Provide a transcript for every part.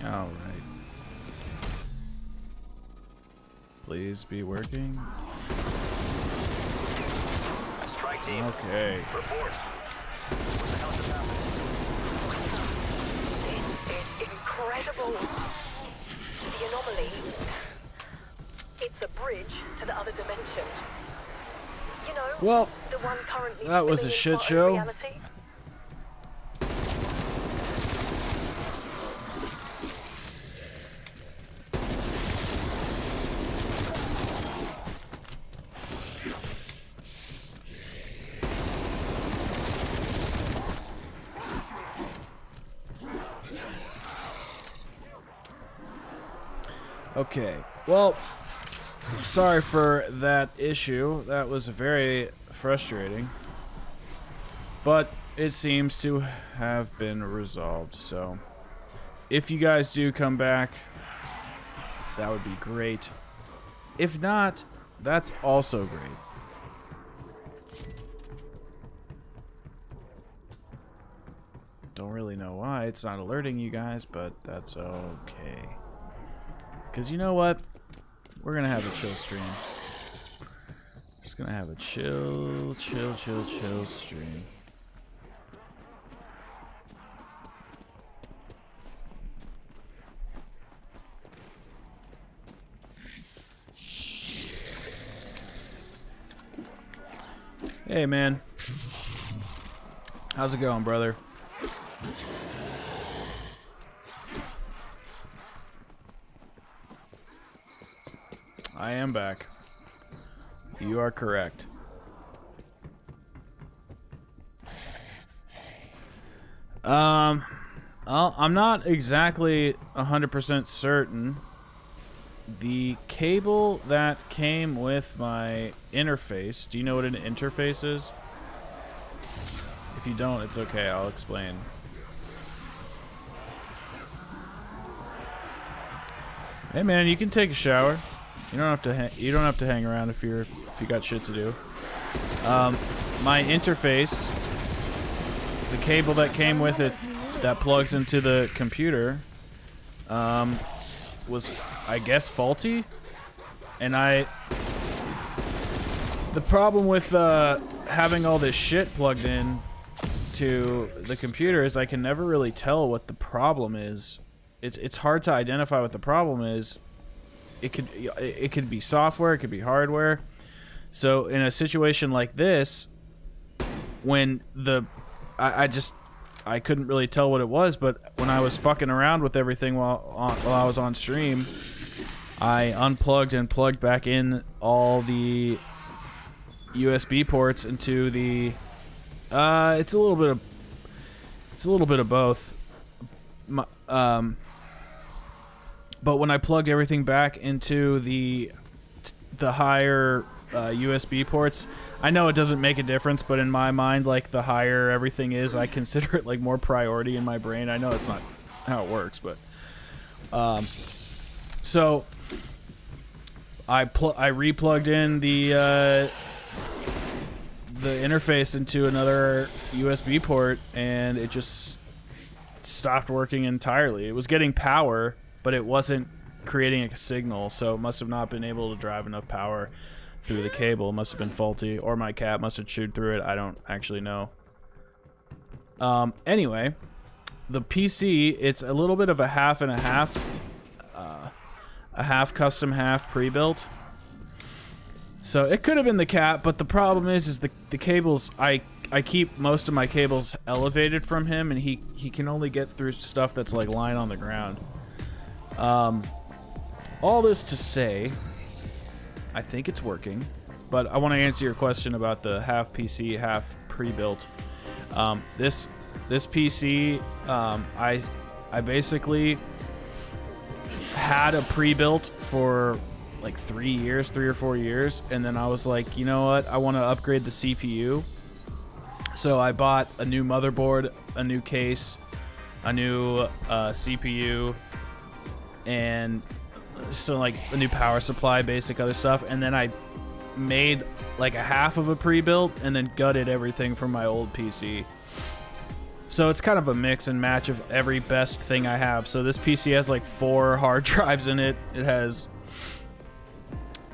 All right. Please be working. Strike team. Okay. Report. What the hell just happened? It's incredible. The anomaly. It's a bridge to the other dimension. You know, Well, the one currently that was a spinning shit into our show. own reality. Okay. Well, sorry for that issue. That was very frustrating. But it seems to have been resolved. So, if you guys do come back, that would be great. If not, that's also great. Don't really know why it's not alerting you guys, but that's okay. Because you know what? We're going to have a chill stream. Just going to have a chill stream. Hey, man. How's it going, brother? I am back. You are correct. I'm not exactly 100% certain. The cable that came with my interface, do you know what an interface is? If you don't, it's okay, I'll explain. Hey man, you can take a shower. You don't have to hang around if you got shit to do. My interface, the cable that came with it that plugs into the computer, was, I guess, faulty. And the problem with having all this shit plugged in to the computer is I can never really tell what the problem is. It's hard to identify what the problem is. It could be software, it could be hardware. So in a situation like this, when I couldn't really tell what it was, but when I was fucking around with everything while I was on stream, I unplugged and plugged back in all the USB ports into the. It's a little bit of both. But when I plugged everything back into the higher USB ports, I know it doesn't make a difference, but in my mind, like, the higher everything is, I consider it like more priority in my brain. I know it's not how it works, but so I re-plugged in the interface into another USB port, and it just stopped working entirely. It was getting power, but it wasn't creating a signal, so it must have not been able to drive enough power through the cable. It must have been faulty, or my cat must have chewed through it. I don't actually know. Anyway, the PC, it's a little bit of a half and a half. A half custom, half pre-built. So it could have been the cat, but the problem is the cables, I keep most of my cables elevated from him, and he can only get through stuff that's like lying on the ground. All this to say, I think it's working, but I want to answer your question about the half PC, half pre-built. This PC, I basically had a pre-built for like 3 or 4 years, and then I was like, you know what, I want to upgrade the CPU. So I bought a new motherboard, a new case, a new CPU, and so like a new power supply, basic other stuff, and then I made like a half of a pre-built and then gutted everything from my old PC. So it's kind of a mix and match of every best thing I have. So this PC has like 4 hard drives in it. It has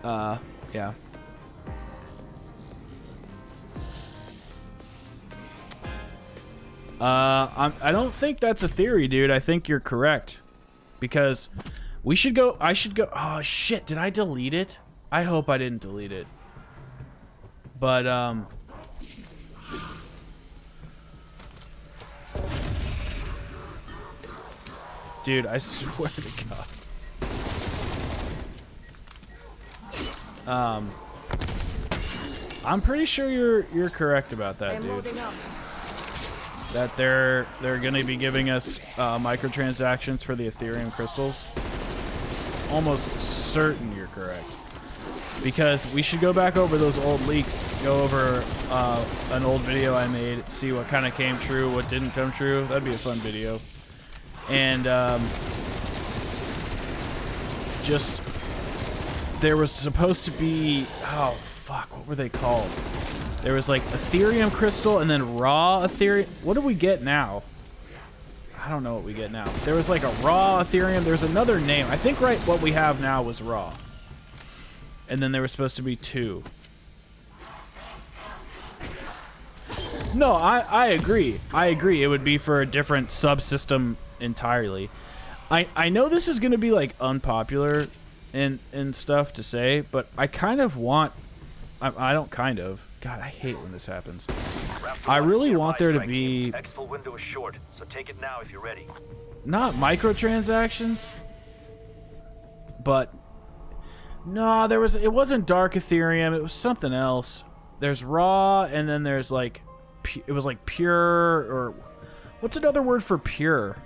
yeah. I don't think that's a theory, dude. I think you're correct. Because we should go... I should go... Oh, shit. Did I delete it? I hope I didn't delete it. But, dude, I swear to God. I'm pretty sure you're correct about that, dude. That they're gonna be giving us microtransactions for the Ethereum crystals. Almost certain you're correct. Because we should go back over those old leaks, go over an old video I made, see what kind of came true, what didn't come true. That'd be a fun video. And just there was supposed to be, oh fuck, what were they called? There was like Ethereum crystal and then raw Ethereum. What do we get now? I don't know what we get now. There was like a raw Ethereum. There's another name. I think right what we have now was raw. And then there was supposed to be 2. No, I agree. I agree. It would be for a different subsystem entirely. I know this is going to be like unpopular and stuff to say, but I kind of want... I don't kind of. God, I hate when this happens. I really want there to be... Exfil window is short, so take it now if you're ready. Not microtransactions, but... No, there was... It wasn't dark Ethereum. It was something else. There's raw, and then there's like... It was like pure, or... What's another word for pure?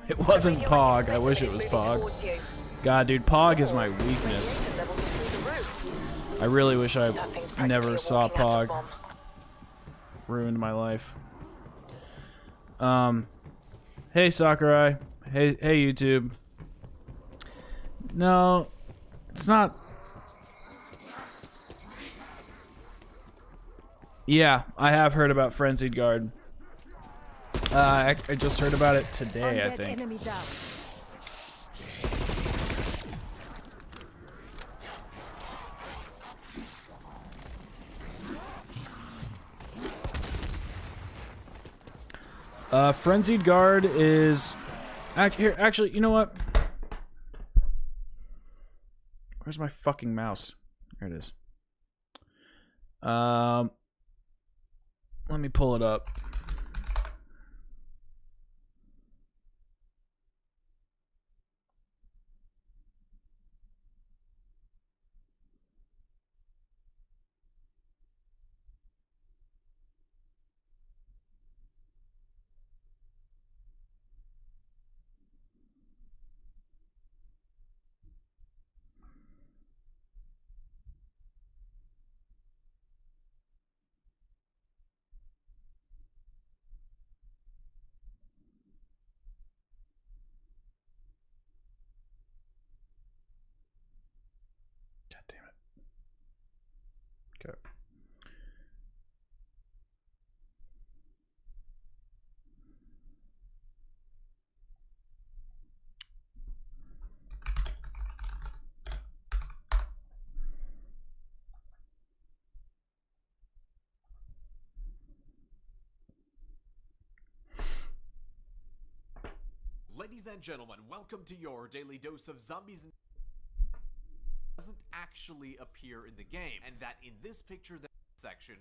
It wasn't POG. I wish it was POG. God, dude, POG is my weakness. I really wish I never saw POG. Ruined my life. Hey Sakurai. Hey YouTube. No, it's not. Yeah, I have heard about Frenzied Guard. I just heard about it today, I think. Frenzied Guard is... Actually, you know what? Where's my fucking mouse? There it is. Let me pull it up. God damn it. Okay. Ladies and gentlemen, welcome to your daily dose of zombies and doesn't actually appear in the game, and that in this picture section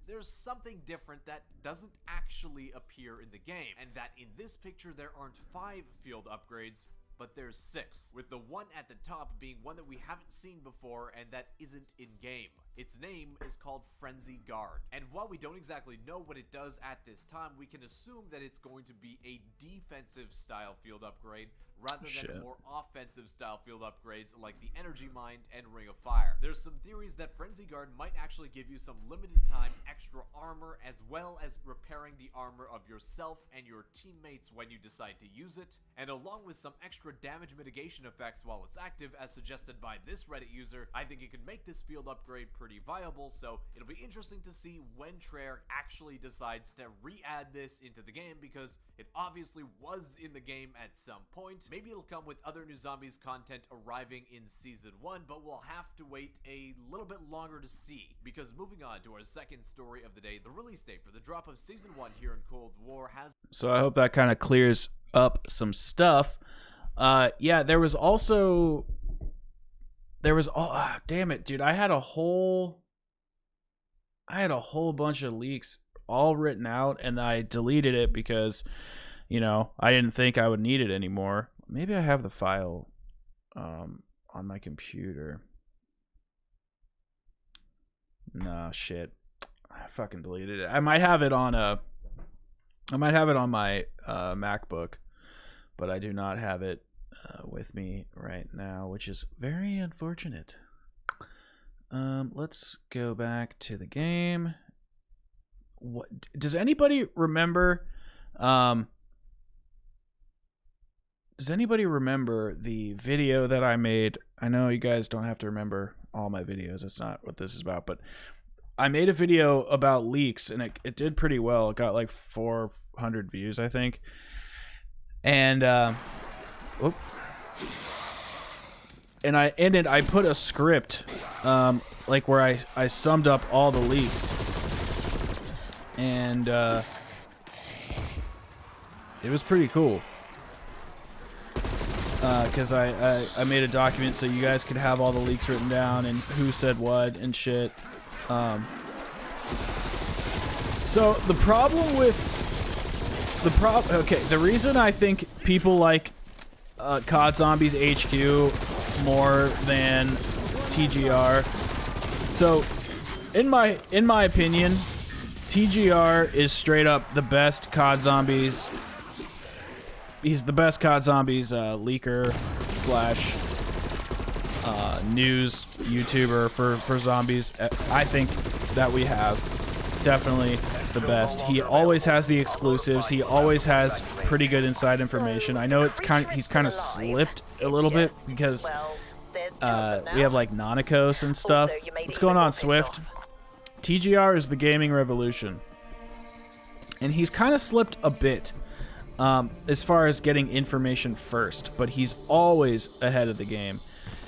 there's something different that doesn't actually appear in the game, and that in this picture there aren't 5 field upgrades, but there's 6, with the one at the top being one that we haven't seen before and that isn't in-game. Its name is called Frenzied Guard, and while we don't exactly know what it does at this time, we can assume that it's going to be a defensive style field upgrade rather Shit. than more offensive style field upgrades like the Energy Mine and Ring of Fire. There's some theories that Frenzy Guard might actually give you some limited time extra armor, as well as repairing the armor of yourself and your teammates when you decide to use it, and along with some extra damage mitigation effects while it's active, as suggested by this Reddit user. I think it could make this field upgrade pretty viable, so it'll be interesting to see when Treyarch actually decides to re-add this into the game, because it obviously was in the game at some point. Maybe it'll come with other new Zombies content arriving in Season 1, but we'll have to wait a little bit longer to see. Because moving on to our second story of the day, the release date for the drop of Season 1 here in Cold War has... So I hope that kind of clears up some stuff. Yeah, there was also... damn it, dude. I had a whole bunch of leaks all written out, and I deleted it because, you know, I didn't think I would need it anymore. Maybe I have the file on my computer. Nah, shit. I fucking deleted it. I might have it on my MacBook, but I do not have it with me right now, which is very unfortunate. Let's go back to the game. What does anybody remember? Does anybody remember the video that I made? I know you guys don't have to remember all my videos. That's not what this is about, but I made a video about leaks, and it did pretty well. It got like 400 views, I think. And I put a script like where I summed up all the leaks, and it was pretty cool. Because I made a document so you guys could have all the leaks written down and who said what and shit. So the problem with the reason I think people like COD Zombies HQ more than TGR. So in my opinion, TGR is straight up the best COD Zombies. He's the best COD Zombies leaker slash news YouTuber for zombies. I think that we have. Definitely the best. He always has the exclusives. He always has pretty good inside information. I know he's kind of slipped a little bit because we have like Nonikos and stuff. What's going on, Swift? TGR is the gaming revolution, and he's kind of slipped a bit as far as getting information first, but he's always ahead of the game.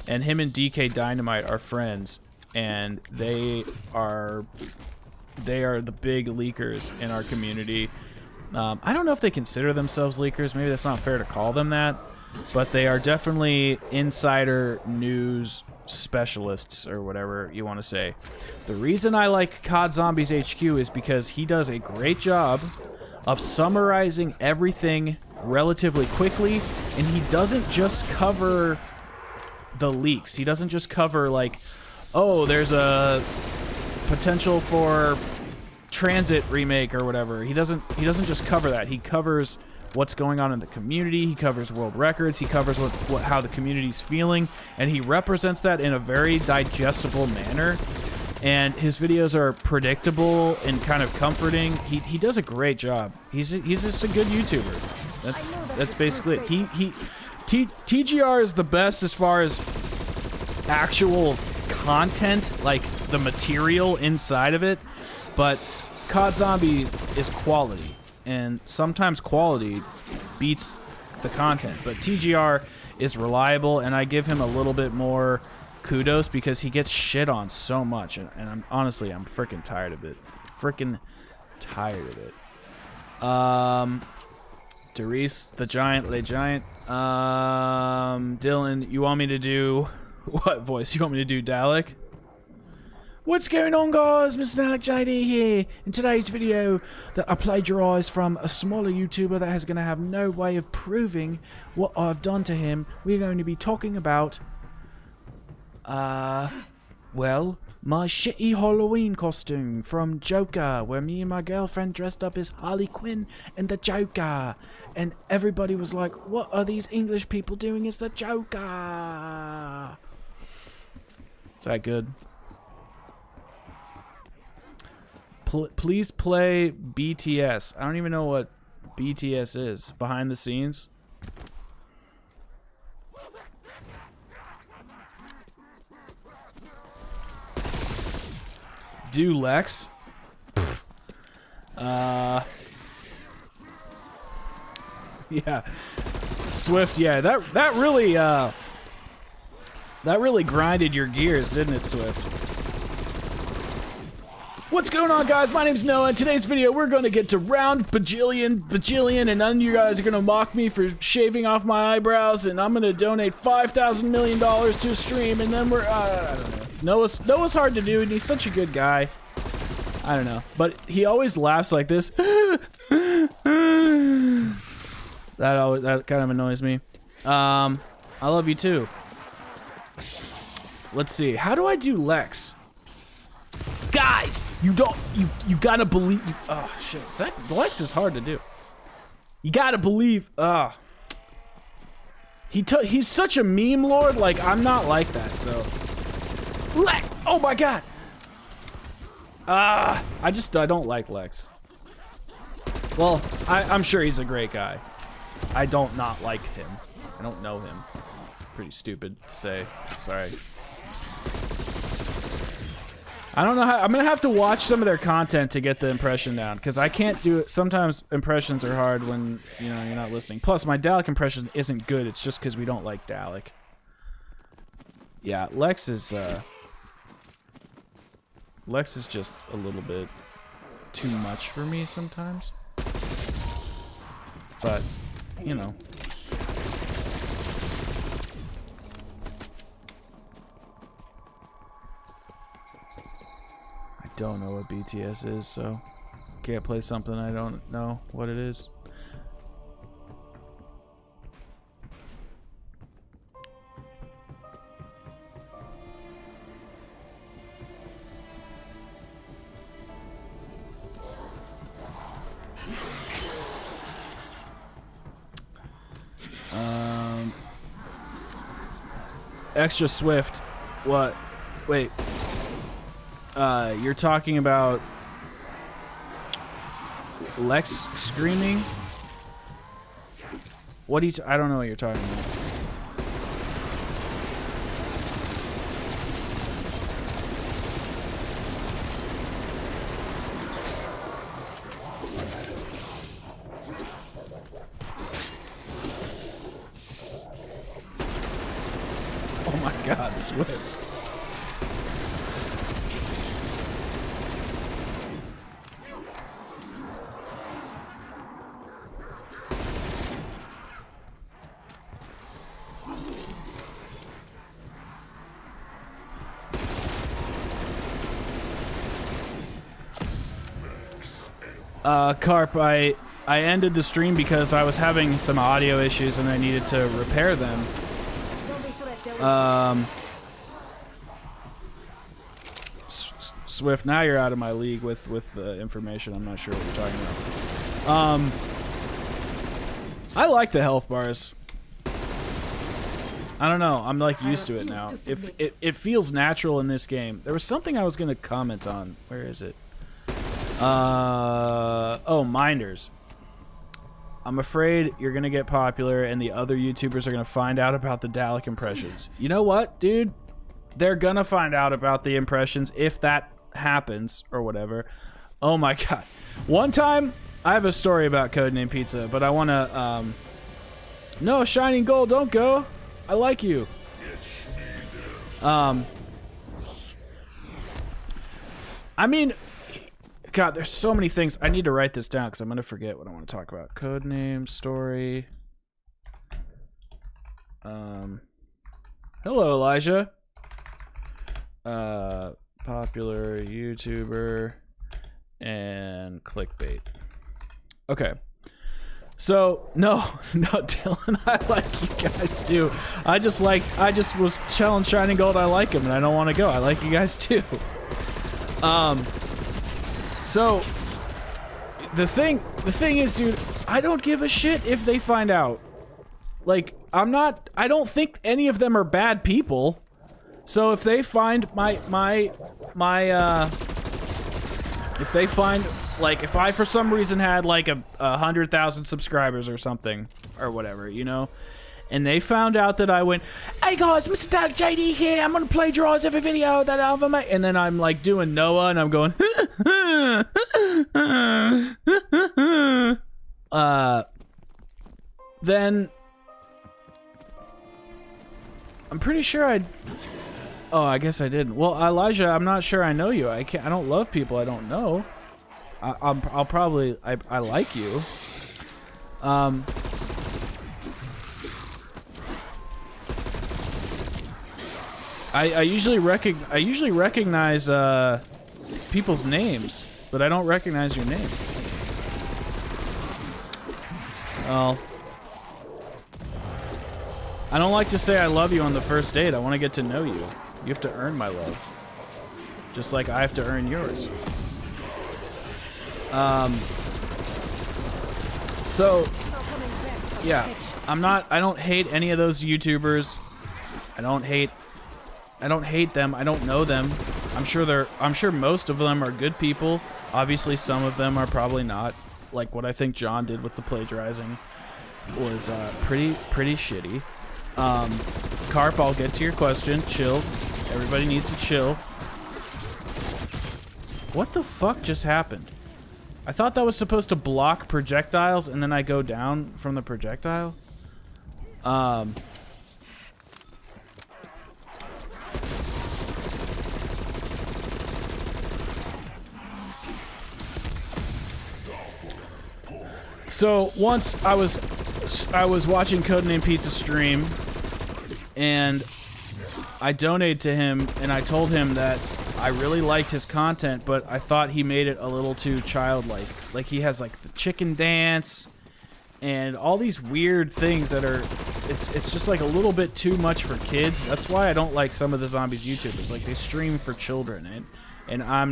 And him and DK Dynamite are friends, and they are the big leakers in our community. I don't know if they consider themselves leakers. Maybe that's not fair to call them that, but they are definitely insider news specialists, or whatever you want to say. The reason I like COD Zombies HQ is because he does a great job of summarizing everything relatively quickly, and he doesn't just cover the leaks. He doesn't just cover like, oh, there's a potential for Transit remake or whatever. He doesn't just cover that. He covers what's going on in the community. He covers world records. He covers how the community's feeling, and he represents that in a very digestible manner. And his videos are predictable and kind of comforting. He does a great job. He's just a good YouTuber. That's basically it. TGR is the best as far as actual content, like the material inside of it, but COD Zombie is quality, and sometimes quality beats the content. But TGR is reliable, and I give him a little bit more kudos because he gets shit on so much, and I'm freaking tired of it. Darius, the Giant, Le Giant. Dylan, you want me to do what voice? You want me to do Dalek? What's going on, guys? Mr. Dalek JD here. In today's video, that I plagiarized from a smaller YouTuber that is going to have no way of proving what I've done to him. We're going to be talking about Well, my shitty Halloween costume from Joker, where me and my girlfriend dressed up as Harley Quinn and the Joker. And everybody was like, what are these English people doing as the Joker? Is that good? Please play BTS. I don't even know what BTS is. Behind the scenes. Do Lex? Yeah. Swift, yeah. That really grinded your gears, didn't it, Swift? What's going on, guys? My name's Noah. In today's video, we're going to get to round bajillion, and then you guys are going to mock me for shaving off my eyebrows, and I'm going to donate $5,000 million to a stream, and then we're, I don't know. Noah's hard to do, and he's such a good guy. I don't know. But he always laughs like this. That kind of annoys me. I love you, too. Let's see. How do I do Lex? Guys, you gotta believe. Oh shit, Lex is hard to do. You gotta believe. He's such a meme lord. Like, I'm not like that. So, Lex. Oh my god. I don't like Lex. Well, I'm sure he's a great guy. I don't not like him. I don't know him. It's pretty stupid to say. Sorry. I don't know how. I'm gonna have to watch some of their content to get the impression down, because I can't do it. Sometimes impressions are hard when, you know, you're not listening. Plus, my Dalek impression isn't good. It's just because we don't like Dalek. Yeah, Lex is just a little bit too much for me sometimes. But, you know. Don't know what BTS is, so can't play something I don't know what it is. Extra Swift. What? Wait. You're talking about Lex screaming? What do you? I don't know what you're talking about. Oh my God, Swift. Carp, I ended the stream because I was having some audio issues and I needed to repair them. Swift, now you're out of my league with information. I'm not sure what you're talking about. I like the health bars. I don't know. I'm like used to it now. It feels natural in this game. There was something I was gonna comment on. Where is it? Oh, Minders. I'm afraid you're gonna get popular and the other YouTubers are gonna find out about the Dalek impressions. You know what, dude? They're gonna find out about the impressions if that happens or whatever. Oh my god. One time, I have a story about Codename Pizza, but I wanna, no, Shining Gold, don't go. I like you. I mean, God, there's so many things. I need to write this down because I'm going to forget what I want to talk about. Codename story. Hello, Elijah. Popular YouTuber and clickbait. Okay. So no, Dylan, I like you guys too. I just was telling Shining Gold I like him, and I don't want to go. I like you guys too. So the thing is, dude, I don't give a shit if they find out. Like, I don't think any of them are bad people. So if they find if they find, like, if I for some reason had like 100,000 subscribers or something, or whatever, you know, and they found out that I went, hey guys, Mr. Doug JD here, I'm gonna plagiarize every video that I've ever made, and then I'm like doing Noah and I'm going, then I'm pretty sure I'd. Oh, I guess I didn't. Well, Elijah, I'm not sure I know you. I don't love people I don't know. I'll probably. I like you. I usually recognize people's names, but I don't recognize your name. Well, I don't like to say I love you on the first date. I want to get to know you. You have to earn my love. Just like I have to earn yours. So, yeah, I don't hate any of those YouTubers. I don't hate them. I don't know them. I'm sure most of them are good people. Obviously, some of them are probably not. Like what I think John did with the plagiarizing was pretty shitty. Carp, I'll get to your question. Chill. Everybody needs to chill. What the fuck just happened? I thought that was supposed to block projectiles and then I go down from the projectile. So once I was watching Codename Pizza stream, and I donated to him, and I told him that I really liked his content, but I thought he made it a little too childlike. Like he has like the chicken dance and all these weird things that are, it's just like a little bit too much for kids. That's why I don't like some of the Zombies YouTubers. Like they stream for children, and I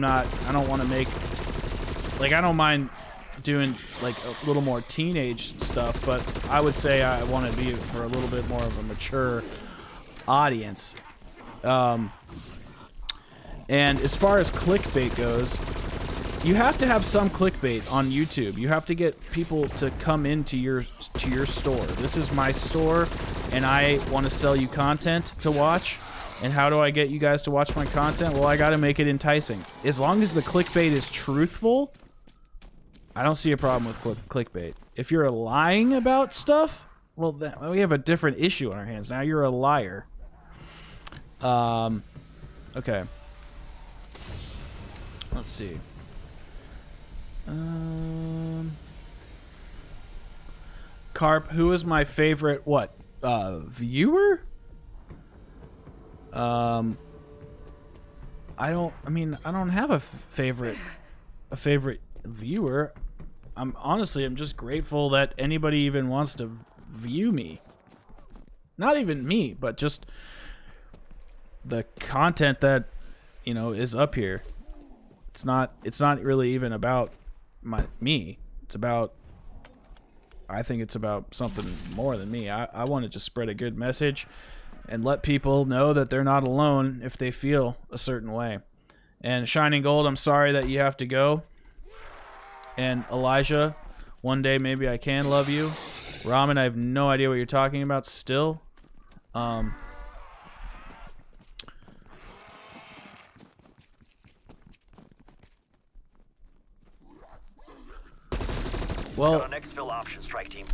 don't want to make, like I don't mind doing like a little more teenage stuff, but I would say I want to be for a little bit more of a mature audience. And as far as clickbait goes, you have to have some clickbait on YouTube. You have to get people to come into your store. This is my store, and I want to sell you content to watch. And how do I get you guys to watch my content? Well, I got to make it enticing. As long as the clickbait is truthful, I don't see a problem with clickbait. If you're lying about stuff, well, we have a different issue on our hands. Now you're a liar. Okay. Let's see. Carp, who is my favorite, viewer? I don't have a favorite viewer. I'm just grateful that anybody even wants to view me. Not even me, but just the content that, is up here. It's not really even about me. I think it's about something more than me. I want to just spread a good message and let people know that they're not alone if they feel a certain way. And Shining Gold, I'm sorry that you have to go. And Elijah, one day maybe I can love you. Ramen, I have no idea what you're talking about still. Got our next fill option, strike team.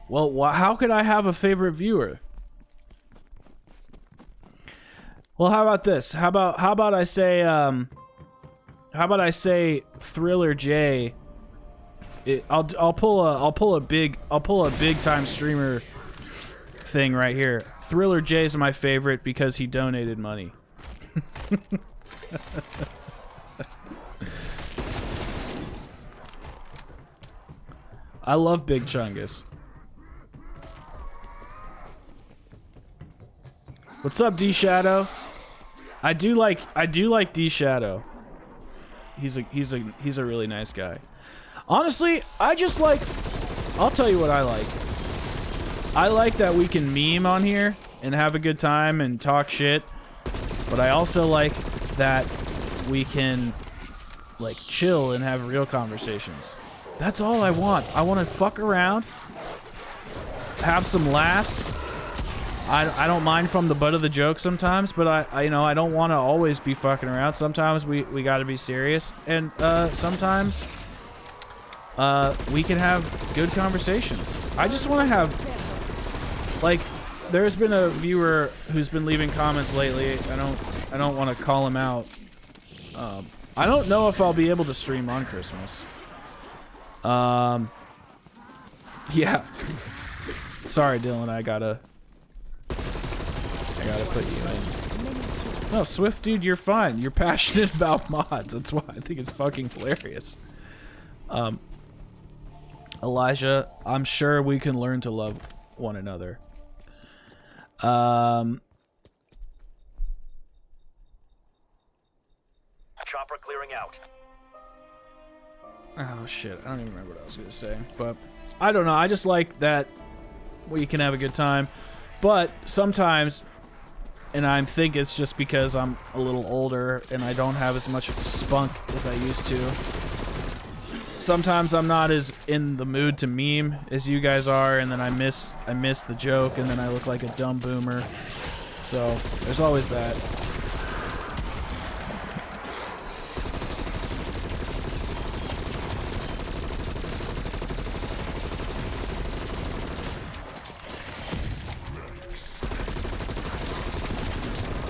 Well, how could I have a favorite viewer? Well, how about this? How about I say Thriller J? I'll pull a big time streamer thing right here. Thriller J is my favorite because he donated money. I love Big Chungus. What's up, D Shadow? I do like D Shadow. He's a really nice guy. Honestly, I just like, I'll tell you what I like. I like that we can meme on here and have a good time and talk shit. But I also like that we can like chill and have real conversations. That's all I want. I want to fuck around, have some laughs. I don't mind from the butt of the joke sometimes, but I you know, I don't want to always be fucking around. Sometimes we got to be serious, and sometimes we can have good conversations. I just want to have, like, there's been a viewer who's been leaving comments lately. I don't want to call him out. I don't know if I'll be able to stream on Christmas. Yeah. Sorry, Dylan. I gotta put you in. No, Swift, dude, you're fine. You're passionate about mods. That's why I think it's fucking hilarious. Elijah, I'm sure we can learn to love one another. Chopper clearing out. Oh shit, I don't even remember what I was gonna say, but I don't know. I just like that we can have a good time, but sometimes, and I think it's just because I'm a little older and I don't have as much spunk as I used to. Sometimes I'm not as in the mood to meme as you guys are, and then I miss the joke, and then I look like a dumb boomer. So there's always that.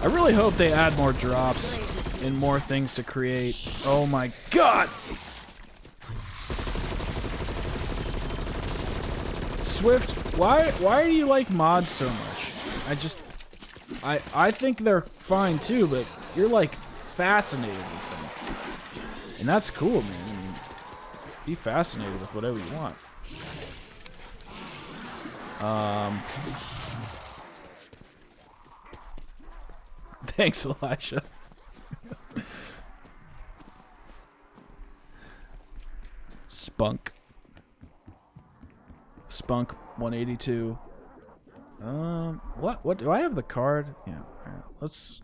I really hope they add more drops and more things to create. Oh my god! Swift, why do you like mods so much? I think they're fine too, but you're like fascinated with them. And that's cool, man. I mean, be fascinated with whatever you want. Thanks, Elijah. Spunk 182. What do I have the card? Yeah, all right, let's.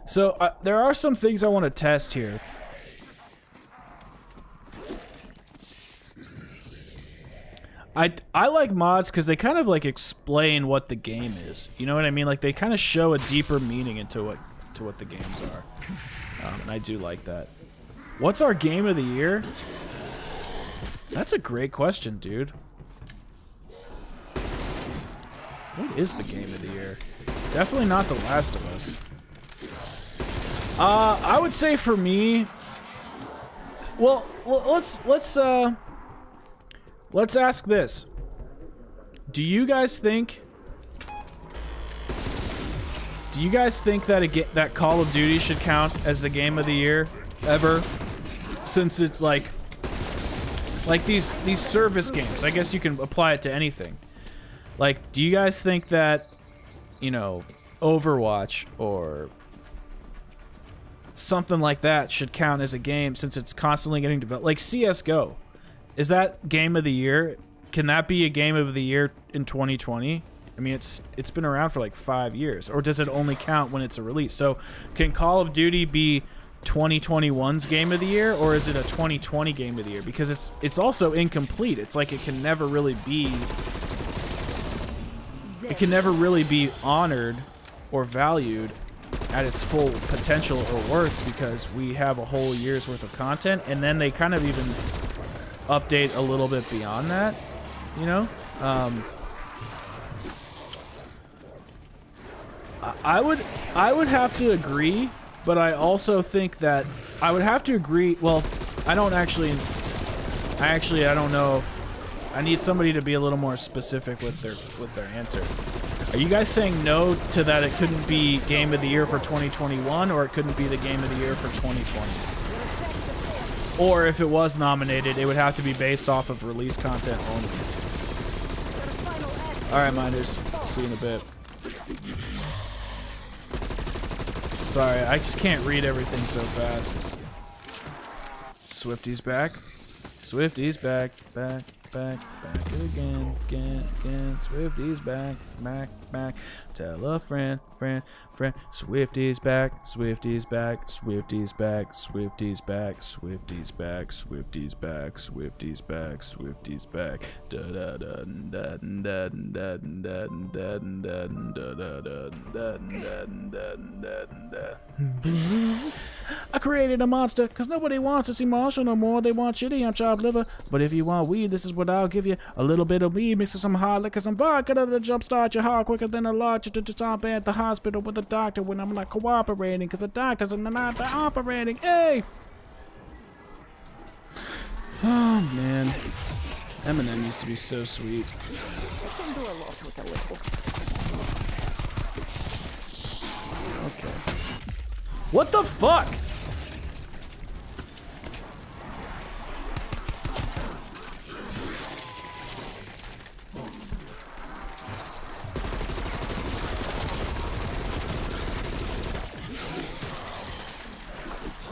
So there are some things I want to test here. I like mods because they kind of like explain what the game is. You know what I mean? Like they kind of show a deeper meaning into what the games are. And I do like that. What's our game of the year? That's a great question, dude. What is the game of the year? Definitely not The Last of Us. I would say for me. Well, let's ask this. Do you guys think that that Call of Duty should count as the game of the year ever? Since it's like these service games. I guess you can apply it to anything. Like, do you guys think that, you know, Overwatch or something like that should count as a game since it's constantly getting developed? Like CS:GO. Is that game of the year? Can that be a game of the year in 2020? I mean, it's been around for like 5 years. Or does it only count when it's a release? So can Call of Duty be 2021's game of the year, or is it a 2020 game of the year? Because it's also incomplete. It's like it can never really be honored or valued at its full potential or worth, because we have a whole year's worth of content, and then they kind of even update a little bit beyond that, you know? I would have to agree, but I also think that I would have to agree. Well, I don't actually. I don't know if I need somebody to be a little more specific with their answer. Are you guys saying no to that? It couldn't be game of the year for 2021, or it couldn't be the game of the year for 2020? Or if it was nominated, it would have to be based off of release content only. Alright, minders. See you in a bit. Sorry, I just can't read everything so fast. Swifty's back. Swifty's back. Back again. Swifty's back. Tell a friend. Swifty's back. Swifty's back. Swifty's back. Swifty's back. Swifty's back. Swifty's back. Swifty's back. Swifty's back. Da da da da da da da da da. I created a monster because nobody wants to see Marshall no more. They want shitty on chopped liver. But if you want weed, this is what I'll give you. A little bit of weed mixed with some hard liquor, some vodka to jumpstart your heart quicker than a large to stop at the hospital with the doctor when I'm not cooperating because the doctors are not operating. Hey! Oh, man. Eminem used to be so sweet. I can do a lot with a little. Okay. What the fuck?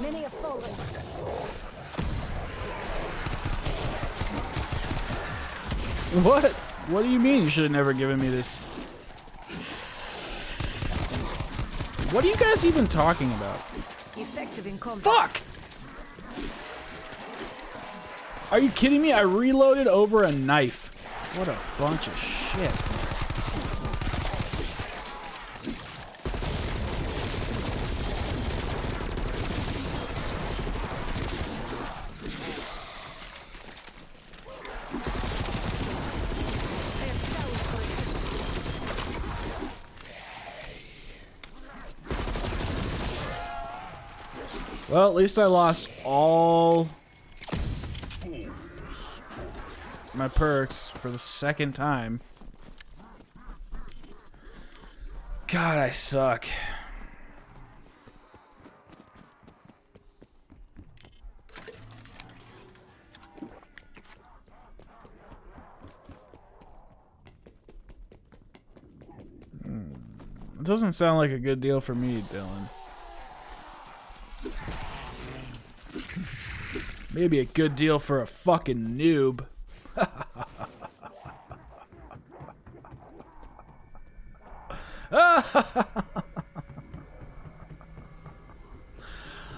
Many have fallen. What? What do you mean you should have never given me this? What are you guys even talking about? Effective in combat. Fuck! Are you kidding me? I reloaded over a knife. What a bunch of shit. Well, at least I lost all my perks for the second time. God, I suck. It doesn't sound like a good deal for me, Dylan. Maybe a good deal for a fucking noob.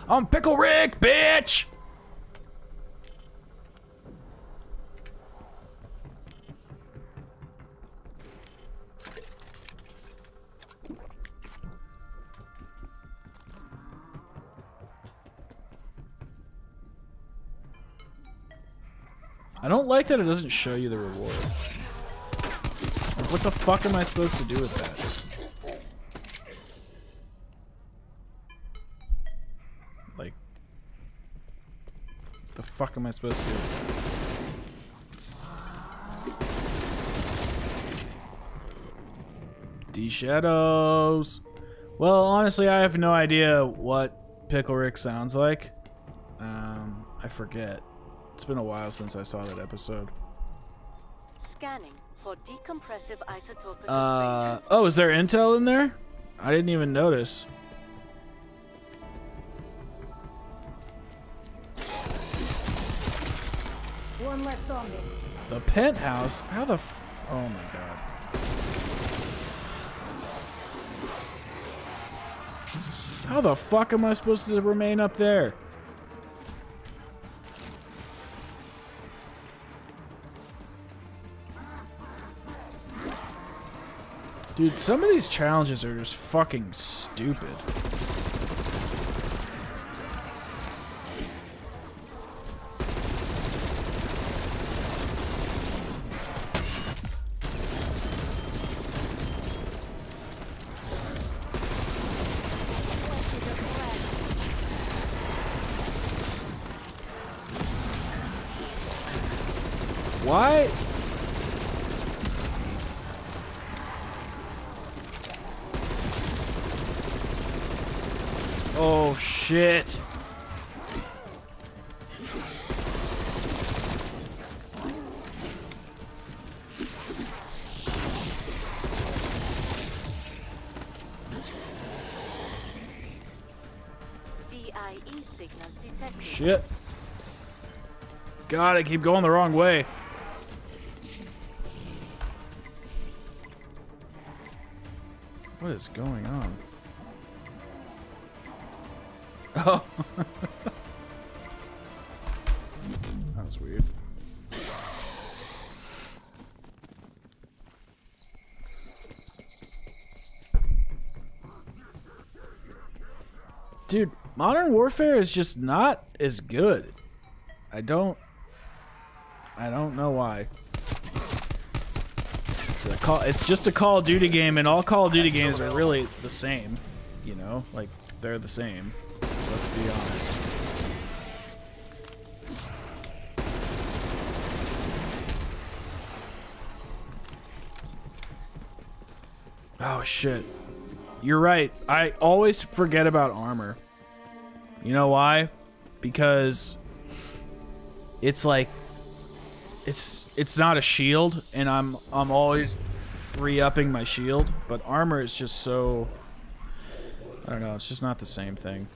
I'm Pickle Rick, bitch! I don't like that it doesn't show you the reward. Like, what the fuck am I supposed to do with that? Like, the fuck am I supposed to do? D-Shadows. Well, honestly, I have no idea what Pickle Rick sounds like. I forget. It's been a while since I saw that episode. Scanning for decompressive isotopic. Oh, is there intel in there? I didn't even notice. One less zombie. The penthouse? How the f— oh my god. How the fuck am I supposed to remain up there? Dude, some of these challenges are just fucking stupid. Why? Oh shit. DIE signals detected. Shit. God, I keep going the wrong way. What is going on? Oh. That was weird. Dude, Modern Warfare is just not as good. I don't know why. It's just a Call of Duty game, and all Call of Duty games are really the same. You know, like they're the same. Let's be honest. Oh shit. You're right. I always forget about armor. You know why? Because it's like it's not a shield, and I'm always re-upping my shield, but armor is just so, I don't know, it's just not the same thing.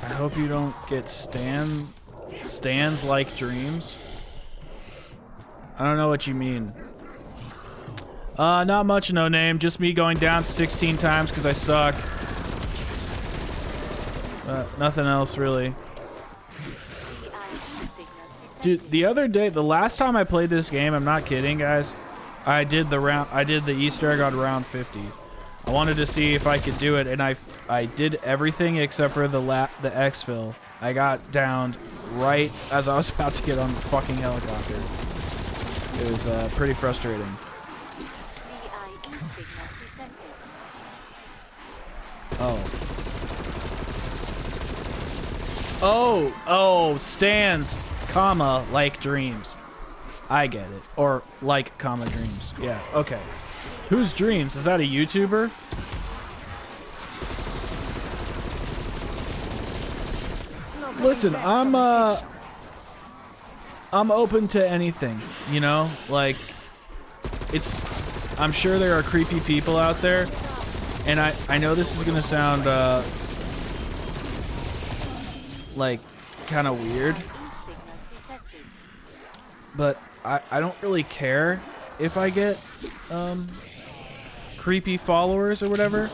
I hope you don't get stands like dreams. I don't know what you mean. Not much, no name. Just me going down 16 times because I suck. Nothing else really. Dude, the other day, the last time I played this game, I'm not kidding, guys. I did the Easter egg on round 50. I wanted to see if I could do it, and I did everything except for the exfil. I got downed right as I was about to get on the fucking helicopter. It was pretty frustrating. Oh, stands, comma, like dreams. I get it. Or like, comma, dreams. Yeah, okay. Who's Dreams? Is that a YouTuber? Listen, I'm open to anything, you know? Like, I'm sure there are creepy people out there, and I know this is gonna sound, like, kind of weird, but I don't really care if I get, creepy followers or whatever.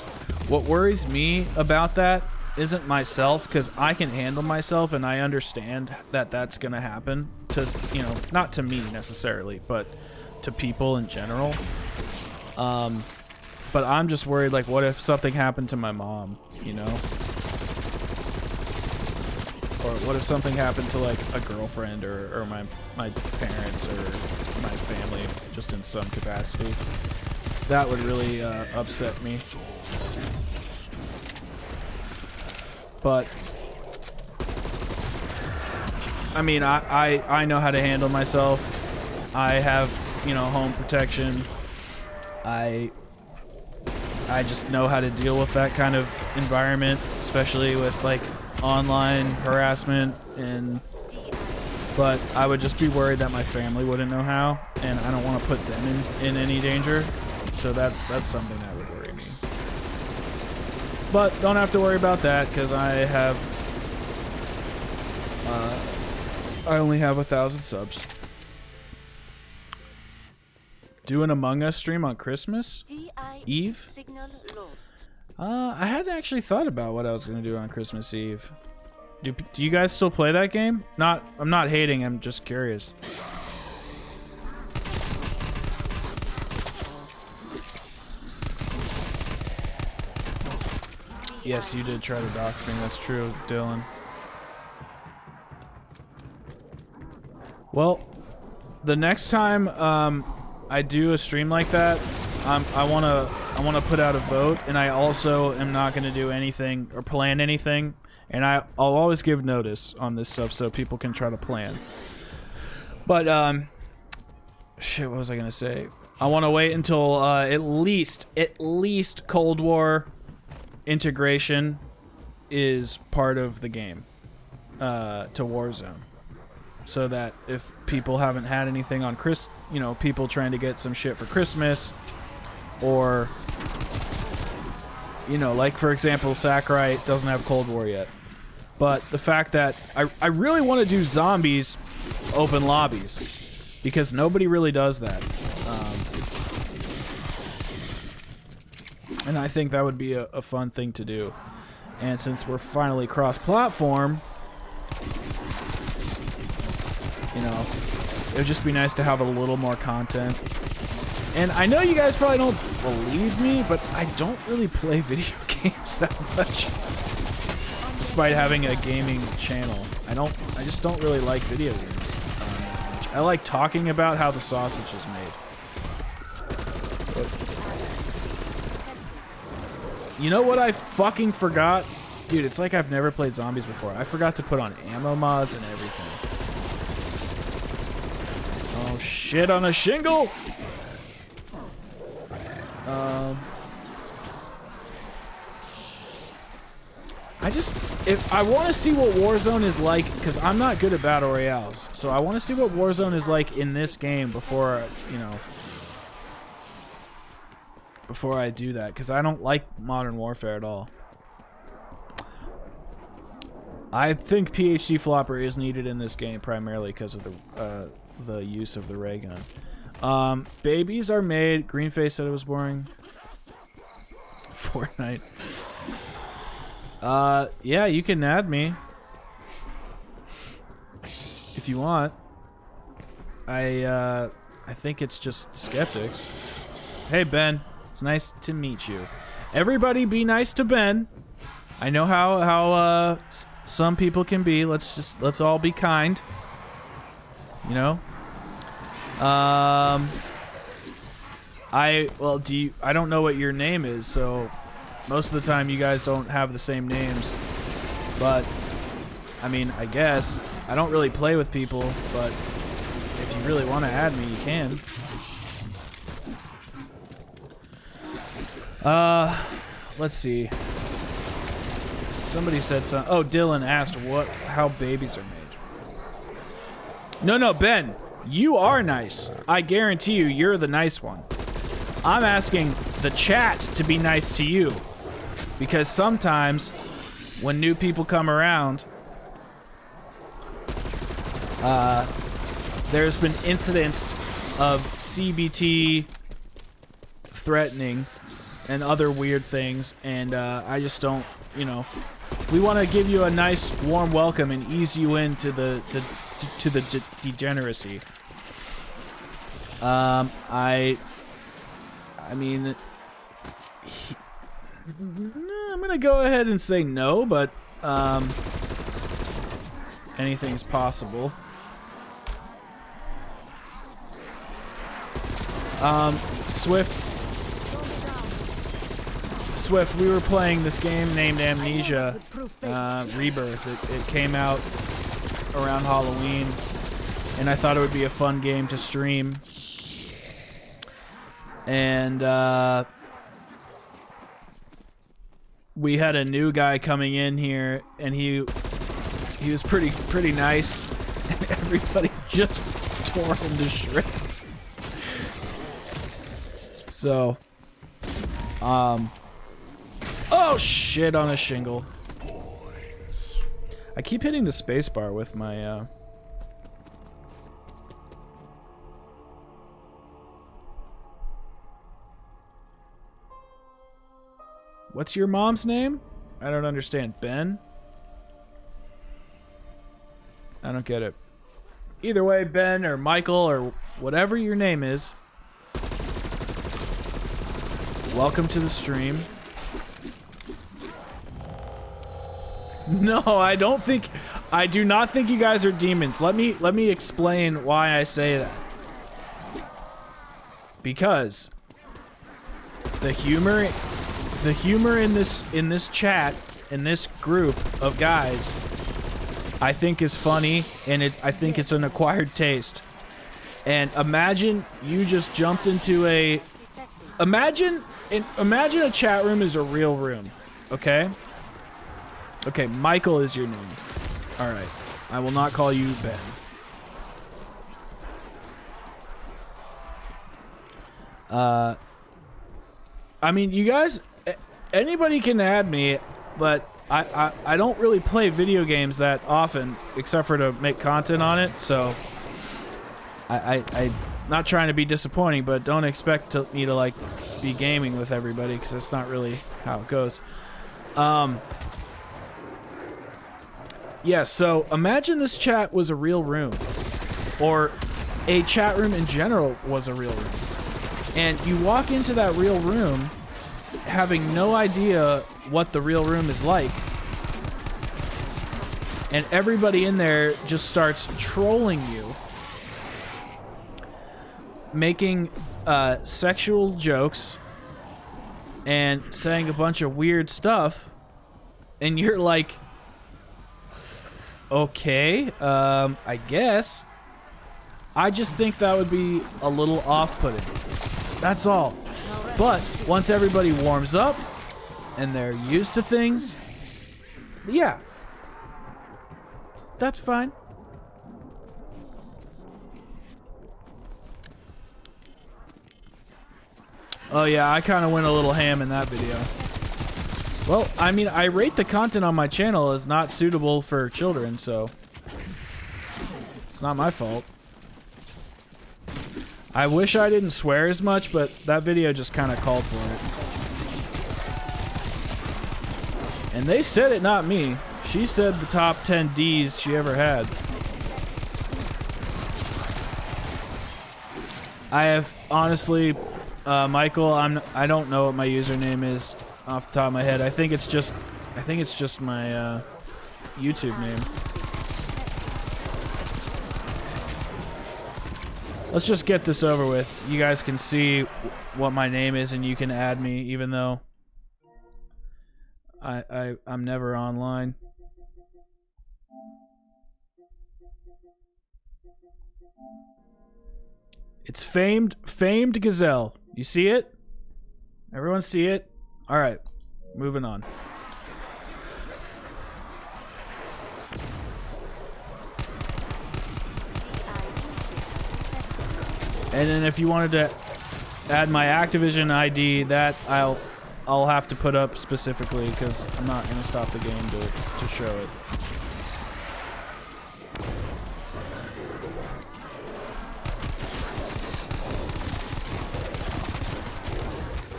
What worries me about that isn't myself, because I can handle myself, and I understand that that's gonna happen to, you know, not to me necessarily, but to people in general. But I'm just worried, like, what if something happened to my mom, you know? Or what if something happened to, like, a girlfriend or my parents or my family, just in some capacity? That would really upset me. But I mean, I know how to handle myself. I have, you know, home protection. I just know how to deal with that kind of environment, especially with like online harassment, but I would just be worried that my family wouldn't know how, and I don't want to put them in any danger. So that's something that would worry me. But don't have to worry about that, because I only have 1,000 subs. Do an Among Us stream on Christmas Eve? I hadn't actually thought about what I was gonna do on Christmas Eve. Do you guys still play that game? I'm not hating. I'm just curious. Yes, you did try to dox me. That's true, Dylan. Well, the next time I do a stream like that, I wanna put out a vote, and I also am not gonna do anything or plan anything, and I'll always give notice on this stuff so people can try to plan. But shit, what was I gonna say? I want to wait until at least Cold War integration is part of the game. to Warzone, so that if people haven't had anything on people trying to get some shit for Christmas, or like for example, Sakurai doesn't have Cold War yet, but the fact that I really want to do zombies open lobbies because nobody really does that, and I think that would be a fun thing to do. And since we're finally cross-platform, it would just be nice to have a little more content. And I know you guys probably don't believe me, but I don't really play video games that much. Despite having a gaming channel, I just don't really like video games. I like talking about how the sausage is made. You know what I fucking forgot? Dude, it's like I've never played zombies before. I forgot to put on ammo mods and everything. Oh shit, on a shingle! I want to see what Warzone is like, because I'm not good at battle royales. So I want to see what Warzone is like in this game before, before I do that, because I don't like Modern Warfare at all. I think PhD Flopper is needed in this game primarily because of the use of the ray gun. Babies are made. Greenface said it was boring. Fortnite. Yeah, you can add me if you want. I think it's just skeptics. Hey Ben, it's nice to meet you. Everybody, be nice to Ben. I know how some people can be. Let's all be kind. I don't know what your name is, so most of the time you guys don't have the same names. But I mean, I guess I don't really play with people, but if you really want to add me, you can. Let's see. Somebody said something. Oh, Dylan asked how babies are made. No, Ben, you are nice. I guarantee you're the nice one. I'm asking the chat to be nice to you, because sometimes when new people come around, there's been incidents of CBT threatening and other weird things, and I just don't, we want to give you a nice warm welcome and ease you into the degeneracy. I mean, I'm gonna go ahead and say no, but anything's possible. Swift, we were playing this game named Amnesia Rebirth. It came out around Halloween, and I thought it would be a fun game to stream. And we had a new guy coming in here, and he was pretty nice, and everybody just tore him to shreds. So, oh shit, on a shingle. I keep hitting the spacebar with my What's your mom's name? I don't understand. Ben? I don't get it. Either way, Ben or Michael or whatever your name is, welcome to the stream. No, I do not think you guys are demons. Let me explain why I say that. Because the humor in this chat, in this group of guys, I think is funny, and I think it's an acquired taste. And imagine you just jumped into imagine a chat room is a real room, okay? Okay, Michael is your name. Alright. I will not call you Ben. I mean, you guys, anybody can add me, but I don't really play video games that often, except for to make content on it, so I'm not trying to be disappointing, but don't expect me to, like, be gaming with everybody, because that's not really how it goes. Yeah, so imagine this chat was a real room, or a chat room in general was a real room. And you walk into that real room having no idea what the real room is like. And everybody in there just starts trolling you. Making sexual jokes and saying a bunch of weird stuff. And you're like, okay, I guess. I just think that would be a little off-putting. That's all. But once everybody warms up and they're used to things, yeah, that's fine. Oh yeah, I kind of went a little ham in that video. Well, I mean, I rate the content on my channel as not suitable for children, so it's not my fault. I wish I didn't swear as much, but that video just kind of called for it. And they said it, not me. She said the top 10 Ds she ever had. I have, honestly, Michael, I don't know what my username is off the top of my head. I think it's just my YouTube name. Let's just get this over with. You guys can see what my name is and you can add me, even though I'm never online. It's famed Gazelle. You see it? Everyone see it? Alright, moving on. And then if you wanted to add my Activision ID, that I'll have to put up specifically because I'm not gonna stop the game to show it.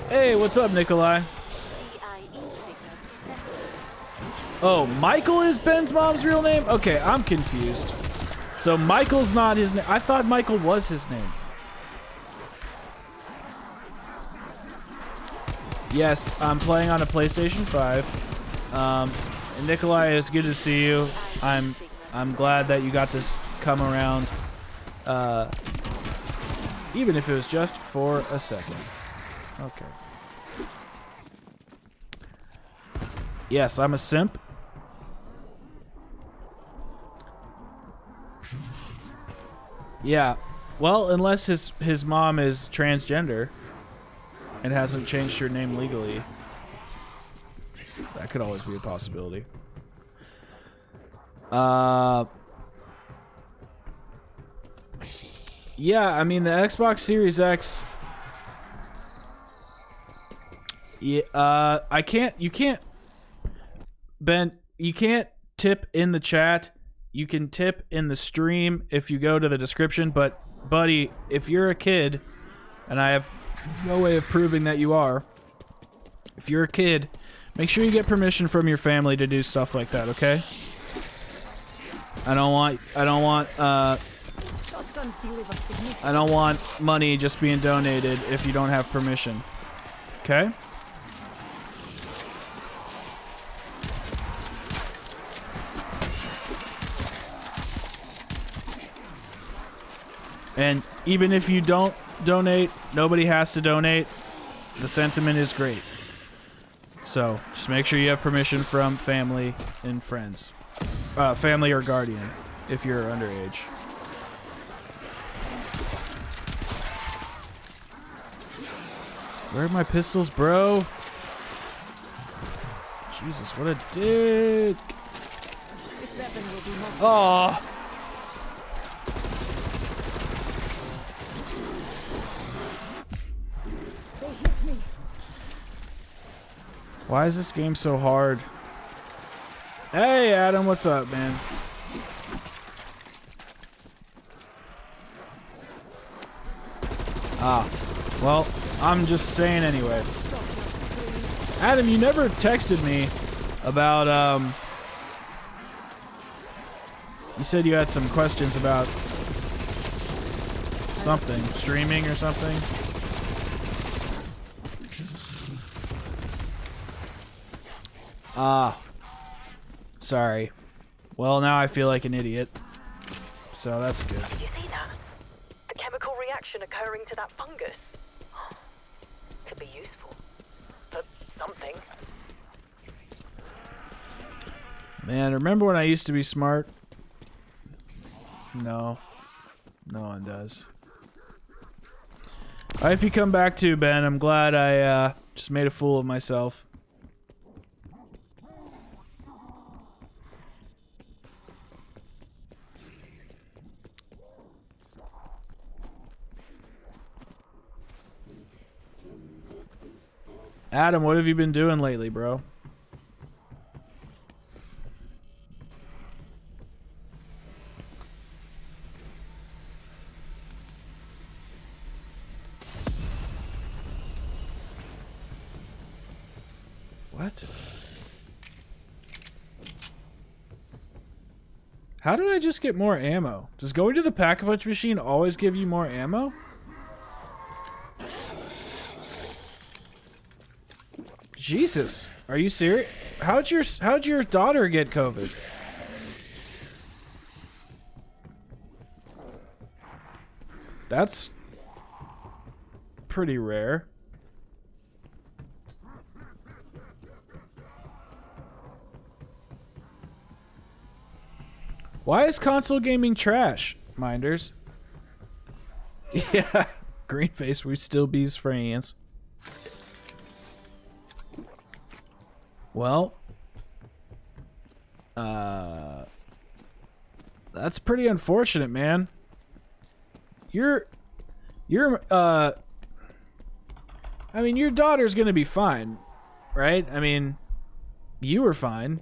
Hey, what's up, Nikolai? Oh, Michael is Ben's mom's real name? Okay, I'm confused. So Michael's not his name. I thought Michael was his name. Yes, I'm playing on a PlayStation 5. And Nikolai, it's good to see you. I'm glad that you got to come around, even if it was just for a second. Okay. Yes, I'm a simp. Yeah. Well, unless his mom is transgender and hasn't changed her name legally. That could always be a possibility. Yeah, I mean the Xbox Series X. Yeah, you can't, Ben, you can't tip in the chat. You can tip in the stream if you go to the description, but buddy, if you're a kid, and I have no way of proving that you are, if you're a kid, make sure you get permission from your family to do stuff like that, okay? I don't want money just being donated if you don't have permission. Okay? And even if you don't donate, nobody has to donate. The sentiment is great. So, just make sure you have permission from family and friends. Family or guardian, if you're underage. Where are my pistols, bro? Jesus, what a dick. This weapon will be most Oh. They hit me. Why is this game so hard? Hey, Adam, what's up, man? Ah, well, I'm just saying anyway. Adam, you never texted me about, you said you had some questions about something, streaming or something. Ah, sorry. Well, now I feel like an idiot. So that's good. Did you see that? The chemical reaction occurring to that fungus. Could be useful. For something. Man, remember when I used to be smart? No. No one does. I hope you come back too, Ben. I'm glad I just made a fool of myself. Adam, what have you been doing lately, bro? What? How did I just get more ammo? Does going to the pack-a-punch machine always give you more ammo? Jesus, are you serious? How'd your daughter get COVID? That's pretty rare. Why is console gaming trash, Minders? Yeah, green face, we still bees friends. Well, that's pretty unfortunate, man. I mean, your daughter's gonna be fine, right? I mean, you were fine.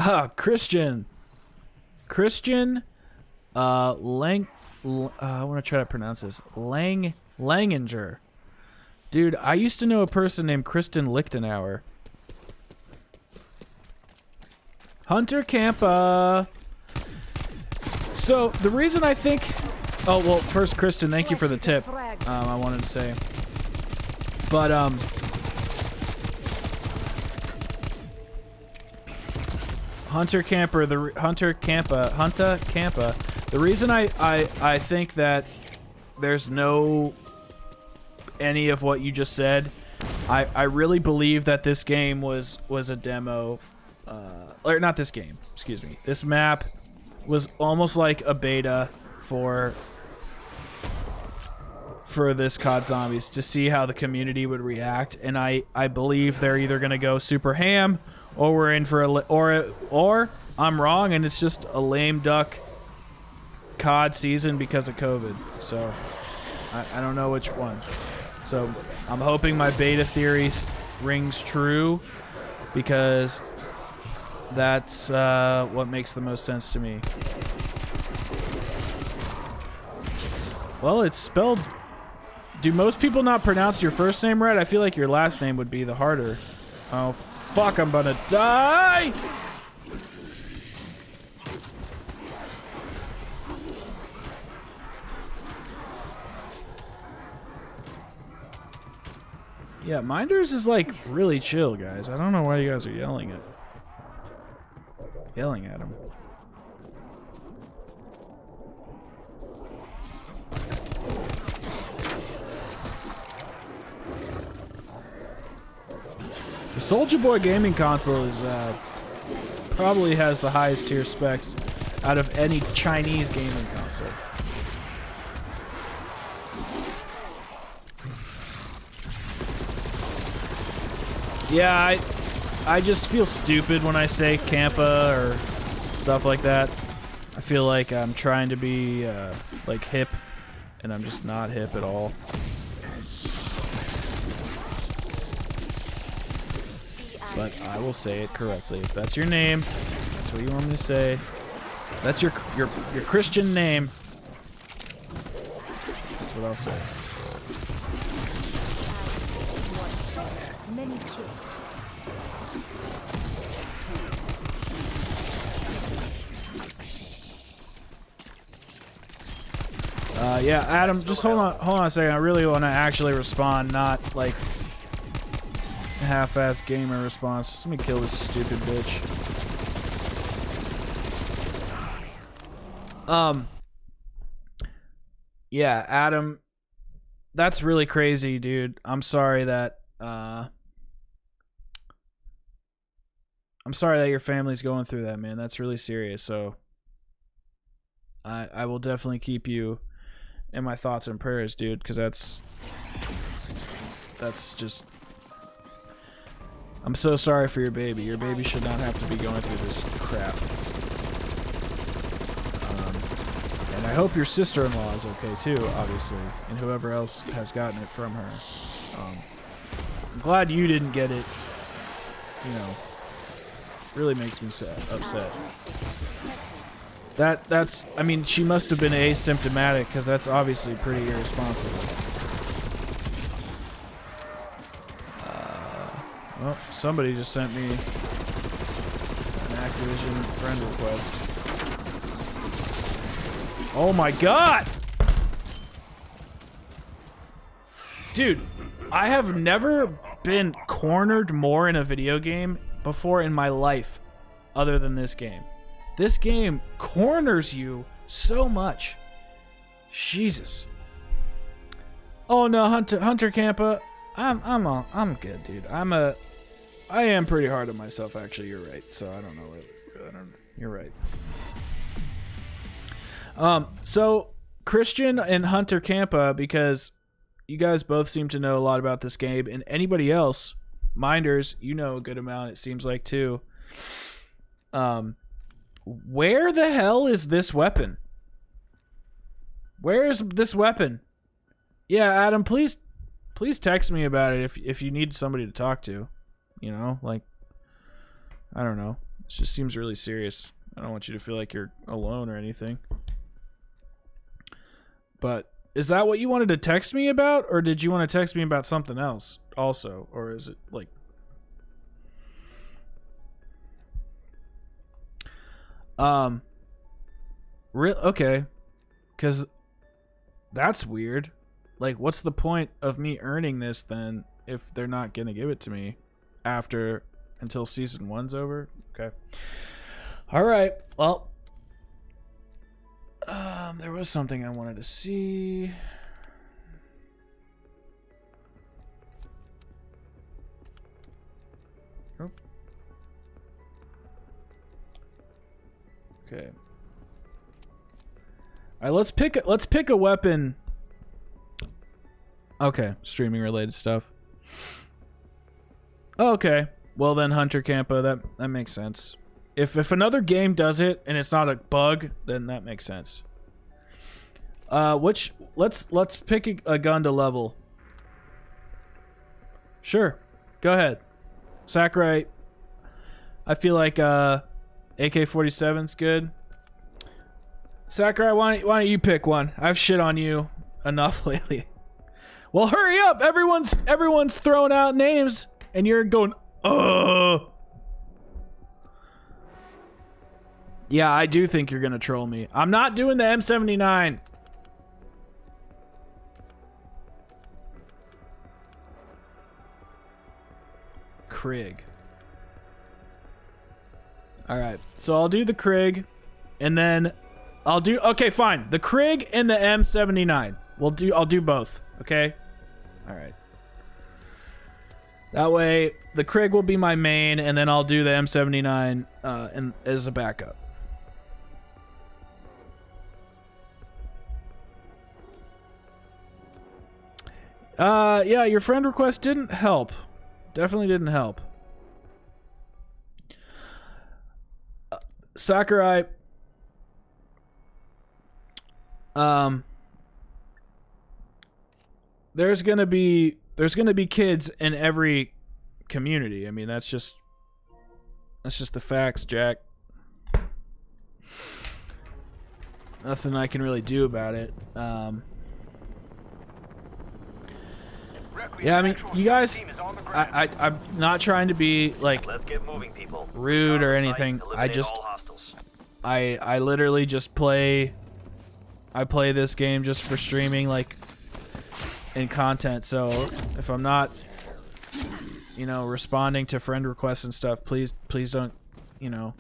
Ah, Christian, I want to try to pronounce this. Langinger. Dude, I used to know a person named Kristen Lichtenauer. Hunter Campa. So, the reason I think... Oh, well, first, Kristen, thank you for the tip. I wanted to say. But, Hunter Campa. The reason I think that there's no any of what you just said, I really believe that this game was a demo, or not this game, excuse me. This map was almost like a beta for this COD Zombies to see how the community would react, and I believe they're either gonna go super ham, or we're in for or I'm wrong and it's just a lame duck COD season because of COVID. So I don't know which one. So I'm hoping my beta theory rings true, because that's what makes the most sense to me. Well, it's spelled... Do most people not pronounce your first name right? I feel like your last name would be the harder. Oh, fuck, I'm gonna die! Yeah, Minders is like really chill, guys. I don't know why you guys are yelling at him. The Soulja Boy gaming console is probably has the highest tier specs. out of any Chinese gaming console. Yeah, I just feel stupid when I say Campa or stuff like that. I feel like I'm trying to be like hip, and I'm just not hip at all. But I will say it correctly. If that's your name, that's what you want me to say. That's your Christian name. That's what I'll say. Many kills. Yeah, Adam, just hold on a second. I really want to actually respond, not like half-ass gamer response. Just let me kill this stupid bitch. Yeah, Adam, that's really crazy, dude. I'm sorry that your family's going through that, man. That's really serious. So I will definitely keep you in my thoughts and prayers, dude, because that's just, I'm so sorry for your baby. Your baby should not have to be going through this crap. And I hope your sister-in-law is okay too, obviously, and whoever else has gotten it from her. I'm glad you didn't get it. You know, really makes me upset. That's, I mean, she must have been asymptomatic, because that's obviously pretty irresponsible. Well, somebody just sent me an Activision friend request. Oh my god! Dude, I have never been cornered more in a video game before in my life, other than this game. This game corners you so much. Jesus. Oh no, Hunter Campa. I'm good, dude. I am pretty hard on myself, actually. You're right. So I don't know. You're right. So Christian and Hunter Campa, because you guys both seem to know a lot about this game, and anybody else, Minders, you know a good amount, it seems like, too. Where the hell is this weapon? Where is this weapon? Yeah, Adam, please text me about it if you need somebody to talk to. You know, like, I don't know. It just seems really serious. I don't want you to feel like you're alone or anything. But is that what you wanted to text me about, or did you want to text me about something else also, or is it like? Okay, because that's weird. Like, what's the point of me earning this then if they're not gonna give it to me until season 1's over? Okay. All right. Well, there was something I wanted to see. Oh. Okay. All right, let's pick a weapon. Okay, streaming related stuff. Oh, okay. Well then, Hunter Campa, that makes sense. If another game does it and it's not a bug, then that makes sense. Let's pick a gun to level. Sure, go ahead. Sakurai, I feel like AK-47's good. Sakurai, why don't you pick one? I've shit on you enough lately. Well, hurry up! Everyone's throwing out names, and you're going, Yeah, I do think you're gonna troll me. I'm not doing the M79. Krig. All right, so I'll do the Krig, and then I'll do. Okay, fine. The Krig and the M79. I'll do both. Okay. All right. That way, the Krig will be my main, and then I'll do the M79 as a backup. Yeah, your friend request didn't help. Definitely didn't help. Sakurai. There's gonna be kids in every community. I mean, that's just the facts, Jack. Nothing I can really do about it. Yeah, I mean, you guys, I'm not trying to be like Let's get moving, people. rude or anything. I literally just play. I play this game just for streaming, like, and content. So if I'm not, you know, responding to friend requests and stuff, please don't, you know,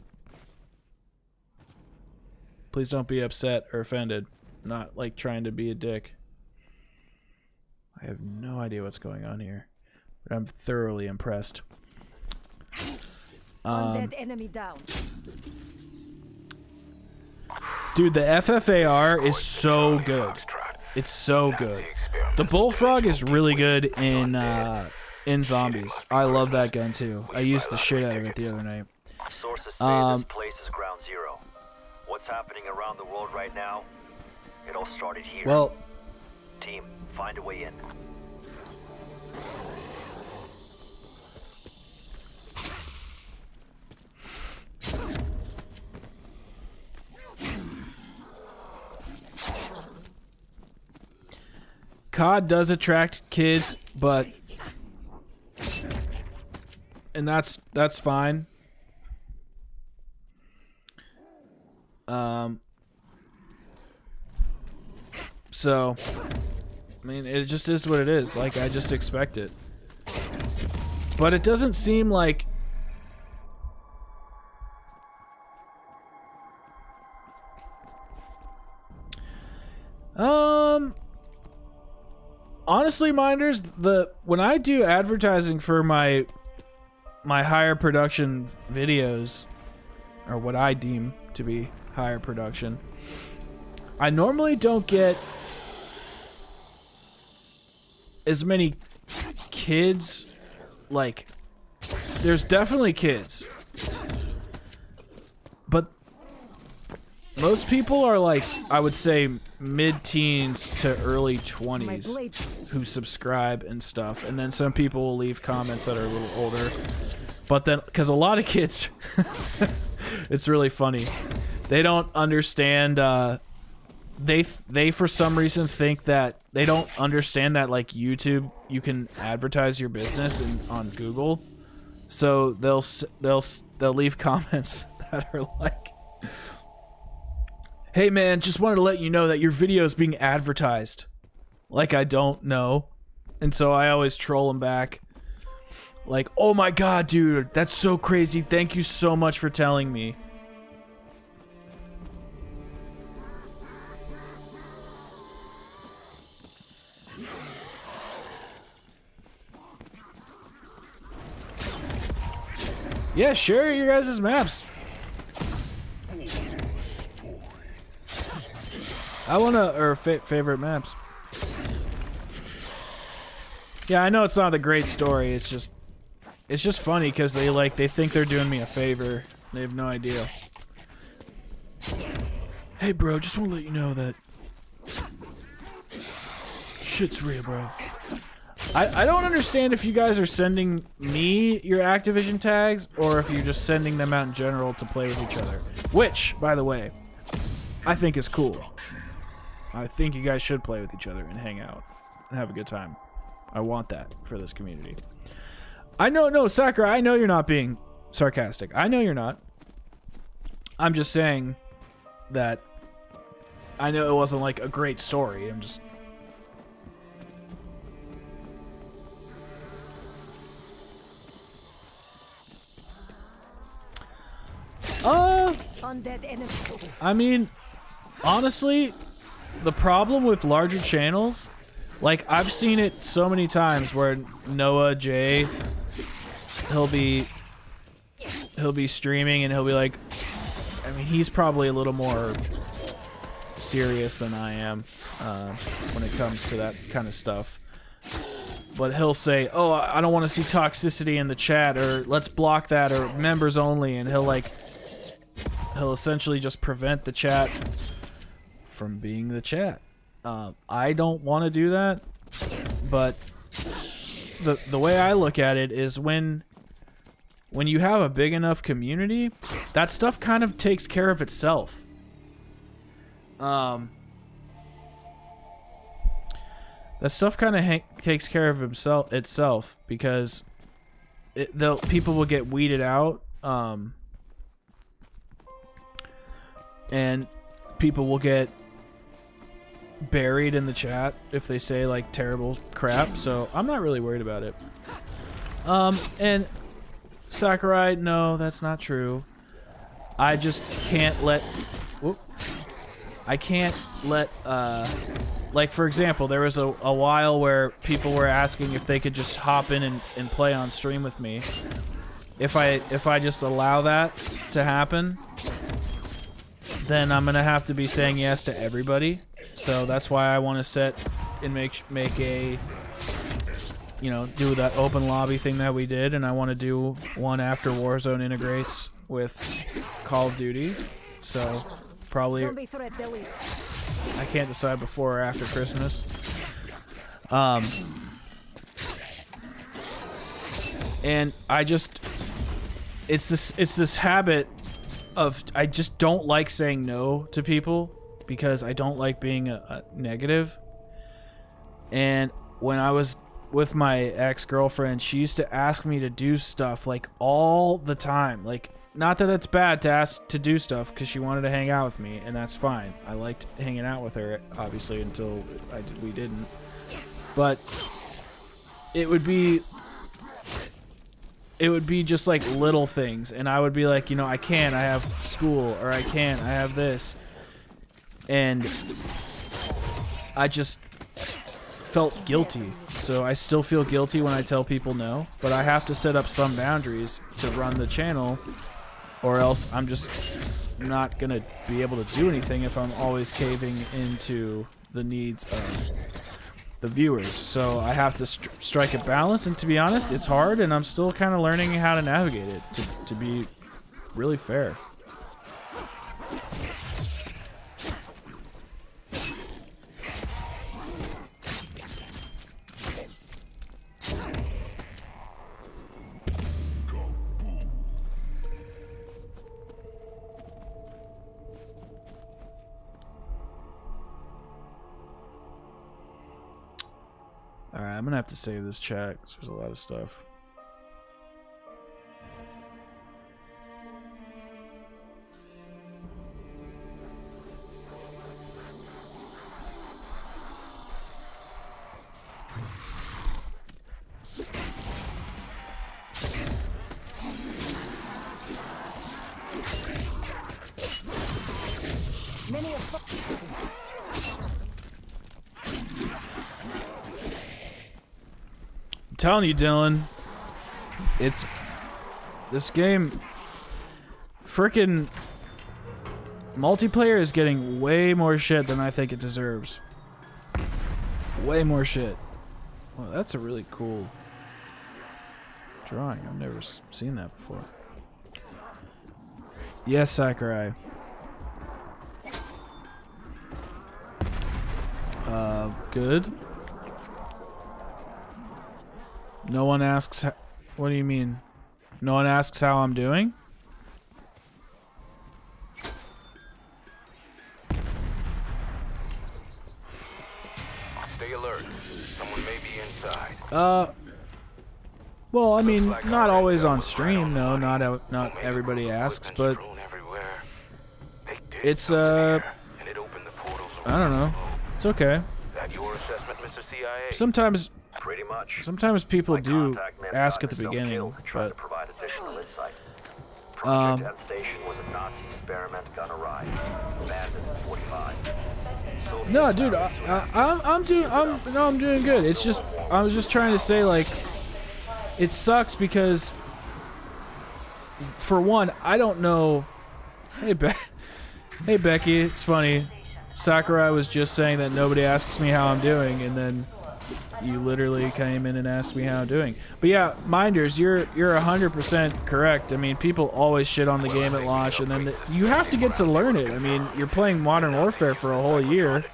please don't be upset or offended. I'm not like trying to be a dick. I have no idea what's going on here, but I'm thoroughly impressed. Undead enemy down. Dude, the FFAR is so good. It's so good. The Bullfrog is really good in zombies. I love that gun too. I used the shit out of it the other night. Sources say this place is ground zero. What's happening around the world right now? It all started here. Well, Team, find a way in. COD does attract kids, but and that's fine. So I mean, it just is what it is. Like, I just expect it. But it doesn't seem like honestly, Minders, when I do advertising for my higher production videos, or what I deem to be higher production, I normally don't get as many kids. Like, there's definitely kids, but most people are like, I would say, mid-teens to early 20s who subscribe and stuff. And then some people will leave comments that are a little older. But then, because a lot of kids, it's really funny. They don't understand, they for some reason think that, they don't understand that, like, YouTube, you can advertise your business on Google. So they'll leave comments that are like, "Hey man, just wanted to let you know that your video is being advertised." Like I don't know. And so I always troll them back. Like, "Oh my god, dude, that's so crazy. Thank you so much for telling me." Yeah, share your guys' maps. I wanna, or favorite maps. Yeah, I know it's not a great story. It's just funny because they think they're doing me a favor. They have no idea. "Hey, bro, just want to let you know that shit's real, bro." I don't understand if you guys are sending me your Activision tags or if you're just sending them out in general to play with each other. Which, by the way, I think is cool. I think you guys should play with each other and hang out and have a good time. I want that for this community. I know, no, Sakura, I know you're not being sarcastic. I know you're not. I'm just saying that I know it wasn't like a great story. I'm just... Undead enemy. I mean, honestly, the problem with larger channels, like, I've seen it so many times where Noah J, he'll be streaming and he'll be like, I mean, he's probably a little more serious than I am when it comes to that kind of stuff. but he'll say, "Oh, I don't want to see toxicity in the chat," or "Let's block that," or "Members only," and he'll essentially just prevent the chat from being the chat. I don't want to do that, but the way I look at it is when you have a big enough community, that stuff kind of takes care of itself. That stuff kind of takes care of itself because people will get weeded out, and people will get buried in the chat if they say like terrible crap. So I'm not really worried about it. And Sakurai, no, that's not true. I just can't let. I can't let. Like, for example, there was a while where people were asking if they could just hop in and play on stream with me. If I just allow that to happen, then I'm gonna have to be saying yes to everybody. So that's why I want to set and make a, you know, do that open lobby thing that we did, and I want to do one after Warzone integrates with Call of Duty. So probably. Zombie threat delete. I can't decide before or after Christmas. And I just, it's this habit of, I just don't like saying no to people because I don't like being a negative. And when I was with my ex-girlfriend, she used to ask me to do stuff like all the time. Like, not that it's bad to ask to do stuff, because she wanted to hang out with me, and that's fine. I liked hanging out with her, obviously, until we didn't. But it would be just like little things, and I would be like, you know, I can't, I have school, or I can't, I have this. And I just felt guilty. So I still feel guilty when I tell people no, but I have to set up some boundaries to run the channel, or else I'm just not gonna be able to do anything if I'm always caving into the needs of the viewers. So I have to strike a balance, and to be honest, it's hard, and I'm still kind of learning how to navigate it, to be really fair. Alright, I'm gonna have to save this chat because there's a lot of stuff. Many of I'm telling you, Dylan, it's this game. Frickin' multiplayer is getting way more shit than I think it deserves. Way more shit. Well, that's a really cool drawing. I've never seen that before. Yes, Sakurai. Good. No one asks. What do you mean? No one asks how I'm doing? Stay alert. Someone may be inside. Well, I mean, not always on stream, no. Not everybody asks, but it's I don't know. It's okay. That your assessment, Mr. CIA? Sometimes. Pretty much. Sometimes people My do contact men ask got at the himself beginning, killed, trying but to provide additional insight. Project M Station was a Nazi experiment gone awry. Abandoned in 45. Soviet no, dude, boundaries I'm doing good. It's just I was just trying to say, like, it sucks because for one, I don't know. Hey Becky, it's funny. Sakurai was just saying that nobody asks me how I'm doing, and then You literally came in and asked me how I'm doing. But yeah, Minders, you're 100% correct. I mean, people always shit on the game at launch, and then you have to get to learn it. I mean, you're playing Modern Warfare for a whole year,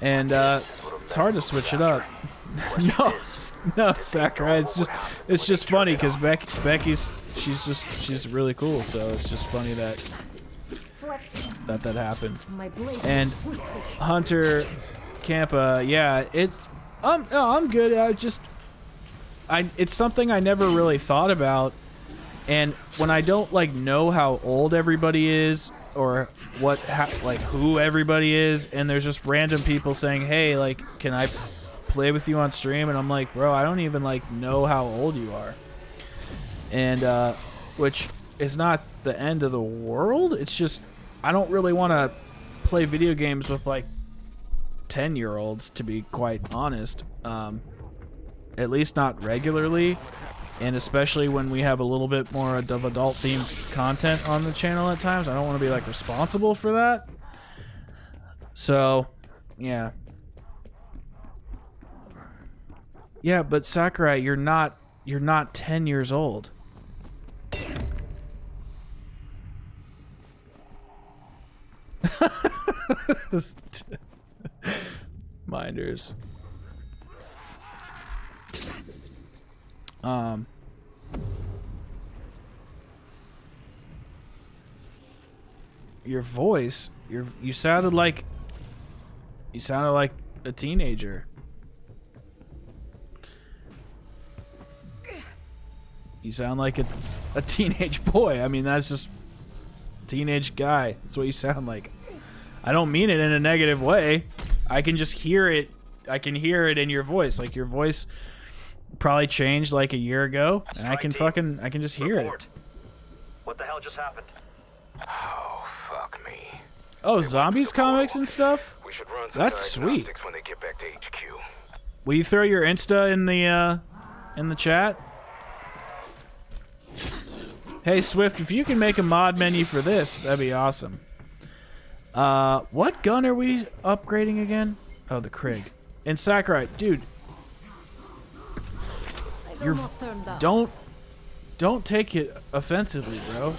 and it's hard to switch it up. no, Sakurai. It's just funny because Becky's she's really cool. So it's just funny that happened. And Hunter Campa, yeah, no, I'm good. It's something I never really thought about, and when I don't like know how old everybody is or who everybody is, and there's just random people saying, hey, like, can I play with you on stream? And I'm like, bro, I don't even like know how old you are. And which is not the end of the world. It's just I don't really want to play video games with like 10-year-olds, to be quite honest. At least not regularly, and especially when we have a little bit more of adult themed content on the channel at times. I don't want to be like responsible for that. So yeah. Yeah, but Sakurai, you're not 10 years old. Minders. Your voice, you sounded like a teenager. You sound like a teenage boy. I mean, that's just teenage guy. That's what you sound like. I don't mean it in a negative way. I can just hear it. I can hear it in your voice. Like, your voice probably changed like a year ago, and I can just hear it. What the hell just happened? Oh, fuck me. Oh, zombies comics and stuff? We should run some That's sweet. when they get back to HQ. Will you throw your Insta in the chat? Hey, Swift, if you can make a mod menu for this, that'd be awesome. What gun are we upgrading again? Oh, the Krig. And Sakurai, dude, don't take it offensively, bro.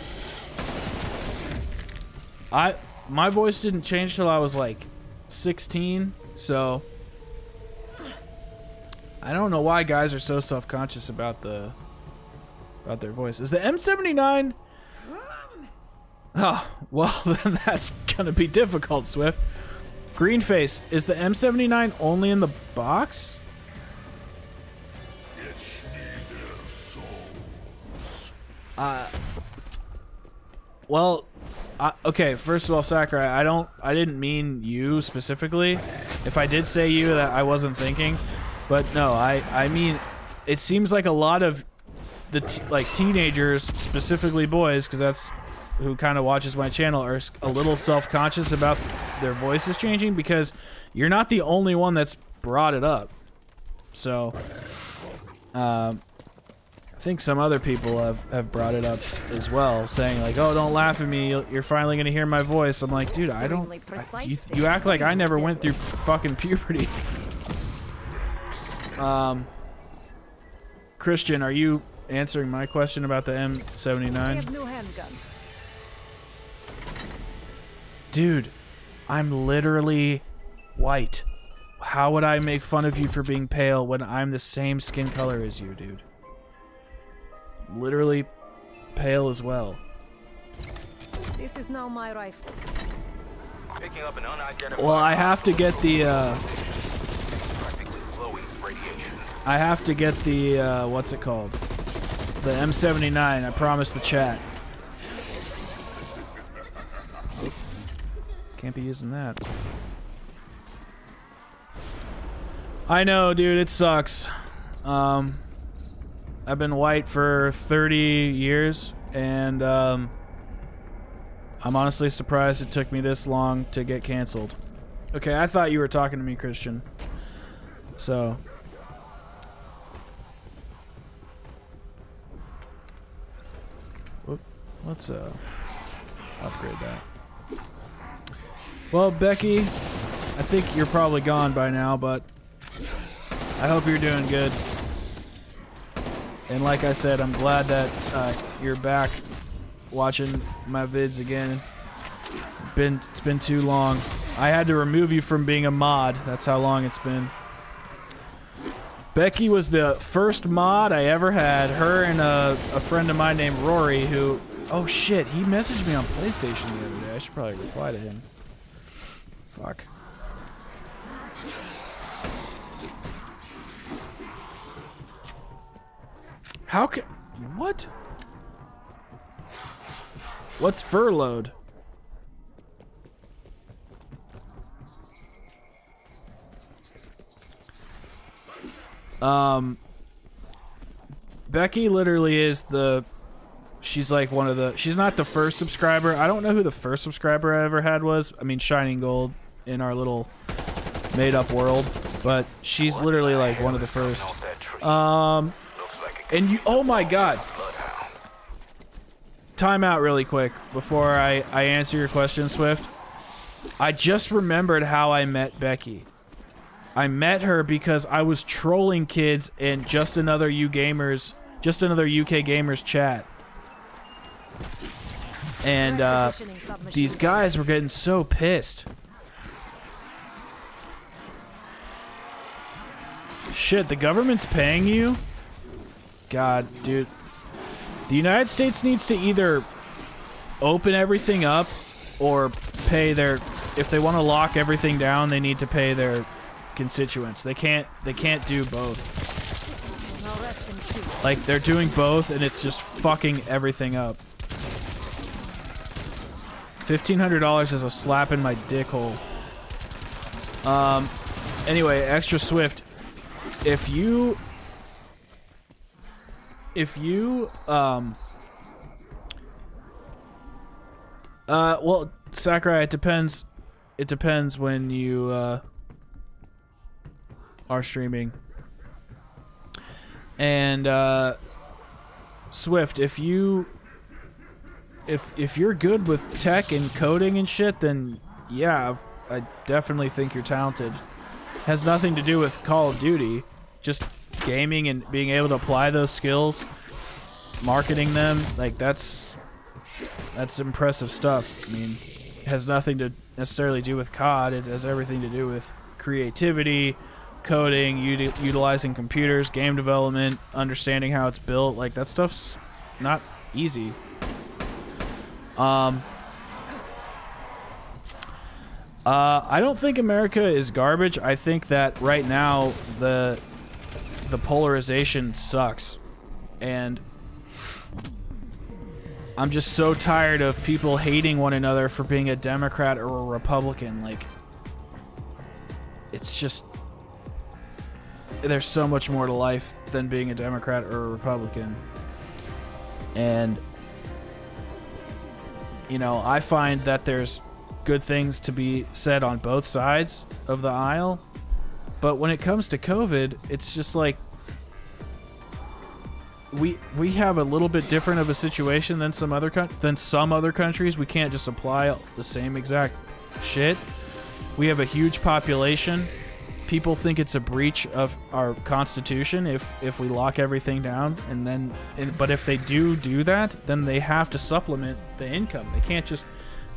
My voice didn't change till I was like 16, so I don't know why guys are so self-conscious about their voice. Is the M79? Oh, well, then that's gonna be difficult, Swift. Greenface, is the M79 only in the box? Well, okay, first of all, Sakurai, I didn't mean you specifically. If I did say you, that I wasn't thinking. But no, I mean, it seems like a lot of the teenagers, specifically boys, because that's who kind of watches my channel, are a little self-conscious about their voices changing, because you're not the only one that's brought it up. So, I think some other people have brought it up as well, saying like, "Oh, don't laugh at me. You're finally gonna hear my voice." I'm like, dude, I don't. You act like I never went through fucking puberty. Christian, are you answering my question about the M79? I have no handgun. Dude, I'm literally white. How would I make fun of you for being pale when I'm the same skin color as you, dude? Literally pale as well. This is now my rifle. Picking up an unidentified. Well, I have to get the what's it called? The M79. I promised the chat. Can't be using that. I know, dude, it sucks. I've been white for 30 years, and I'm honestly surprised it took me this long to get canceled. Okay, I thought you were talking to me, Christian. So. Let's upgrade that. Well, Becky, I think you're probably gone by now, but I hope you're doing good. And like I said, I'm glad that you're back watching my vids again. It's been too long. I had to remove you from being a mod. That's how long it's been. Becky was the first mod I ever had. Her and a friend of mine named Rory, who... Oh shit, he messaged me on PlayStation the other day. I should probably reply to him. Fuck. How can... What? What's furloughed? Becky literally is the... She's like one of the... She's not the first subscriber. I don't know who the first subscriber I ever had was. I mean, Shining Gold in our little made-up world. But she's literally like one of the first. And you... Oh my god. Time out really quick before I answer your question, Swift. I just remembered how I met Becky. I met her because I was trolling kids in Just Another UK Gamers chat. And these guys were getting so pissed. Shit, the government's paying you? God, dude. The United States needs to either open everything up or pay their... If they want to lock everything down, they need to pay their constituents. They can't do both. Like, they're doing both and it's just fucking everything up. $1,500 is a slap in my dick hole. Anyway, Extra Swift. If you well, Sakurai, it depends when you are streaming. And Swift, if you're good with tech and coding and shit, then yeah, I definitely think you're talented. Has nothing to do with Call of Duty, just gaming and being able to apply those skills, marketing them, like that's impressive stuff. I mean, it has nothing to necessarily do with COD. It has everything to do with creativity, coding, utilizing computers, game development, understanding how it's built. Like, that stuff's not easy. I don't think America is garbage. I think that right now the polarization sucks, and I'm just so tired of people hating one another for being a Democrat or a Republican. Like, it's just, there's so much more to life than being a Democrat or a Republican. And, you know, I find that there's good things to be said on both sides of the aisle. But when it comes to COVID, it's just like, we have a little bit different of a situation than some other countries. We can't just apply the same exact shit. We have a huge population. People think it's a breach of our Constitution if we lock everything down, but if they do that, then they have to supplement the income. They can't just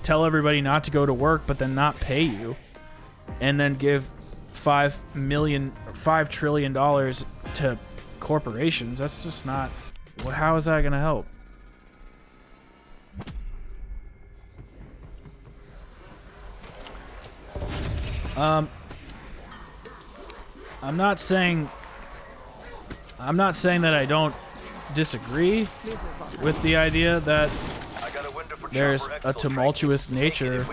tell everybody not to go to work, but then not pay you, and then give $5 trillion to corporations. That's just not. How is that going to help? I'm not saying that I don't disagree with the idea that there's a tumultuous nature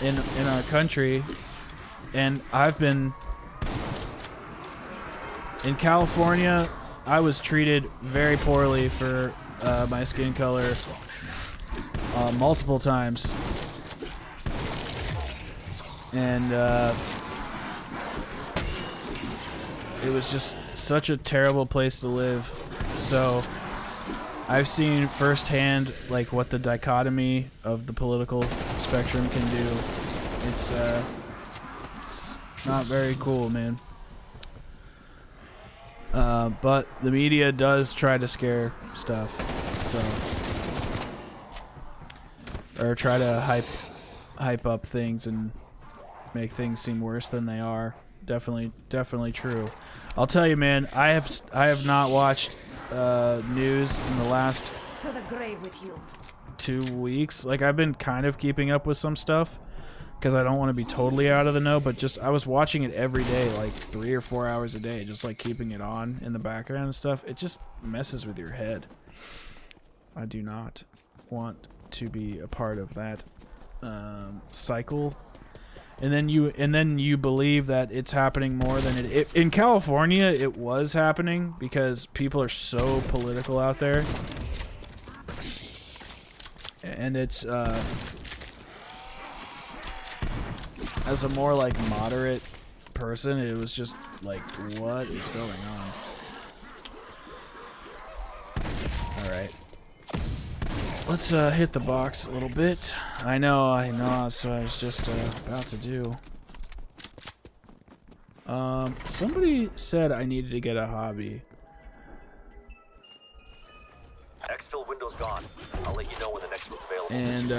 in our country, and I've been in California. I was treated very poorly for my skin color multiple times, and it was just such a terrible place to live. So I've seen firsthand like what the dichotomy of the political spectrum can do. It's not very cool, man. But the media does try to scare stuff, so, or try to hype up things and make things seem worse than they are. Definitely true. I'll tell you, man. I have not watched news in the last To the grave with you. 2 weeks. Like, I've been kind of keeping up with some stuff because I don't want to be totally out of the know, but just I was watching it every day, like 3 or 4 hours a day, just like keeping it on in the background and stuff. It just messes with your head. I do not want to be a part of that cycle. And then you believe that it's happening more than it in California. It was happening because people are so political out there, and it's as a more like moderate person, it was just like, what is going on? All right, let's hit the box a little bit. I know. That's what I was just about to do. Somebody said I needed to get a hobby. Exfil window's gone. I'll let you know when the next one's available. And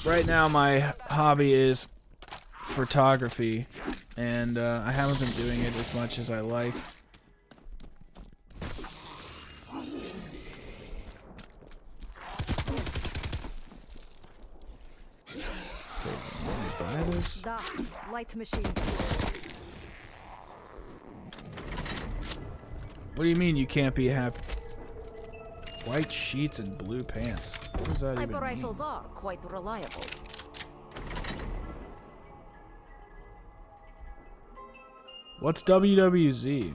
right now my hobby is photography, and I haven't been doing it as much as I like. Buy this. Da, light machine. What do you mean you can't be happy? White sheets and blue pants. What does that Sniper even mean? rifles are quite reliable. What's WWZ?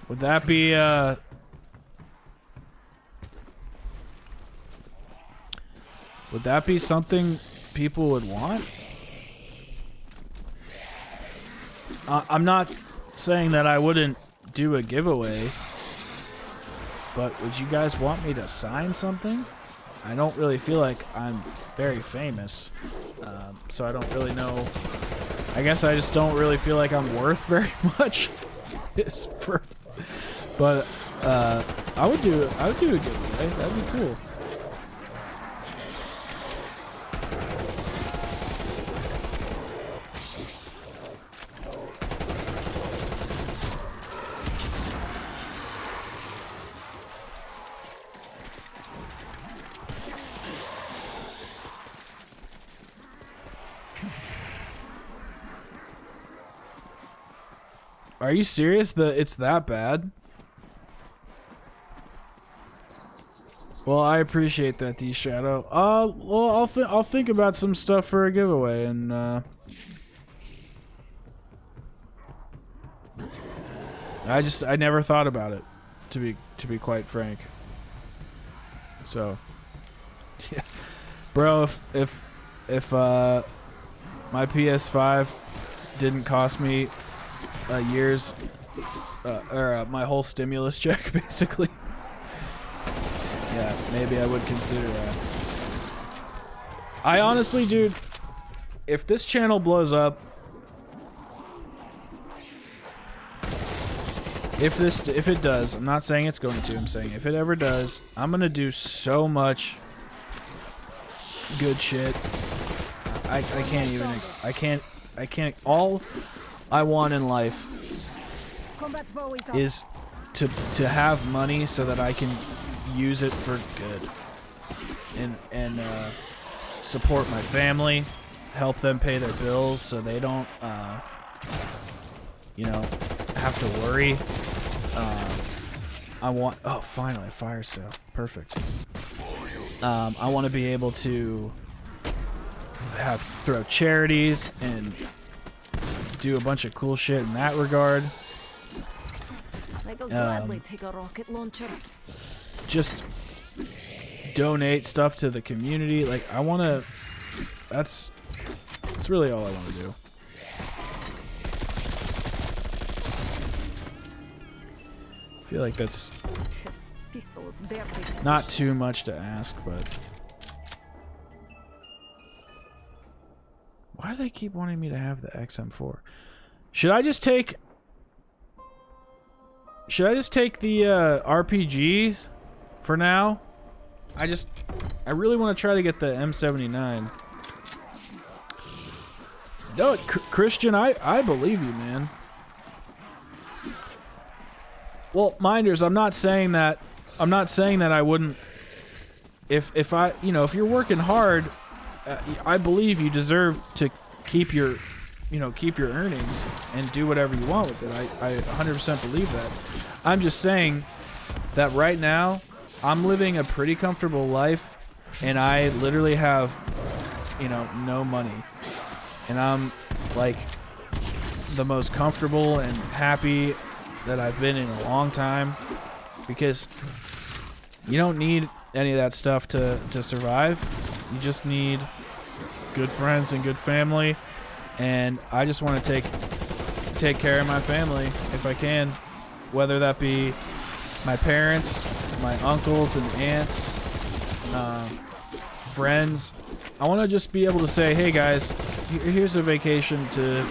Would that be would that be something people would want? I'm not saying that I wouldn't do a giveaway, but would you guys want me to sign something? I don't really feel like I'm very famous, so I don't really know. I guess I just don't really feel like I'm worth very much. But I would do a giveaway. That'd be cool. Are you serious? It's that bad? Well, I appreciate that, D Shadow. Well, I'll think about some stuff for a giveaway, and I never thought about it, to be quite frank. So, yeah, bro, if my PS5 didn't cost me a year's or my whole stimulus check, basically. Yeah, maybe I would consider that. I honestly, dude, if this channel blows up, if it does, I'm not saying it's going to, I'm saying if it ever does, I'm gonna do so much good shit. I can't even, I can't, all I want in life is to have money so that I can use it for good and support my family, help them pay their bills so they don't you know, have to worry. I want, oh, finally, fire sale, perfect. I want to be able to throw charities and do a bunch of cool shit in that regard. I'll gladly take a rocket launcher. Just donate stuff to the community. Like, I want to, that's really all I want to do. I feel like that's pistol is barely sufficient. Not too much to ask, but why do they keep wanting me to have the XM4? Should I just take the RPGs for now? I really want to try to get the M79. No, Christian, I believe you, man. Well, minders, I'm not saying that I wouldn't. If I, you know, if you're working hard, I believe you deserve to keep your earnings and do whatever you want with it. I 100% believe that. I'm just saying that right now, I'm living a pretty comfortable life, and I literally have, you know, no money. And I'm like the most comfortable and happy that I've been in a long time, because you don't need any of that stuff to survive. You just need good friends and good family, and I just want to take care of my family if I can, whether that be my parents, my uncles and aunts, friends. I want to just be able to say, hey guys, here's a vacation to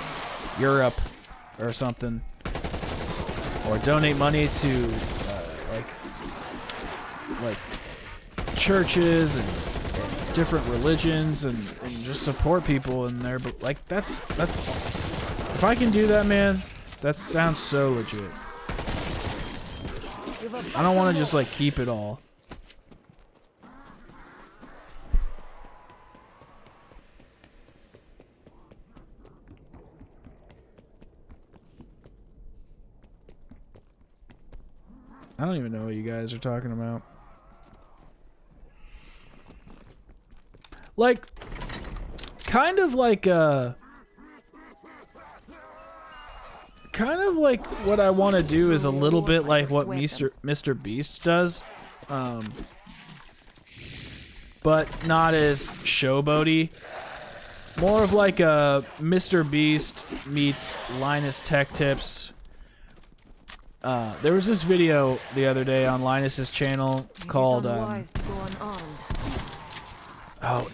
Europe or something, or donate money to like churches and different religions, and just support people in there. But like that's if I can do that, man, that sounds so legit. I don't want to just like keep it all. I don't even know what you guys are talking about. Like, kind of like what I want to do is a little bit like what Mr. Beast does, but not as showboaty. More of like a Mr. Beast meets Linus Tech Tips. There was this video the other day on Linus's channel called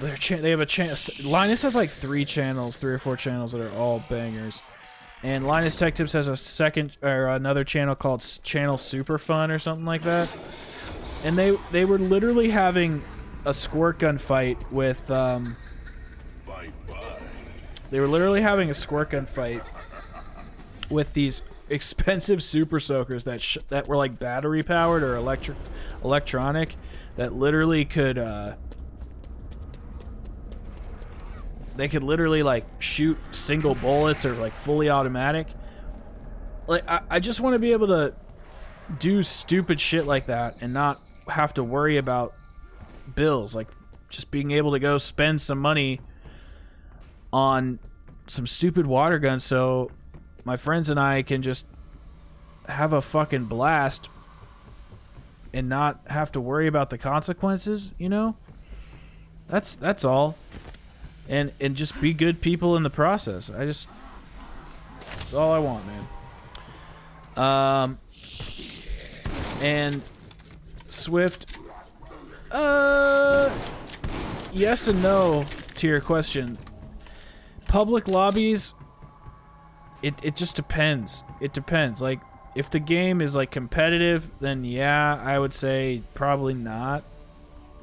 they have a channel. Linus has like 3 or 4 channels that are all bangers, and Linus Tech Tips has another channel called Channel Super Fun or something like that. And they were literally having a squirt gun fight with these expensive super soakers that were like battery powered or electronic, that literally could they could literally like shoot single bullets or like fully automatic. Like I just want to be able to do stupid shit like that and not have to worry about bills. Like just being able to go spend some money on some stupid water guns so my friends and I can just have a fucking blast and not have to worry about the consequences, you know? That's all. And just be good people in the process. That's all I want, man. And Swift, yes and no to your question. Public lobbies, it just depends. It depends. Like, if the game is like competitive, then yeah, I would say probably not.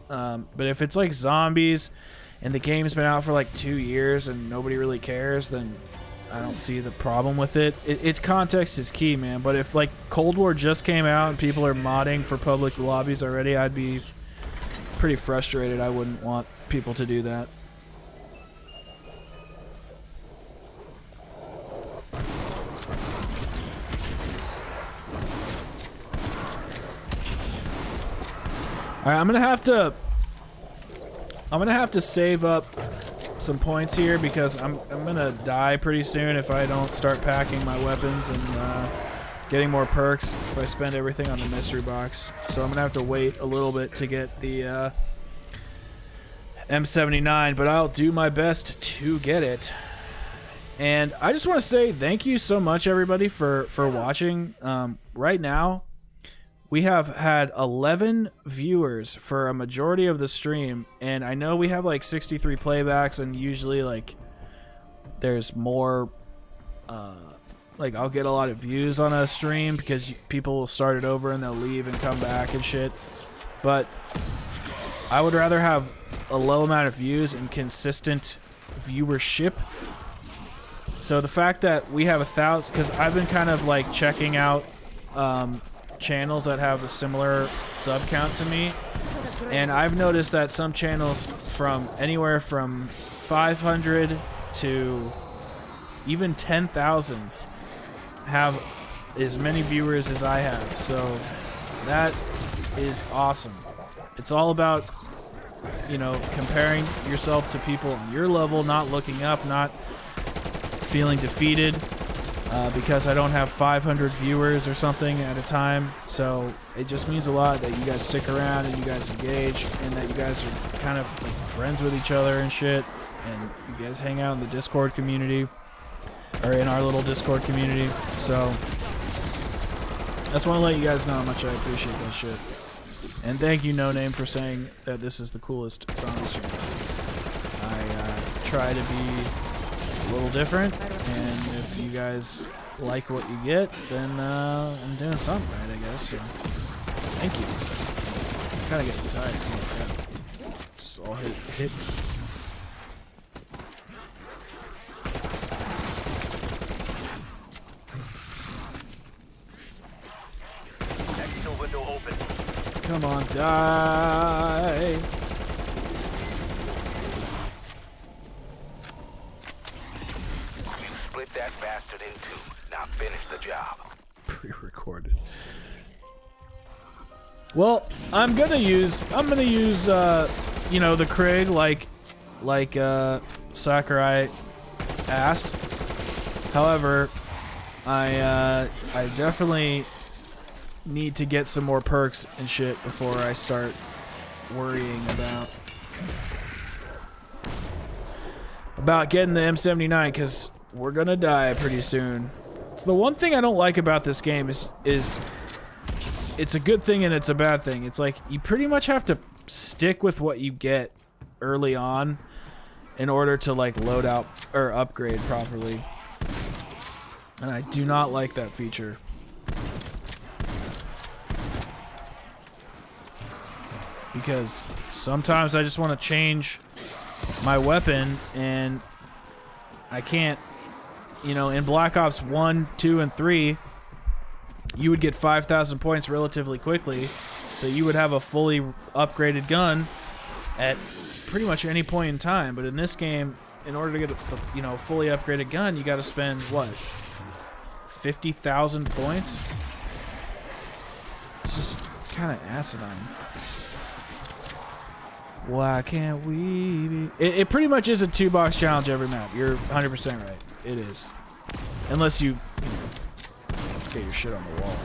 But if it's like zombies and the game's been out for like 2 years and nobody really cares, then I don't see the problem with it. Its context is key, man. But if like Cold War just came out and people are modding for public lobbies already, I'd be pretty frustrated. I wouldn't want people to do that. All right, I'm gonna have to save up some points here because I'm gonna die pretty soon if I don't start packing my weapons and getting more perks if I spend everything on the mystery box. So I'm gonna have to wait a little bit to get the M79, but I'll do my best to get it. And I just want to say thank you so much, everybody, for watching. Right now, we have had 11 viewers for a majority of the stream, and I know we have like 63 playbacks, and usually like there's more like I'll get a lot of views on a stream because people will start it over and they'll leave and come back and shit. But I would rather have a low amount of views and consistent viewership. So the fact that we have 1,000, because I've been kind of like checking out channels that have a similar sub count to me, and I've noticed that some channels from anywhere from 500 to even 10,000 have as many viewers as I have. So that is awesome. It's all about, you know, comparing yourself to people on your level, not looking up, not feeling defeated because I don't have 500 viewers or something at a time. So it just means a lot that you guys stick around and you guys engage, and that you guys are kind of like friends with each other and shit, and you guys hang out in the Discord community, or in our little Discord community. So I just want to let you guys know how much I appreciate that shit. And thank you, No Name, for saying that this is the coolest zombies channel. I try to be a little different, and if you guys like what you get, then I'm doing something right, I guess. So thank you. I'm kind of getting tired. Oh, yeah. Just all hit. Exfil window open. Come on, die! Split that bastard in two. Now finish the job. Pre-recorded. Well, I'm gonna use you know, the Krig like Sakurai asked. However, I definitely need to get some more perks and shit before I start worrying about getting the M79, because we're gonna die pretty soon. So the one thing I don't like about this game is it's a good thing and it's a bad thing. It's like you pretty much have to stick with what you get early on in order to like load out or upgrade properly. And I do not like that feature. Because sometimes I just want to change my weapon and I can't. You know, in Black Ops 1, 2, and 3, you would get 5,000 points relatively quickly, so you would have a fully upgraded gun at pretty much any point in time. But in this game, in order to get a fully upgraded gun, you got to spend what, 50,000 points? It's just kind of asinine. Why can't we be... It pretty much is a 2-box challenge every map. You're 100% right. It is. Unless you know, get your shit on the wall.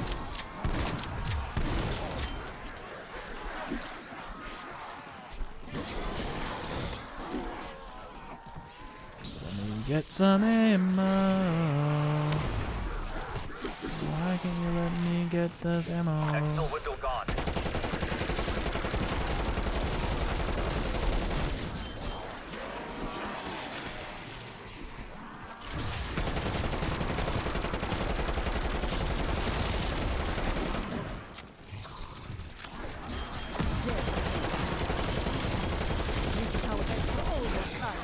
Just let me get some ammo. Why can't you let me get this ammo? Exfil window gone. This is how it is for all your time.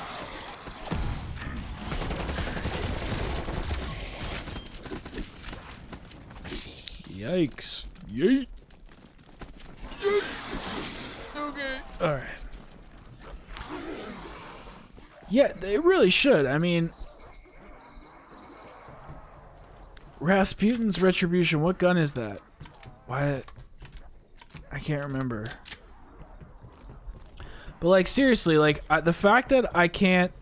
Yikes. Yeet. Okay. Alright. Yeah, they really should. I mean, Rasputin's Retribution, what gun is that? Why? I can't remember. But, like, seriously, like, the fact that I can't,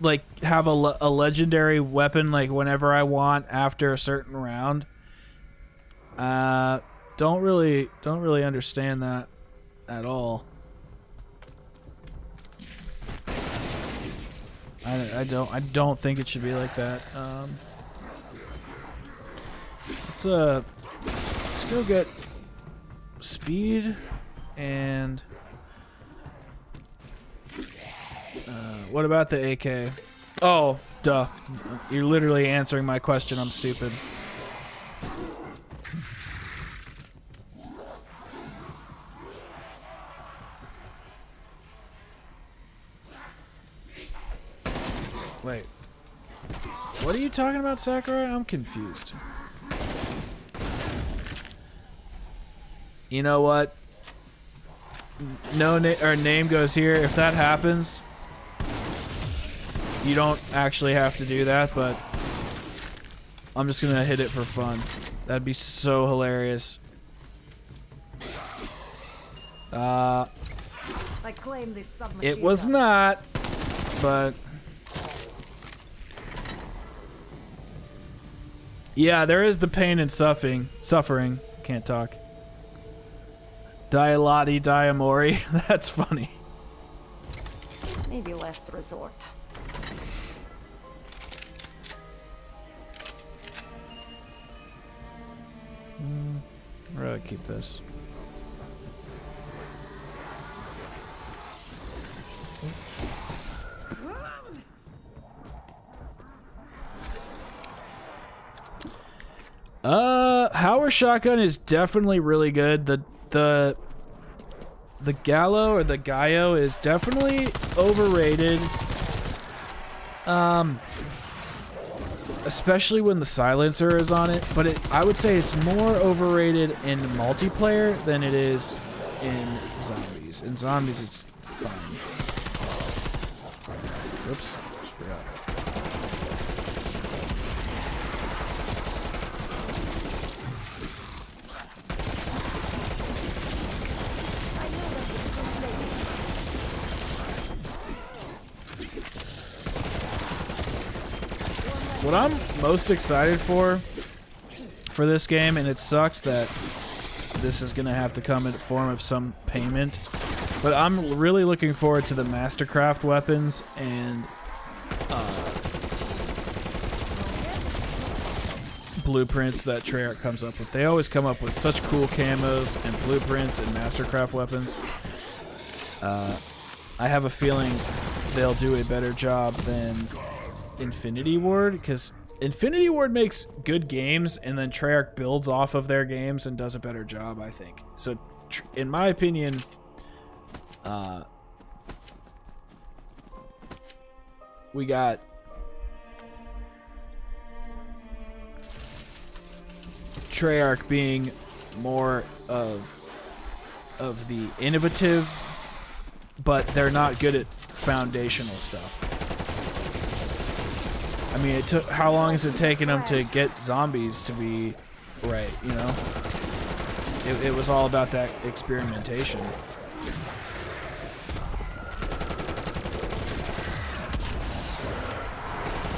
like, have a legendary weapon, like, whenever I want after a certain round, don't really understand that at all. I don't think it should be like that. Let's go get speed and what about the AK? Oh, duh. You're literally answering my question. I'm stupid. Wait. What are you talking about, Sakurai? I'm confused. You know what? No name goes here. If that happens, you don't actually have to do that, but I'm just gonna hit it for fun. That'd be so hilarious. I claim this submachine It was gun. not, but yeah, there is the pain and suffering. Can't talk. Dialati Diamori. That's funny. Maybe last resort. Where do I keep this? Howard shotgun is definitely really good. The Gallo or the Gallo is definitely overrated. Especially when the silencer is on it, but I would say it's more overrated in multiplayer than it is in zombies. In zombies, it's fine. Whoops. Just forgot. What I'm most excited for this game, and it sucks that this is going to have to come in the form of some payment, but I'm really looking forward to the Mastercraft weapons and blueprints that Treyarch comes up with. They always come up with such cool camos and blueprints and Mastercraft weapons. I have a feeling they'll do a better job than Infinity Ward, because Infinity Ward makes good games and then Treyarch builds off of their games and does a better job, I think. So in my opinion, we got Treyarch being more of the innovative, but they're not good at foundational stuff. I mean, it took, how long has it taken them to get zombies to be right, you know? It was all about that experimentation.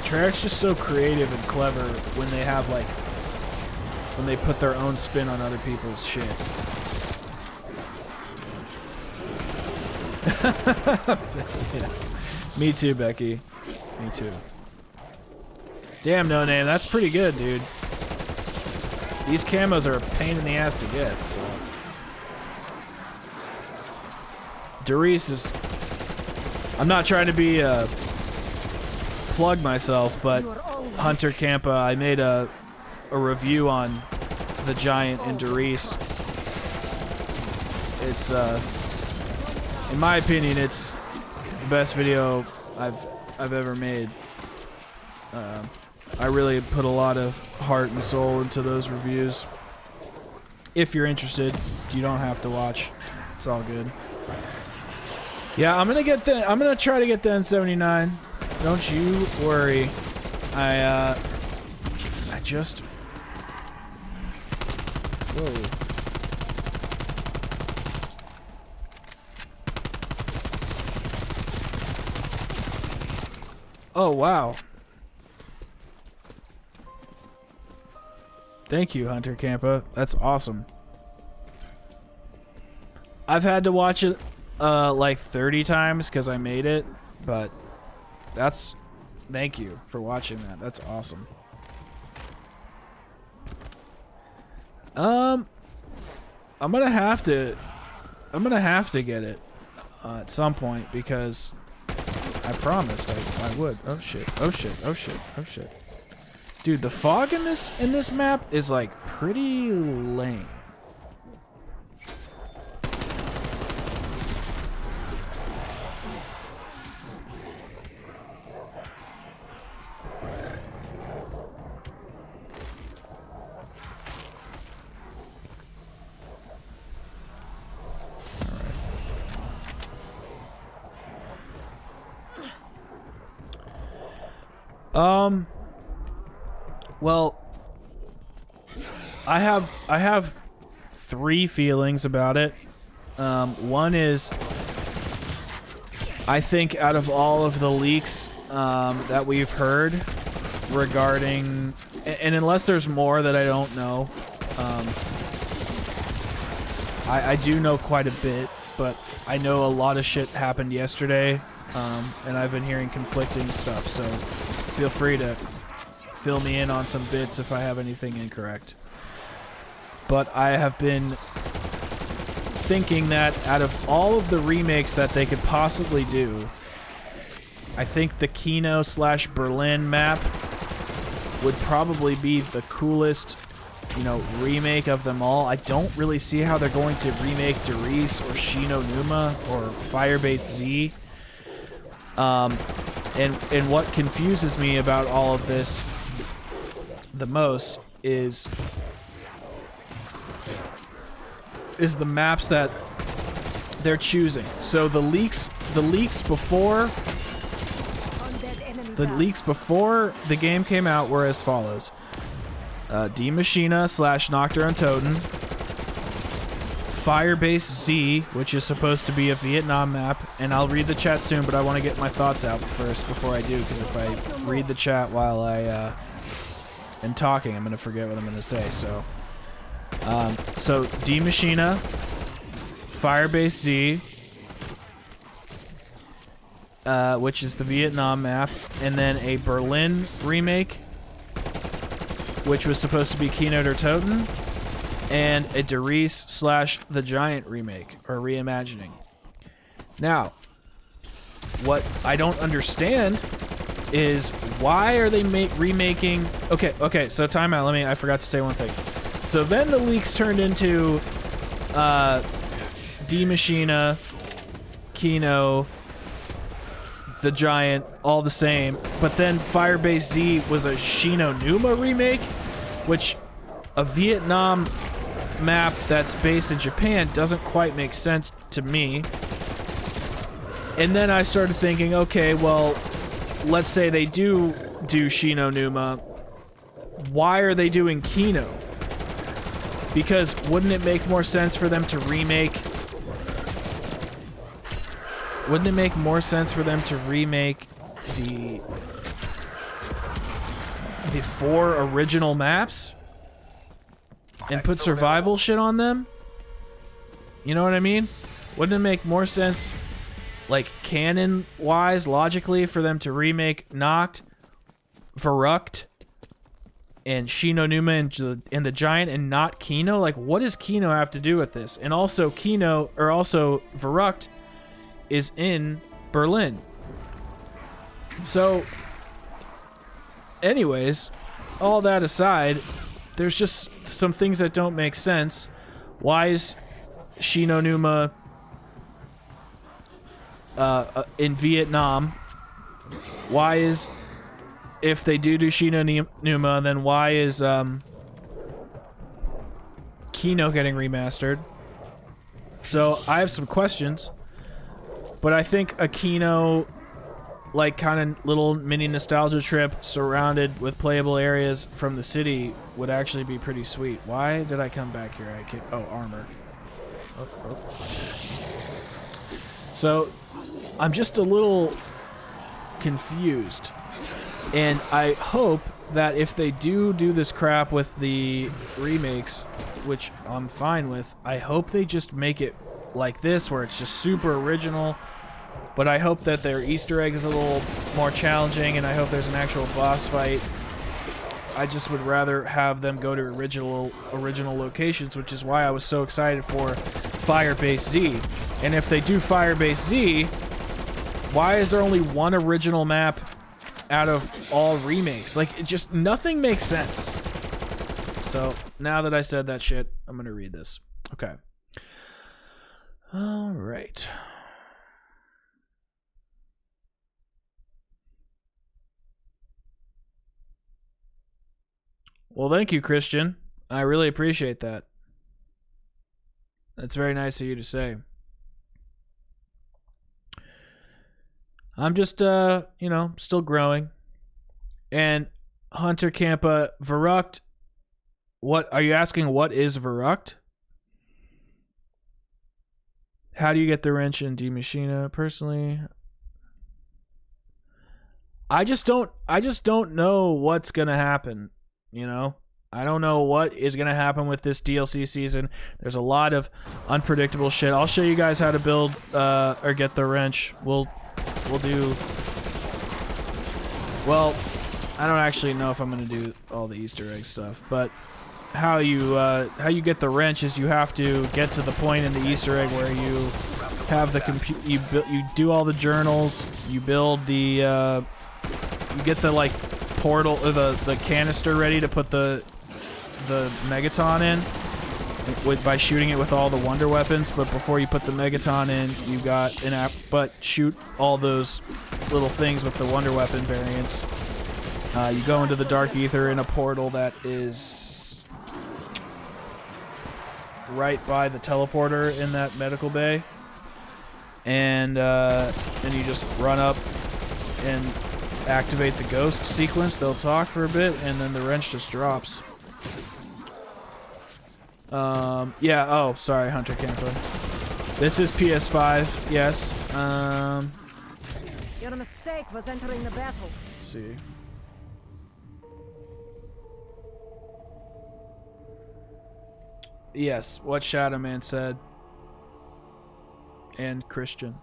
Treyarch's just so creative and clever when they have, like, when they put their own spin on other people's shit. Yeah. Me too, Becky. Me too. Damn, No Name, that's pretty good, dude. These camos are a pain in the ass to get, so. Doris is... I'm not trying to be, plug myself, but Hunter Campa, I made a review on the Giant and Doris. It's, in my opinion, it's the best video I've ever made. I really put a lot of heart and soul into those reviews. If you're interested, you don't have to watch. It's all good. Yeah, I'm gonna try to get the N79. Don't you worry. I just... Whoa. Oh, wow. Thank you, Hunter Campa. That's awesome. I've had to watch it like 30 times because I made it, but that's... Thank you for watching that. That's awesome. I'm gonna have to get it at some point because I promised I would. Oh shit! Oh shit! Oh shit! Oh shit! Dude, the fog in this map is like pretty lame. Well, I have three feelings about it. One is, I think out of all of the leaks that we've heard regarding, and unless there's more that I don't know, I do know quite a bit, but I know a lot of shit happened yesterday, and I've been hearing conflicting stuff, so feel free to fill me in on some bits if I have anything incorrect. But I have been thinking that out of all of the remakes that they could possibly do, I think the Kino/Berlin map would probably be the coolest, you know, remake of them all. I don't really see how they're going to remake Darius or Shino Numa or Firebase Z. And what confuses me about all of this the most is the maps that they're choosing. So the leaks before the game came out were as follows: Die Maschine / Nocturne Toten, Firebase Z, which is supposed to be a Vietnam map, and I'll read the chat soon, but I want to get my thoughts out first before I do, because if I read the chat while I am talking, I'm going to forget what I'm going to say. So Die Maschine, Firebase Z, which is the Vietnam map, and then a Berlin remake, which was supposed to be Kino der Toten, and a Darius / The Giant remake, or reimagining. Now, what I don't understand is why are they remaking... Okay, so time out. I forgot to say one thing. So then the leaks turned into Die Maschine, Kino, The Giant, all the same. But then Firebase Z was a Shino Numa remake, which a Vietnam map that's based in Japan doesn't quite make sense to me. And then I started thinking, okay, well, let's say they do Shino Numa. Why are they doing Kino? Because wouldn't it make more sense for them to remake... Wouldn't it make more sense for them to remake the 4 original maps and put survival shit on them? You know what I mean? Wouldn't it make more sense, like canon-wise, logically, for them to remake Noct, Verrucht, and Shino Numa and the Giant, and not Kino? Like, what does Kino have to do with this? And also Verrucht is in Berlin. So, anyways, all that aside, there's just some things that don't make sense. Why is Shino Numa in Vietnam? Why is, if they do Shino Numa, then why is Kino getting remastered? So I have some questions, but I think a Kino, like, kind of little mini nostalgia trip surrounded with playable areas from the city would actually be pretty sweet. Why did I come back here? Oh, armor. Oh. So I'm just a little confused, and I hope that if they do this crap with the remakes, which I'm fine with, I hope they just make it like this, where it's just super original. But I hope that their Easter egg is a little more challenging, and I hope there's an actual boss fight. I just would rather have them go to original locations, which is why I was so excited for Firebase Z. And if they do Firebase Z, why is there only one original map out of all remakes? Like, it just, nothing makes sense. So, now that I said that shit, I'm gonna read this. Okay. All right. Well, thank you, Christian. I really appreciate that. That's very nice of you to say. I'm just, you know, still growing. And Hunter Campa, Verrucht, what, are you asking what is Verrucht? How do you get the wrench in D Machina? Personally, I just don't know what's gonna happen, you know? I don't know what is gonna happen with this DLC season. There's a lot of unpredictable shit. I'll show you guys how to build or get the wrench. We'll do, well, I don't actually know if I'm gonna do all the Easter egg stuff, but how you get the wrench is you have to get to the point in the Easter egg where you have the you do all the journals, you build the you get the like portal or the canister ready to put the Megaton in by shooting it with all the wonder weapons. But before you put the Megaton in, you got an app, but shoot all those little things with the wonder weapon variants. You go into the Dark Ether in a portal that is right by the teleporter in that medical bay, and you just run up and activate the ghost sequence. They'll talk for a bit, and then the wrench just drops. Yeah, oh, sorry, Hunter Camper. This is PS5, yes. Your mistake was entering the battle. Let's see. Yes, what Shadow Man said. And Christian.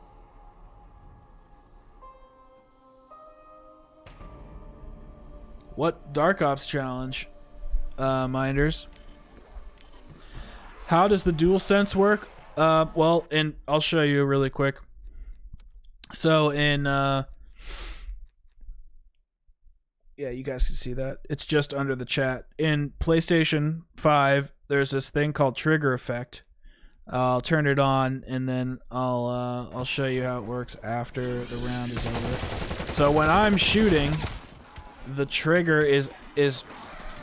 What Dark Ops challenge, Minders? How does the DualSense work? Well, and I'll show you really quick. So in, yeah, you guys can see that. It's just under the chat. In PlayStation 5, there's this thing called trigger effect. I'll turn it on, and then I'll show you how it works after the round is over. So when I'm shooting, the trigger is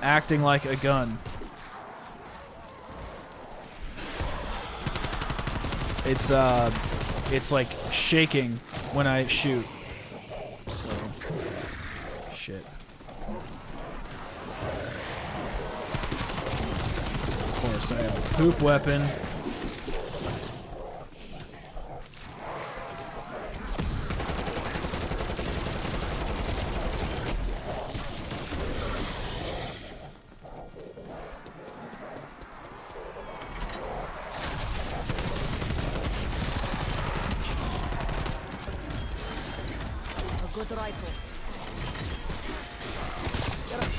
acting like a gun. It's like shaking when I shoot. So, shit. Of course, I have a poop weapon.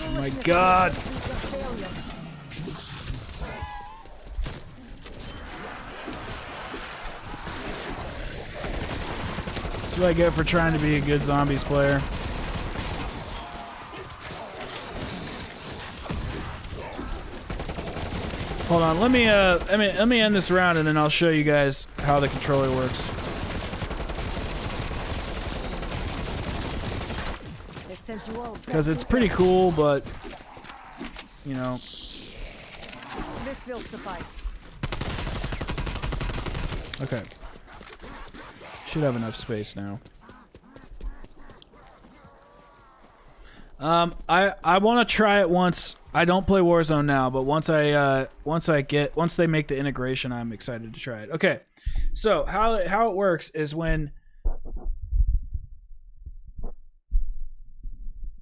Oh my god! That's what I get for trying to be a good zombies player. Hold on, let me end this round and then I'll show you guys how the controller works. Because it's pretty cool, but you know. This will suffice. Okay. Should have enough space now. I want to try it once. I don't play Warzone now, but once they make the integration, I'm excited to try it. Okay. So, how it works is when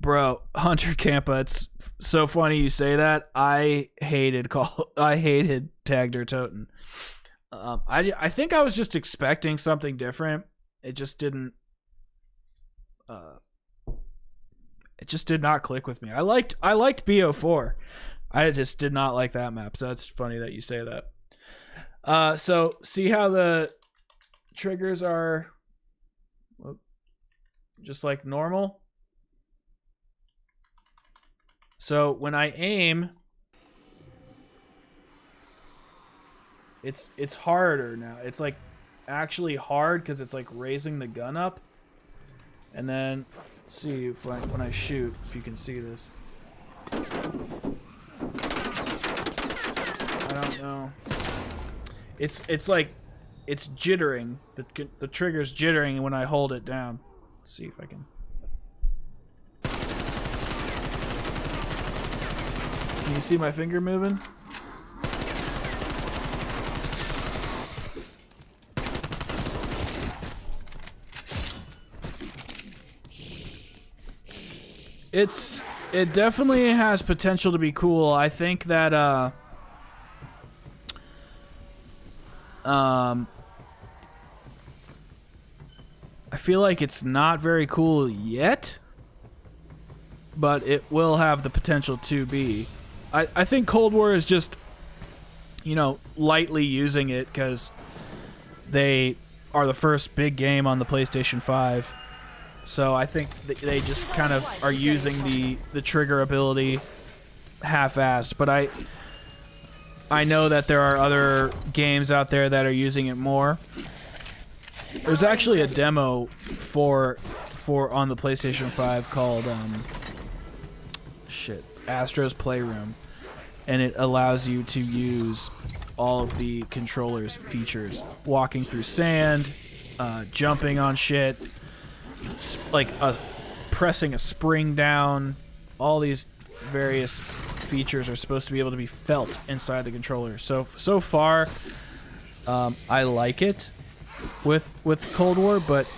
Bro, Hunter Campa, it's so funny you say that. I hated Tag Der Toten. I think I was just expecting something different. It just didn't It just did not click with me. I liked BO4. I just did not like that map. So that's funny that you say that. So see how the triggers are just like normal? So when I aim, it's harder now. It's like actually hard because it's like raising the gun up. And then see if when I shoot, if you can see this. I don't know. It's like it's jittering. The trigger's jittering when I hold it down. Let's see if I can. Can you see my finger moving? It definitely has potential to be cool. I think that I feel like it's not very cool yet, but it will have the potential to be. I think Cold War is just, you know, lightly using it because they are the first big game on the PlayStation 5. So I think they just kind of are using the trigger ability half-assed. But I know that there are other games out there that are using it more. There's actually a demo for on the PlayStation 5 called Astro's Playroom, and it allows you to use all of the controller's features: walking through sand, jumping on shit, like pressing a spring down. All these various features are supposed to be able to be felt inside the controller. So far, I like it with Cold War, but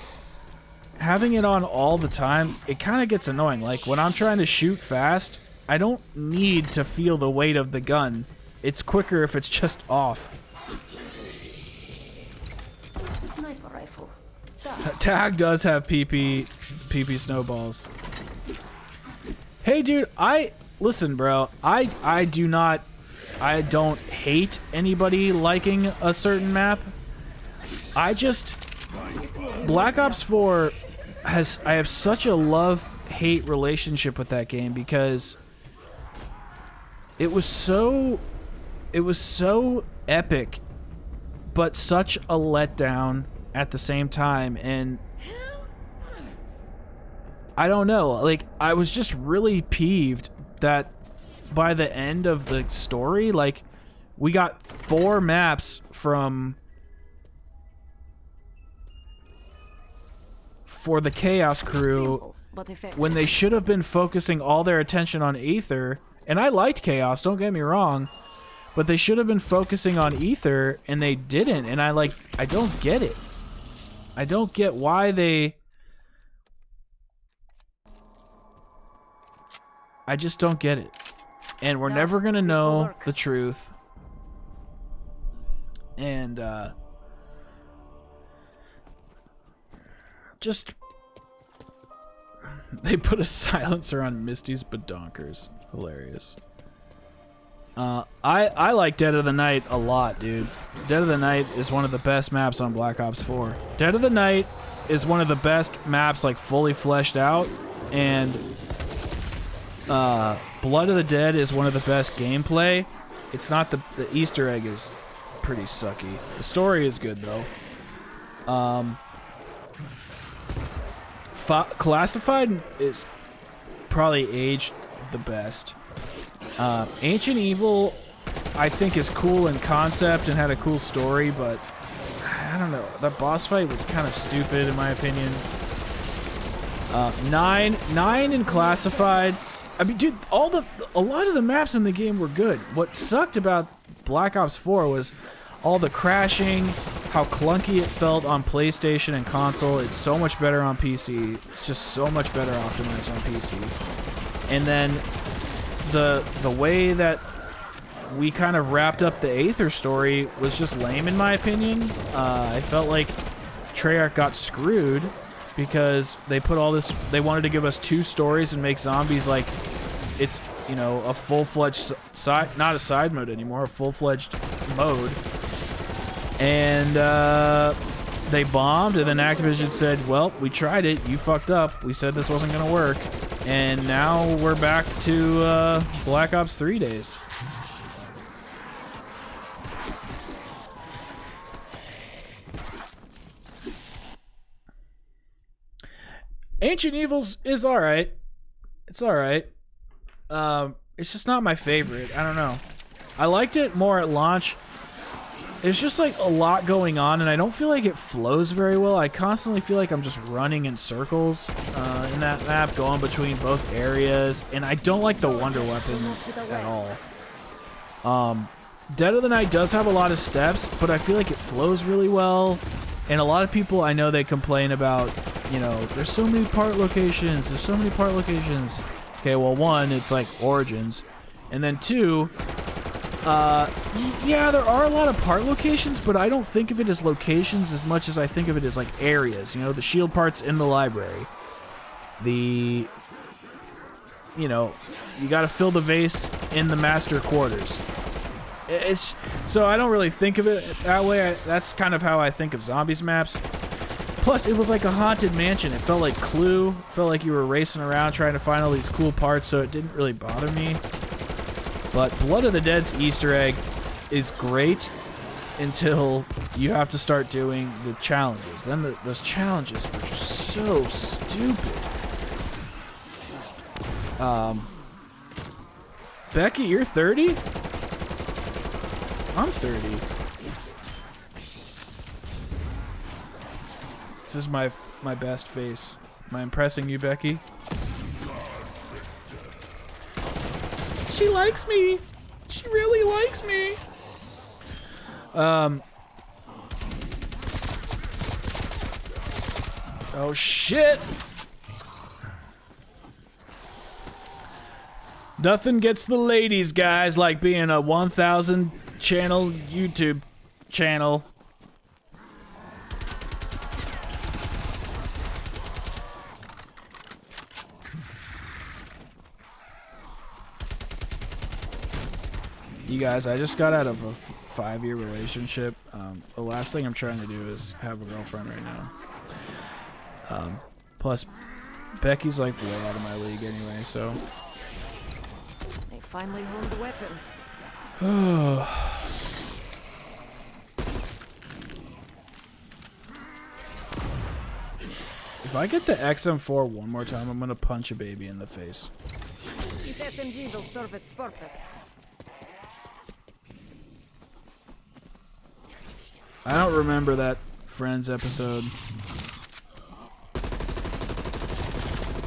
having it on all the time, it kind of gets annoying. Like when I'm trying to shoot fast, I don't need to feel the weight of the gun. It's quicker if it's just off. Sniper rifle. Tag does have PP snowballs. Hey dude, listen bro, I don't hate anybody liking a certain map. Black Ops 4 I have such a love-hate relationship with that game because it was so epic, but such a letdown at the same time. And I don't know, like I was just really peeved that by the end of the story, like we got 4 maps for the Chaos Crew when they should have been focusing all their attention on Aether. And I liked Chaos, don't get me wrong, but they should have been focusing on Aether, and they didn't. And I don't get it. I don't get why they... I just don't get it. And we're never gonna know the truth. And, just... They put a silencer on Misty's badonkers. Hilarious. I like Dead of the Night a lot, dude. Dead of the Night is one of the best maps on Black Ops 4. Dead of the Night is one of the best maps, like, fully fleshed out. And, Blood of the Dead is one of the best gameplay. It's not the Easter egg is pretty sucky. The story is good, though. Classified is probably aged the best. Ancient Evil, I think, is cool in concept and had a cool story, but I don't know. That boss fight was kind of stupid, in my opinion. 9 in Classified. I mean, dude, a lot of the maps in the game were good. What sucked about Black Ops 4 was all the crashing, how clunky it felt on PlayStation and console. It's so much better on PC. It's just so much better optimized on PC. And then the way that we kind of wrapped up the Aether story was just lame, in my opinion. I felt like Treyarch got screwed because they put all this. They wanted to give us 2 stories and make zombies like it's, you know, a full-fledged side, not a side mode anymore, a full-fledged mode. And they bombed, and then Activision said, well, we tried it, you fucked up, we said this wasn't gonna work, and now we're back to Black Ops 3 days. Ancient Evils is alright. It's alright. It's just not my favorite. I don't know. I liked it more at launch. There's just like a lot going on, and I don't feel like it flows very well. I constantly feel like I'm just running in circles in that map, going between both areas, and I don't like the wonder weapons at all. Dead of the Night does have a lot of steps, but I feel like it flows really well, and a lot of people I know, they complain about, you know, there's so many part locations, Okay, well, 1, it's like Origins, and then 2, yeah, there are a lot of part locations, but I don't think of it as locations as much as I think of it as like areas. You know, the shield parts in the library. You know, you gotta fill the vase in the master quarters. So I don't really think of it that way. That's kind of how I think of zombies maps. Plus, it was like a haunted mansion. It felt like Clue. It felt like you were racing around trying to find all these cool parts, so it didn't really bother me. But Blood of the Dead's Easter egg is great until you have to start doing the challenges. Then those challenges were just so stupid. Becky, you're 30? I'm 30. This is my best face. Am I impressing you, Becky? She likes me. She really likes me. Oh shit. Nothing gets the ladies, guys, like being a 1,000 channel YouTube channel. You guys, I just got out of a 5-year relationship. The last thing I'm trying to do is have a girlfriend right now. Plus, Becky's like way out of my league anyway, so. They finally honed the weapon. If I get the XM4 one more time, I'm gonna punch a baby in the face. This SMG will serve its purpose. I don't remember that Friends episode.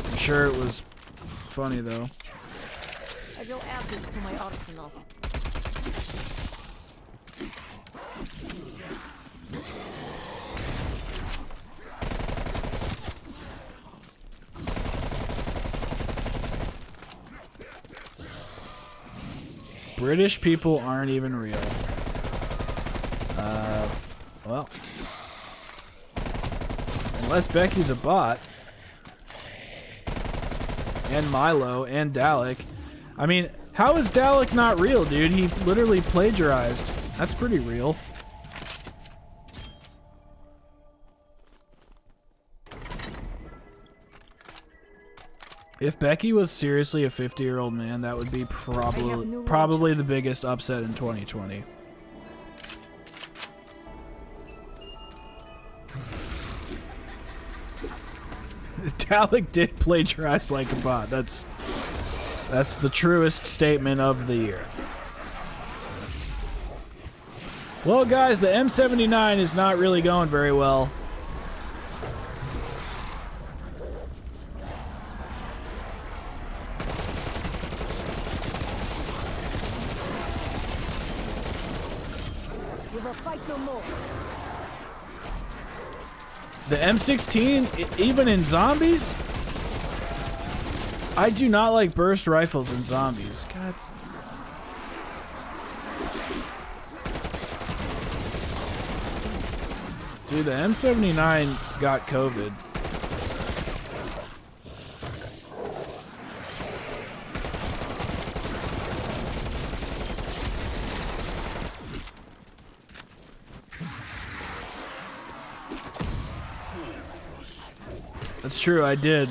I'm sure it was funny though. I will add this to my arsenal. British people aren't even real. Well, unless Becky's a bot, and Milo, and Dalek. I mean, how is Dalek not real, dude? He literally plagiarized. That's pretty real. If Becky was seriously a 50-year-old man, that would be probably the biggest upset in 2020. Dalek did plagiarize like a bot. That's the truest statement of the year. Well, guys, the M79 is not really going very well. We will fight no more. The M16, even in zombies? I do not like burst rifles in zombies. God. Dude, the M79 got COVID. That's true, I did.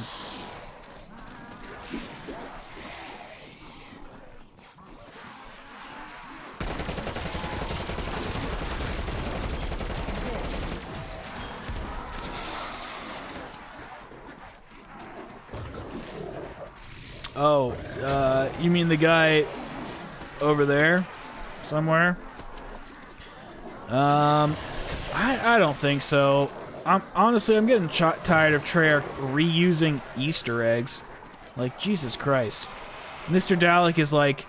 Oh, you mean the guy over there somewhere? I don't think so. I'm getting tired of Treyarch reusing Easter eggs. Like, Jesus Christ. Mr. Dalek is like,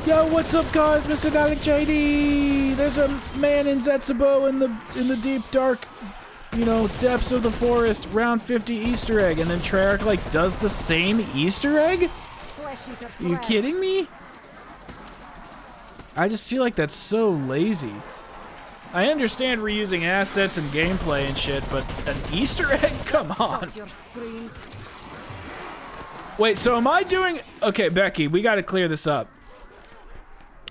yo, what's up, guys? Mr. Dalek JD. There's a man in Zetsubo in the deep dark, you know, depths of the forest. Round 50 Easter egg, and then Treyarch like does the same Easter egg. Are you kidding me? I just feel like that's so lazy. I understand reusing assets and gameplay and shit, but an Easter egg? Come on. Wait, so am I doing... Okay, Becky, we gotta clear this up.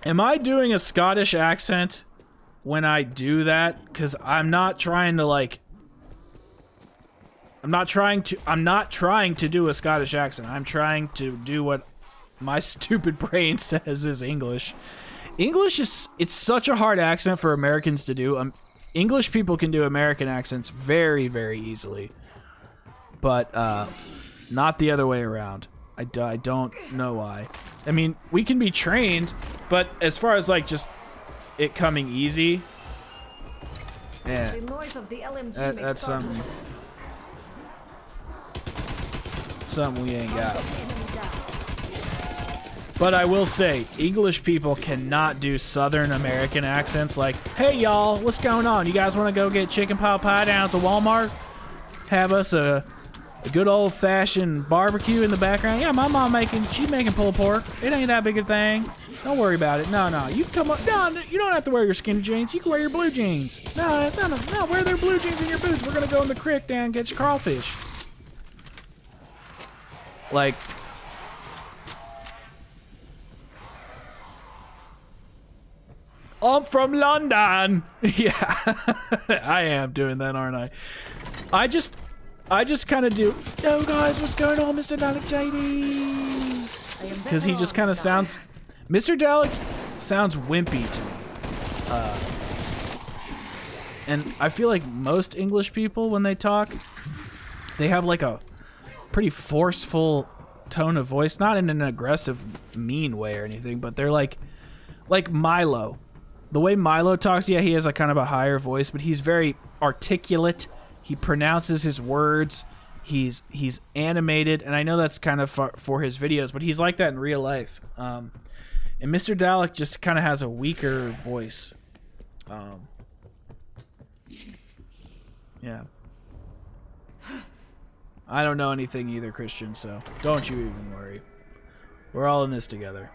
Am I doing a Scottish accent when I do that? Because I'm not trying to, like... I'm not trying to do a Scottish accent. I'm trying to do what my stupid brain says is English. English is, it's such a hard accent for Americans to do. English people can do American accents very, very easily. But, not the other way around. I don't know why. I mean, we can be trained, but as far as, like, just it coming easy, yeah, that's something we ain't got. But I will say, English people cannot do Southern American accents like, hey y'all, what's going on? You guys want to go get chicken pot pie down at the Walmart? Have us a good old-fashioned barbecue in the background? Yeah, my mom she's making pulled pork. It ain't that big a thing. Don't worry about it. No, you can come up. No, you don't have to wear your skinny jeans. You can wear your blue jeans. No, it's not. No, wear their blue jeans in your boots. We're gonna go in the creek down and get your crawfish. Like, I'm from London. Yeah, I am doing that, aren't I? I just kind of do, yo guys, what's going on, Mr. Dalek JD? Because he just kind of sounds, Mr. Dalek sounds wimpy to me. And I feel like most English people, when they talk, they have like a pretty forceful tone of voice, not in an aggressive, mean way or anything, but they're like Milo. The way Milo talks, yeah, he has a kind of a higher voice, but he's very articulate. He pronounces his words. He's animated, and I know that's kind of for his videos, but he's like that in real life. And Mr. Dalek just kind of has a weaker voice. Yeah. I don't know anything either, Christian, so don't you even worry. We're all in this together.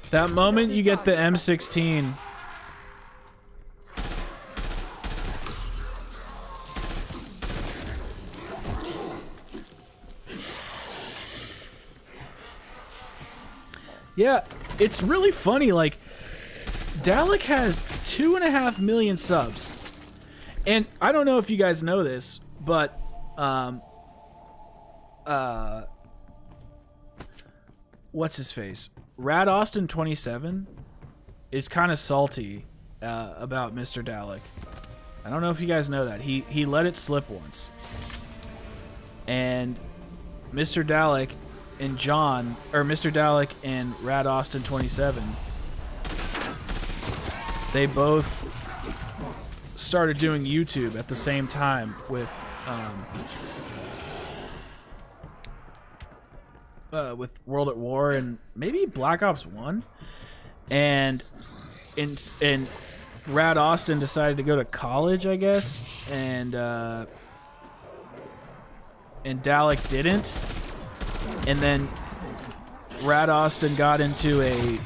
That moment you get the M16... Yeah, it's really funny, like, Dalek has 2.5 million subs. And I don't know if you guys know this, but, what's his face? Rad Austin 27 is kind of salty about Mr. Dalek. I don't know if you guys know that. He let it slip once. And Mr. Dalek and Mr. Dalek and Rad Austin 27, they both started doing YouTube at the same time with World at War and maybe Black Ops 1, and Rad Austin decided to go to college, I guess, and Dalek didn't. And then Rad Austin got into a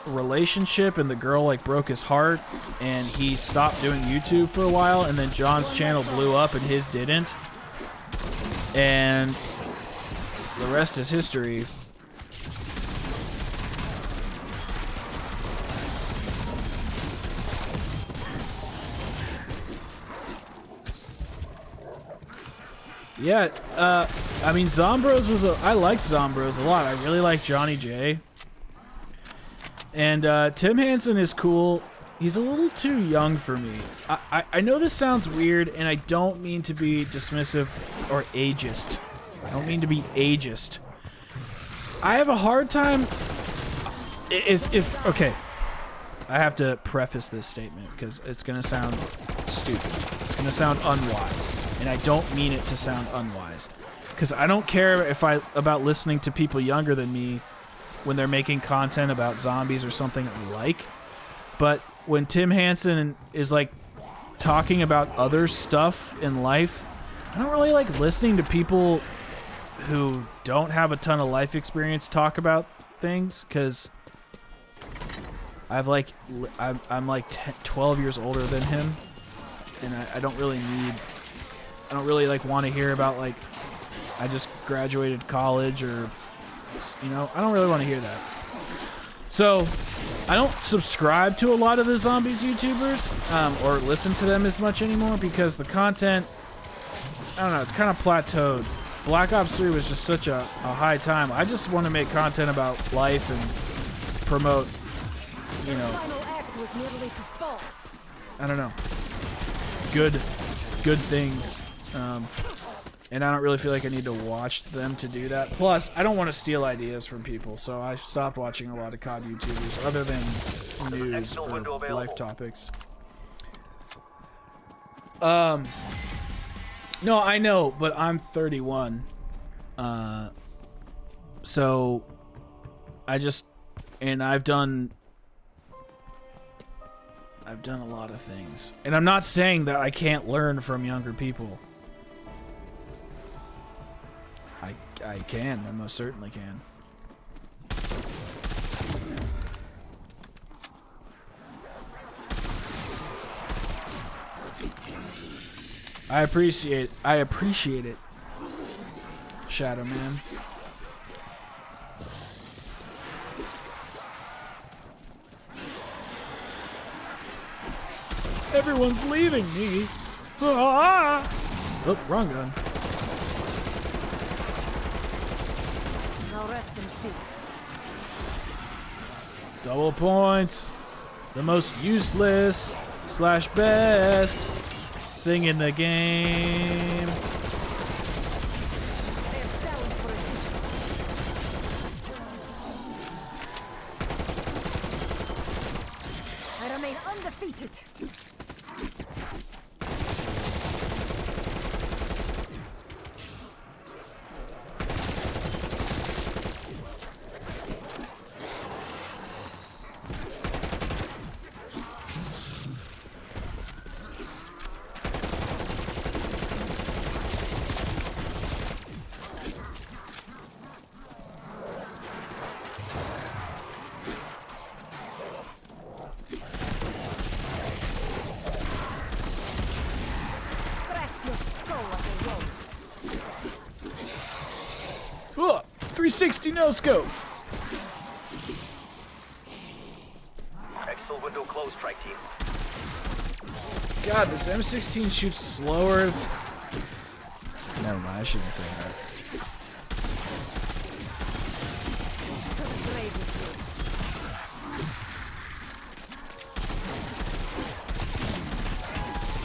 relationship, and the girl like broke his heart, and he stopped doing YouTube for a while, and then John's channel blew up and his didn't. And the rest is history. Yeah, I mean, Zombros was I liked Zombros a lot. I really like Johnny J. And Tim Hansen is cool. He's a little too young for me. I know this sounds weird, and I don't mean to be dismissive or ageist. I don't mean to be ageist. I have a hard time. Okay, I have to preface this statement because it's gonna sound stupid. It's gonna sound unwise, and I don't mean it to sound unwise. Because I don't care about listening to people younger than me when they're making content about zombies or something I like. But when Tim Hansen is like talking about other stuff in life, I don't really like listening to people who don't have a ton of life experience talk about things, because I'm like 12 years older than him, and I don't really like want to hear about like I just graduated college, or you know, I don't really want to hear that. So I don't subscribe to a lot of the zombies YouTubers or listen to them as much anymore, because the content, I don't know, it's kind of plateaued. Black Ops 3 was just such a high time. I just want to make content about life and promote, you know, I don't know, good things. And I don't really feel like I need to watch them to do that. Plus, I don't want to steal ideas from people, so I stopped watching a lot of COD YouTubers other than news or life topics. No, I know, but I'm 31. So I've done a lot of things. And I'm not saying that I can't learn from younger people. I can. I most certainly can. I appreciate it, Shadow Man. Everyone's leaving me. Ah! Oh, wrong gun. Now rest in peace. Double points. The most useless / best thing in the game. I remain undefeated. Ugh, 360 no scope. Exfil window closed, strike team. God, this M16 shoots slower. Never mind, I shouldn't say that.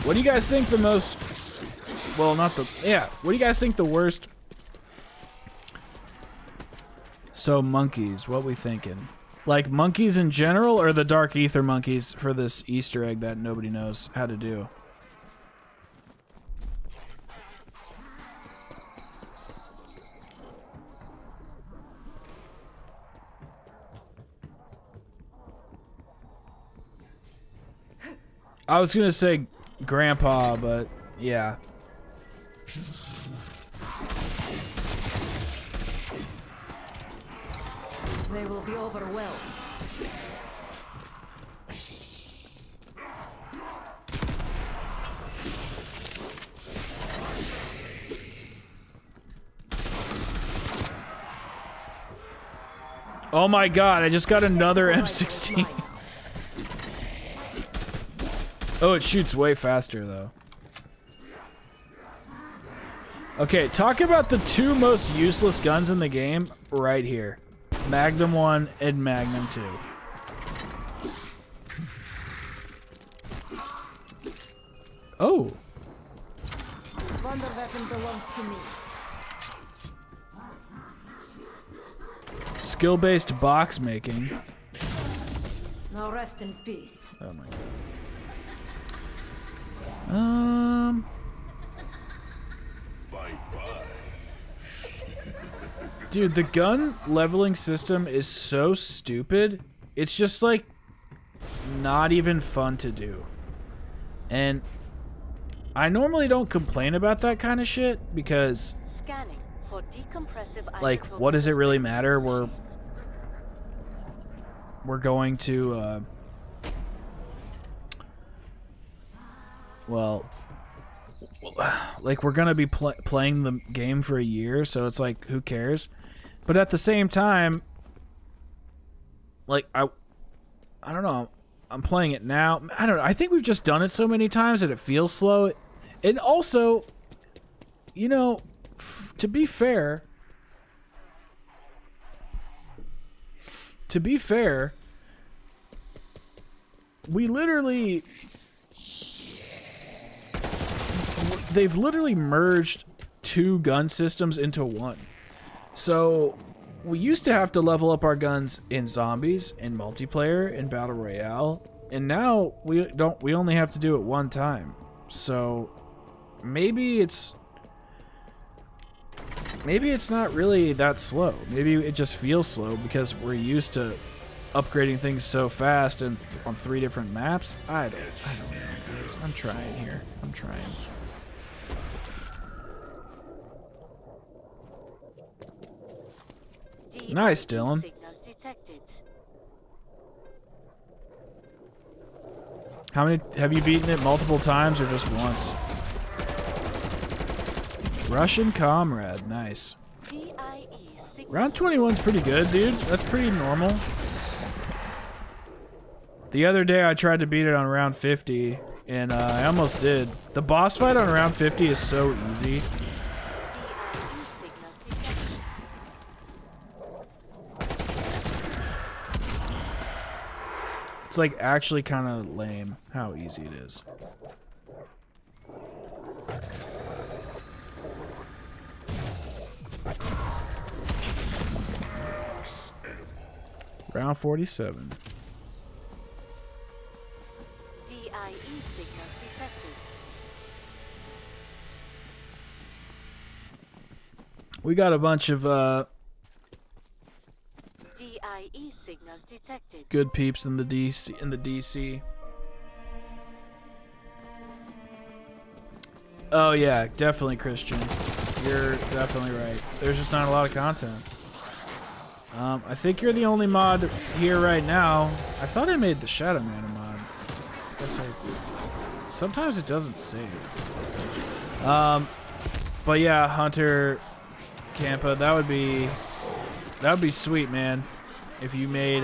What do you guys think the most... Well, not the... Yeah, what do you guys think the worst... So, monkeys, what we thinking? Like, monkeys in general, or the Dark Ether monkeys for this Easter egg that nobody knows how to do? I was gonna say Grandpa, but yeah. They will be overwhelmed. Oh my god, I just got another M16. Oh, it shoots way faster though. Okay, talk about the two most useless guns in the game right here. Magnum 1 and Magnum 2. Oh. Wonder weapon belongs to me. Skill-based box making. Now rest in peace. Oh my god. Dude, the gun leveling system is so stupid. It's just like not even fun to do. And I normally don't complain about that kind of shit because Scanning for decompressive like isotope what does it really matter? We're going to well, like we're gonna be playing the game for a year, so it's like who cares? But at the same time, like I don't know. I'm playing it now. I don't know. I think we've just done it so many times that it feels slow. And also, you know, to be fair, we literally, they've literally merged two gun systems into one. So we used to have to level up our guns in zombies, in multiplayer, in battle royale, and now we don't. We only have to do it one time. So maybe it's not really that slow. Maybe it just feels slow because we're used to upgrading things so fast and on 3 different maps. I don't know, guys. I'm trying here. I'm trying. Nice, Dylan. signal detected. How many have you beaten it multiple times or just once? Russian comrade, nice. DIE signal. Round 21's pretty good, dude. That's pretty normal. The other day I tried to beat it on round 50, and I almost did. The boss fight on round 50 is so easy. It's like actually kind of lame how easy it is. Round 47. DIE signal detected. We got a bunch of DIE signal detected. good peeps in the DC. Oh yeah, definitely Christian. You're definitely right. There's just not a lot of content. I think you're the only mod here right now. I thought I made the Shadow Man a mod. I guess sometimes it doesn't save. But yeah, Hunter Campa, that would be sweet, man. If you made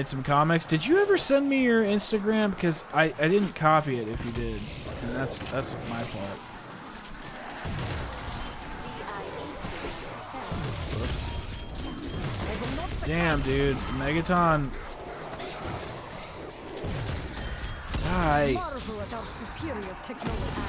some comics. Did you ever send me your Instagram? Because I didn't copy it if you did. And that's my fault. Whoops. Damn, dude. Megaton. Die. Marvel at our superior technology.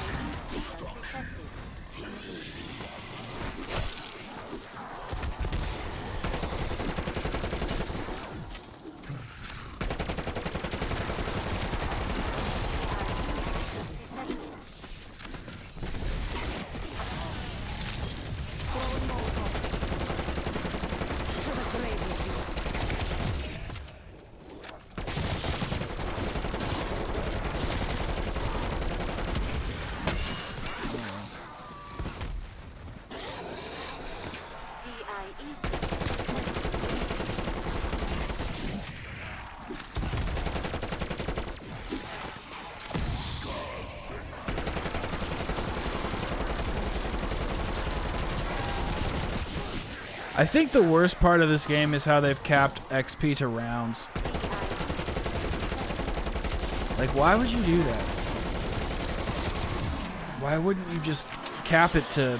I think the worst part of this game is how they've capped XP to rounds. Like, why would you do that? Why wouldn't you just cap it to...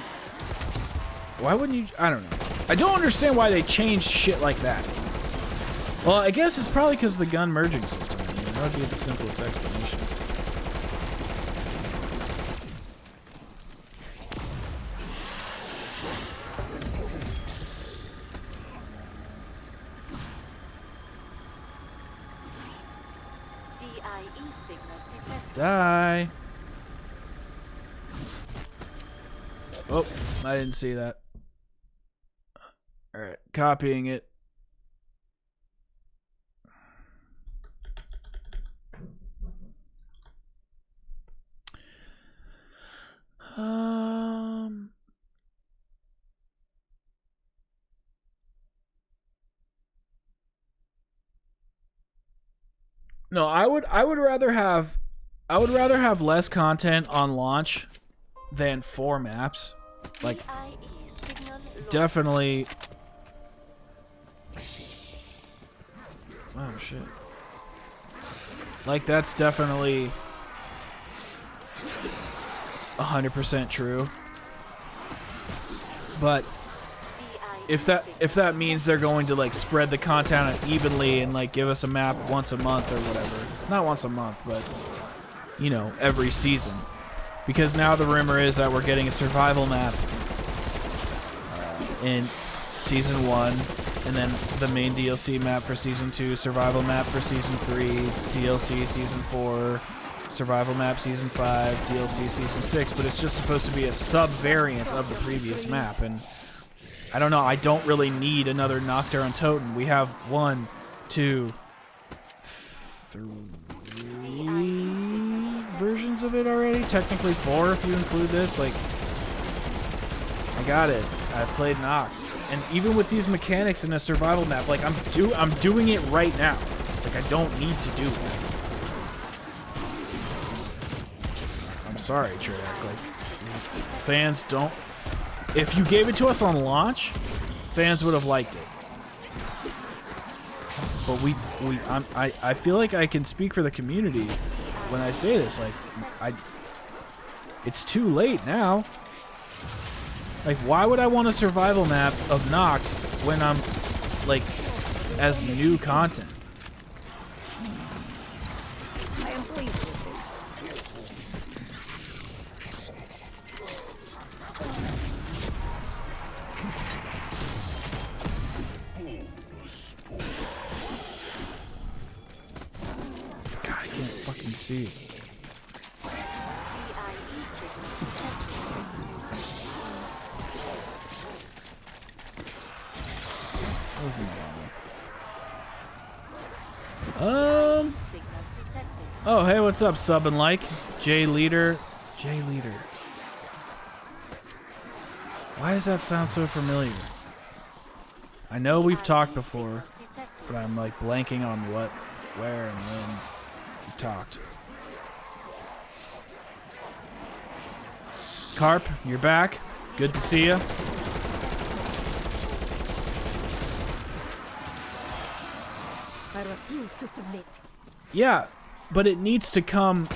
Why wouldn't you... I don't know. I don't understand why they changed shit like that. Well, I guess it's probably because of the gun merging system. I mean, that would be the simplest explanation. DIE signal detected. Die. Oh, I didn't see that. Alright, copying it. No, I would rather have less content on launch than 4 maps. Like DIE signal lost. definitely. Oh shit. Like that's definitely 100% true. But if that means they're going to like spread the content out evenly and like give us a map once a month or whatever. Not once a month, but you know, every season. Because now the rumor is that we're getting a survival map in season 1, and then the main DLC map for season 2, survival map for season 3, DLC season 4, survival map season 5, DLC season 6, but it's just supposed to be a sub-variant of the previous map, and I don't know, I don't really need another Nocturne Totem. We have 1, 2, 3 versions of it already. Technically 4 if you include this. Like, I got it. I played Noct, and even with these mechanics in a survival map, like I'm doing it right now. Like I don't need to do it. I'm sorry, Treyarch. Like fans don't. If you gave it to us on launch, fans would have liked it. But I feel like I can speak for the community when I say this. Like, it's too late now. Like, why would I want a survival map of Noct when I'm, like, as new content? I am pleased with this. God, I can't fucking see. DIE signal What was the signal detected. Oh, hey, what's up, sub and like? J Leader. Why does that sound so familiar? I know we've talked before, but I'm like blanking on what, where, and when we've talked. Carp, you're back. Good to see you. I refuse to submit. Yeah, but it needs to come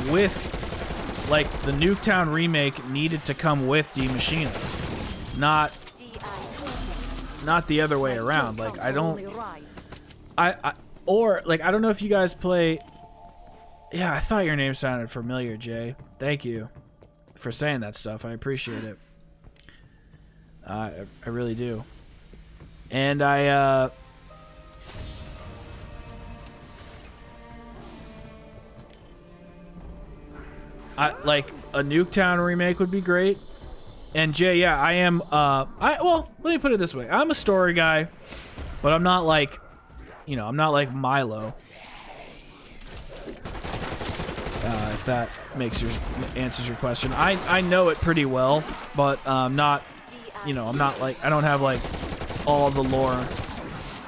with, like, the Nuketown remake needed to come with D Machina, not the other way around. Like, I don't, or like I don't know if you guys play. Yeah, I thought your name sounded familiar, Jay. Thank you for saying that stuff. I appreciate it. I really do. And I like a Nuketown remake would be great. And Jay, yeah, I am well, let me put it this way. I'm a story guy, but I'm not like, you know, I'm not like Milo. If that answers your question. I know it pretty well, but not, you know, I'm not like, I don't have like all the lore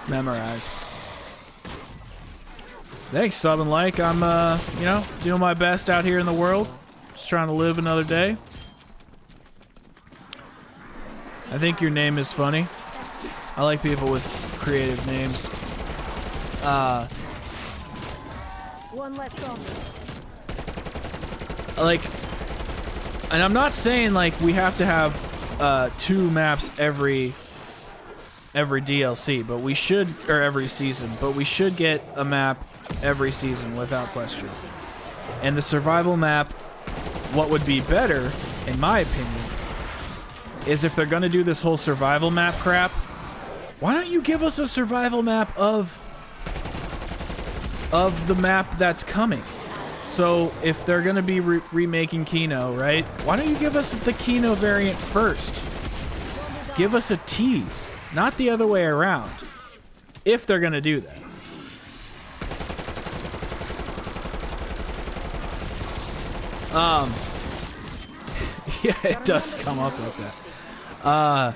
memorized. Thanks, sub and like. I'm you know, doing my best out here in the world. Just trying to live another day. I think your name is funny. I like people with creative names. One less zombie. Like, And I'm not saying like we have to have 2 maps every DLC, but we should, or every season, but we should get a map every season without question. And the survival map, what would be better, in my opinion, is if they're gonna do this whole survival map crap, why don't you give us a survival map of the map that's coming? So if they're gonna be remaking Kino, right? Why don't you give us the Kino variant first? Give us a tease, not the other way around. If they're gonna do that. Yeah, it does come up like that.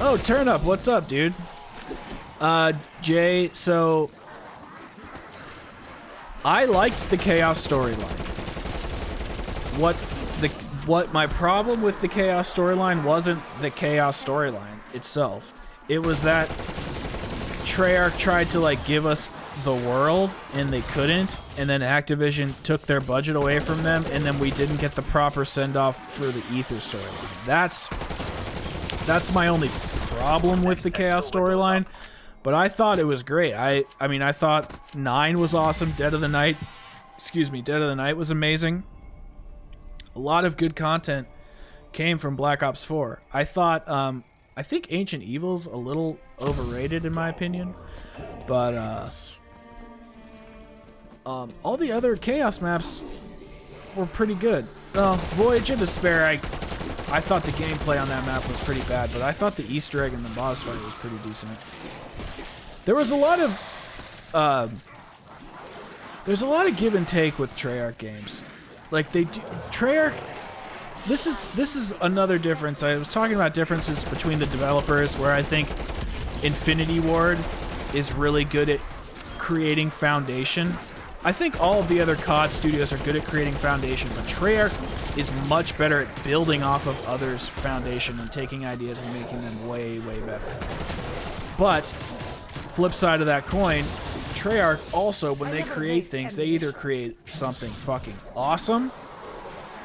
Oh, Turn Up, what's up, dude? Jay, so I liked the Chaos storyline. What my problem with the Chaos storyline wasn't the Chaos storyline itself. It was that Treyarch tried to like give us the world and they couldn't, and then Activision took their budget away from them, and then we didn't get the proper send-off for the Ether storyline. That's my only problem with the Chaos storyline, but I thought it was great. I mean, I thought 9 was awesome. Dead of the Night was amazing. A lot of good content came from Black Ops 4. I thought, I think Ancient Evil's a little overrated in my opinion, but all the other Chaos maps were pretty good. Voyage of Despair, I thought the gameplay on that map was pretty bad, but I thought the Easter egg in the boss fight was pretty decent. There was a lot of there's a lot of give and take with Treyarch games. Like Treyarch. This is another difference. I was talking about differences between the developers, where I think Infinity Ward is really good at creating foundation. I think all of the other COD studios are good at creating foundation, but Treyarch is much better at building off of others' foundation and taking ideas and making them way, way better. But flip side of that coin, Treyarch also, when they create things, they either create something fucking awesome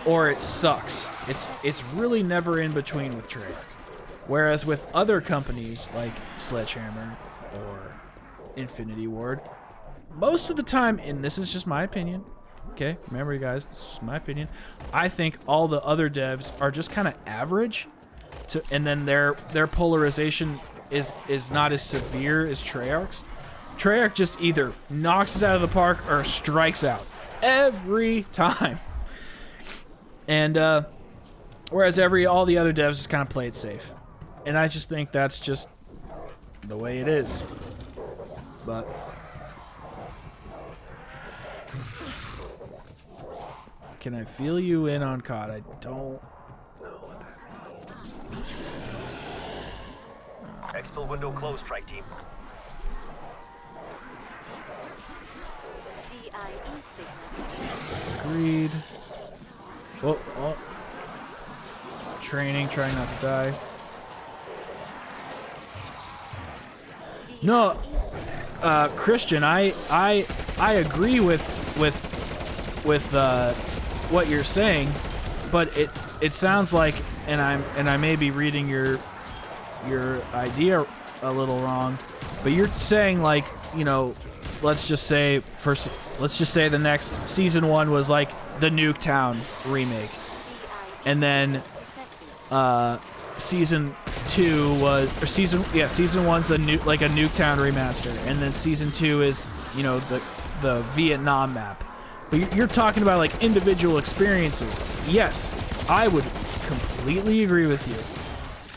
or it sucks. It's really never in between with Treyarch. Whereas with other companies like Sledgehammer or Infinity Ward, most of the time, and this is just my opinion, okay? Remember, you guys, this is just my opinion. I think all the other devs are just kind of average, and then their polarization is not as severe as Treyarch's. Treyarch just either knocks it out of the park or strikes out every time. And whereas all the other devs just kind of play it safe. And I just think that's just the way it is. But can I feel you in on COD? I don't know what that means. Exfil window closed, strike team. DIE signal. Agreed. Oh. Training, trying not to die. No, Christian, I agree with what you're saying, but it sounds like, and I may be reading your idea a little wrong, but you're saying, like, you know, let's just say the next season 1 was like the Nuketown remake, and then season 2 was, or season 1's the like a Nuketown remaster, and then season 2 is, you know, the Vietnam map. But you're talking about like individual experiences. Yes, I would completely agree with you.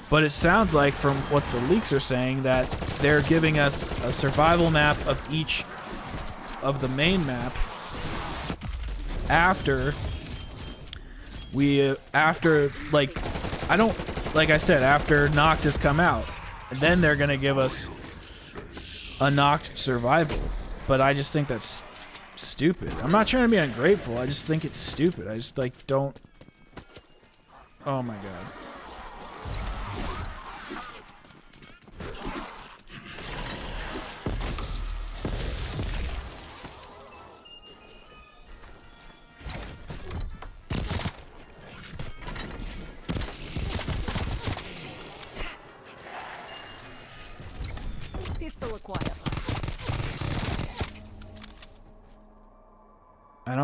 But it sounds like, from what the leaks are saying, that they're giving us a survival map of each of the main map after after Noctis come out. And then they're gonna give us a Noct survival. But I just think that's stupid. I'm not trying to be ungrateful, I just think it's stupid. I just like don't. Oh my god.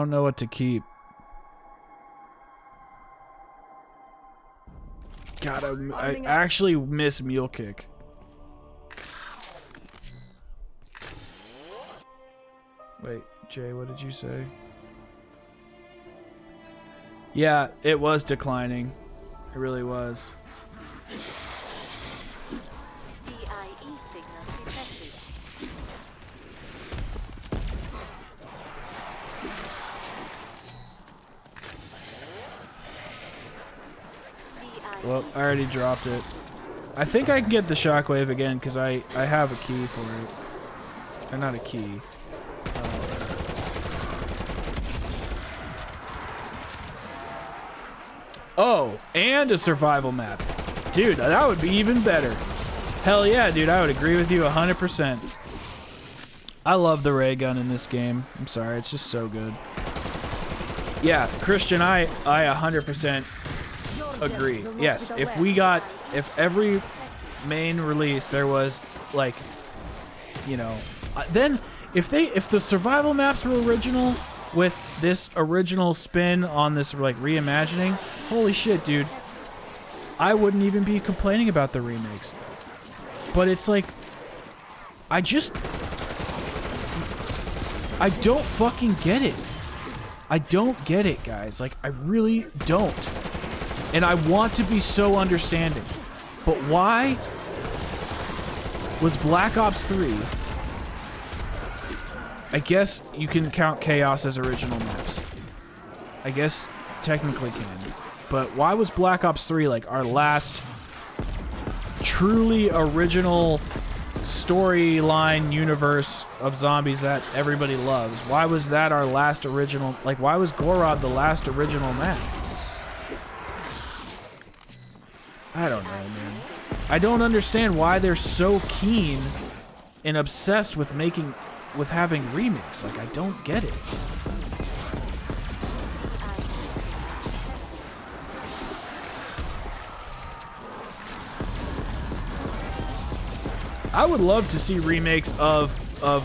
don't know what to keep. God, I actually miss Mule Kick. Wait, Jay, what did you say? Yeah, it was declining. It really was. DIE signal detected. Well, I already dropped it. I think I can get the shockwave again because I have a key for it. Or not a key. Oh, and a survival map. Dude, that would be even better. Hell yeah, dude, I would agree with you 100%. I love the ray gun in this game. I'm sorry, it's just so good. Yeah, Christian, I 100% agree. Yes, if every main release there was, like, you know, then if the survival maps were original with this original spin on this, like, reimagining, holy shit, dude, I wouldn't even be complaining about the remakes. But it's like, I don't fucking get it. I don't get it, guys. Like, I really don't. And I want to be so understanding. But why was Black Ops 3... I guess you can count Chaos as original maps. I guess technically can. But why was Black Ops 3 like our last truly original storyline universe of zombies that everybody loves? Why was that our last original? Like, why was Gorod the last original map? I don't know, man. I don't understand why they're so keen and obsessed with having remakes. Like, I don't get it. I would love to see remakes of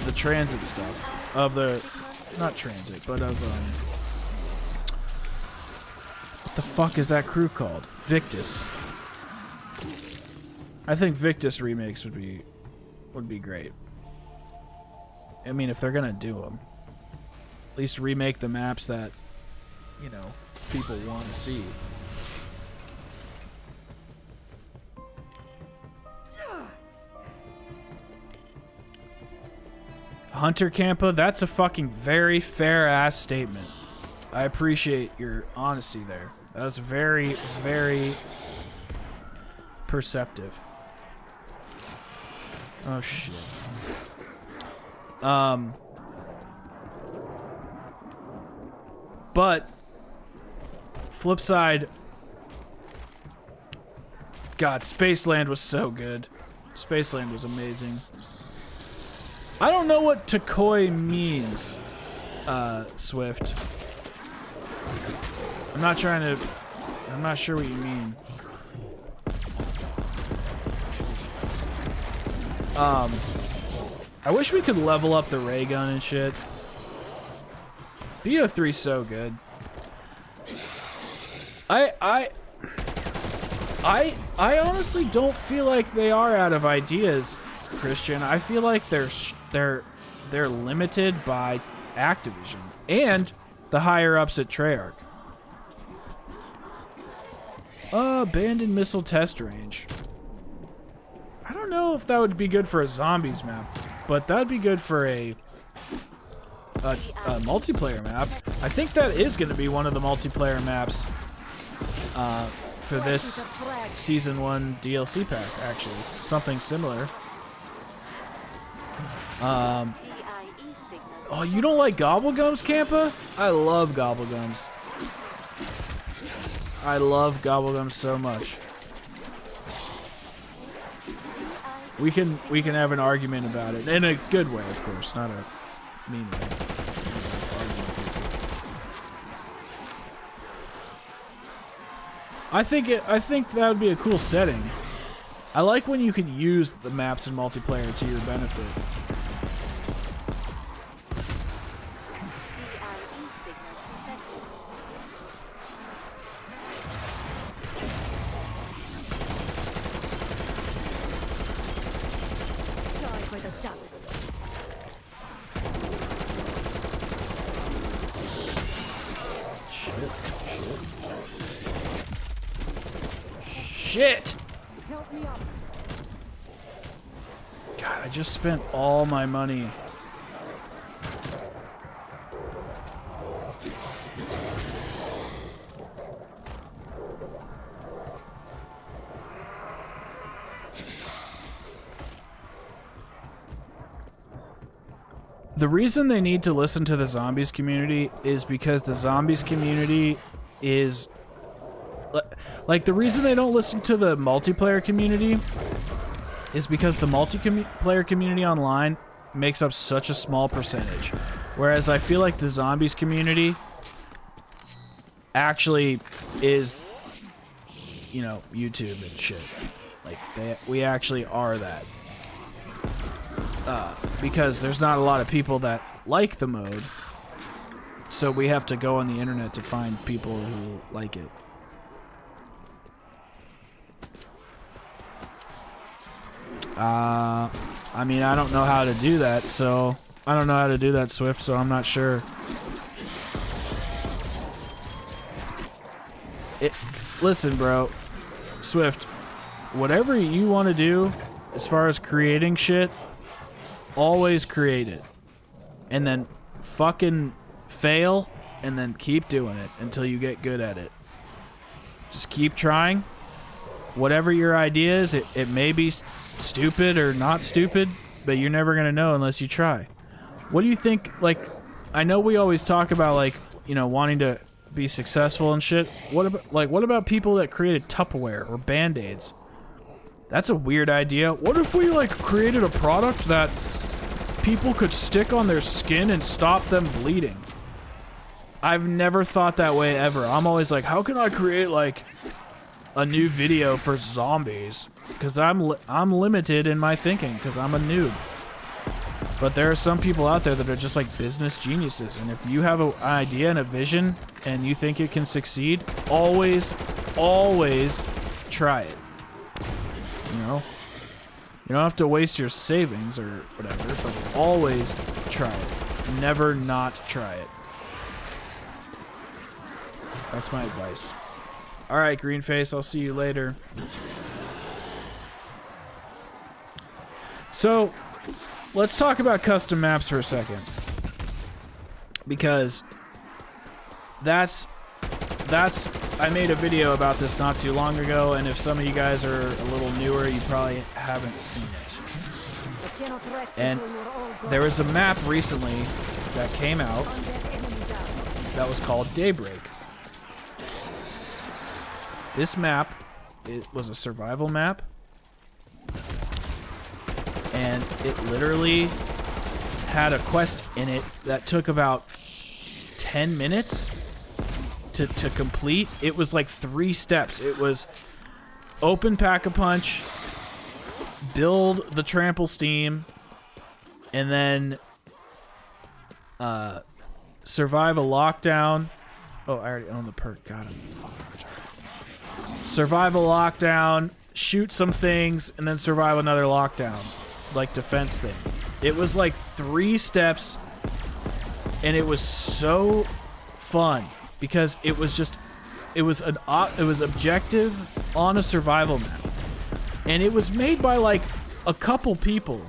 the transit stuff. Of the... Not transit, but of... what the fuck is that crew called? Victus. I think Victus remakes would be great. I mean, if they're gonna do them, at least remake the maps that, you know, people want to see. Hunter Campa, that's a fucking very fair-ass statement. I appreciate your honesty there. That was very, very perceptive. Oh, shit. But flip side, God, Spaceland was so good. Spaceland was amazing. I don't know what Takoi means, Swift. I'm not sure what you mean. I wish we could level up the ray gun and shit. BO3's so good. I honestly don't feel like they are out of ideas, Christian. I feel like they're limited by Activision and the higher ups at Treyarch. Abandoned missile test range. I don't know if that would be good for a zombies map, but that would be good for a multiplayer map. I think that is going to be one of the multiplayer maps for this Season 1 DLC pack, actually. Something similar. Oh, you don't like Gobblegums, Campa? I love Gobblegums. I love Gobblegums so much. We can have an argument about it in a good way, of course, not a mean way. I think that would be a cool setting. I like when you can use the maps in multiplayer to your benefit. Shit! Help me up. God, I just spent all my money. The reason they need to listen to the zombies community is because the zombies community is... Like, the reason they don't listen to the multiplayer community is because the multiplayer community online makes up such a small percentage. Whereas I feel like the zombies community actually is, you know, YouTube and shit. Like, we actually are that. Because there's not a lot of people that like the mode, so we have to go on the internet to find people who like it. I mean, I don't know how to do that, so... I don't know how to do that, Swift, so I'm not sure. Listen, bro. Swift, whatever you want to do as far as creating shit, always create it. And then fucking fail, and then keep doing it until you get good at it. Just keep trying. Whatever your idea is, it may be stupid or not stupid, but you're never going to know unless you try. What do you think, like, I know we always talk about, like, you know, wanting to be successful and shit. What about people that created Tupperware or Band-Aids? That's a weird idea. What if we, like, created a product that people could stick on their skin and stop them bleeding? I've never thought that way ever. I'm always like, how can I create, like, a new video for zombies? Because I'm limited in my thinking, because I'm a noob. But there are some people out there that are just like business geniuses, and if you have an idea and a vision and you think it can succeed, always try it. You know? You don't have to waste your savings or whatever, but always try it. Never not try it. That's my advice. Alright, Greenface, I'll see you later. So, let's talk about custom maps for a second. Because I made a video about this not too long ago, and if some of you guys are a little newer, you probably haven't seen it. And there was a map recently that came out that was called Daybreak. This map, it was a survival map, and it literally had a quest in it that took about 10 minutes to complete. It was like 3 steps. It was open Pack-a-Punch, build the Trample Steam, and then survive a lockdown. Oh, I already own the perk. God, I'm fucking retarded. Survive a lockdown, shoot some things, and then survive another lockdown. Like defense thing. It was like 3 steps, and it was so fun because it was objective on a survival map, and it was made by like a couple people,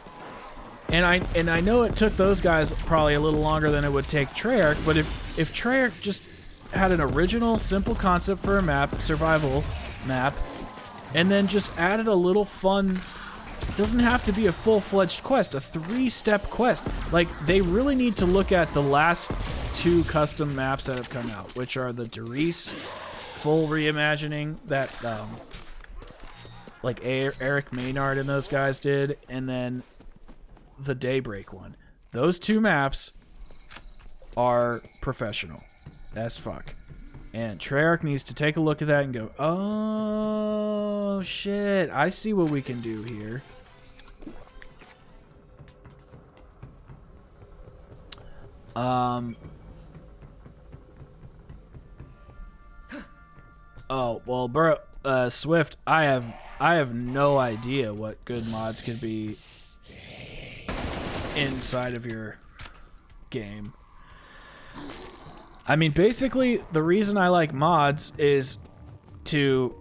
and I know it took those guys probably a little longer than it would take Treyarch, but if Treyarch just had an original simple concept for a map, survival map, and then just added a little fun. It doesn't have to be a full-fledged quest, a 3-step quest. Like, they really need to look at the last 2 custom maps that have come out, which are the Doris full reimagining that, like, Eric Maynard and those guys did, and then the Daybreak one. Those 2 maps are professional as fuck. And Treyarch needs to take a look at that and go, oh, shit, I see what we can do here. Oh, well, bro, Swift, I have no idea what good mods could be inside of your game. I mean, basically, the reason I like mods is to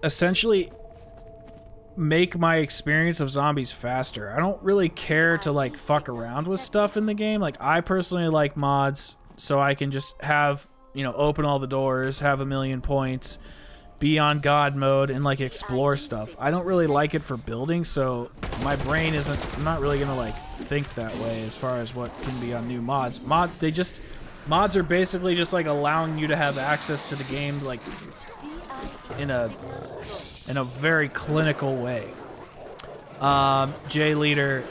essentially make my experience of zombies faster. I don't really care to, like, fuck around with stuff in the game. Like, I personally like mods so I can just have, you know, open all the doors, have 1,000,000 points, be on God mode, and, like, explore stuff. I don't really like it for building, so my brain isn't... I'm not really gonna, like, think that way as far as what can be on new mods. Mods are basically just, like, allowing you to have access to the game, like, in a very clinical way. J Leader,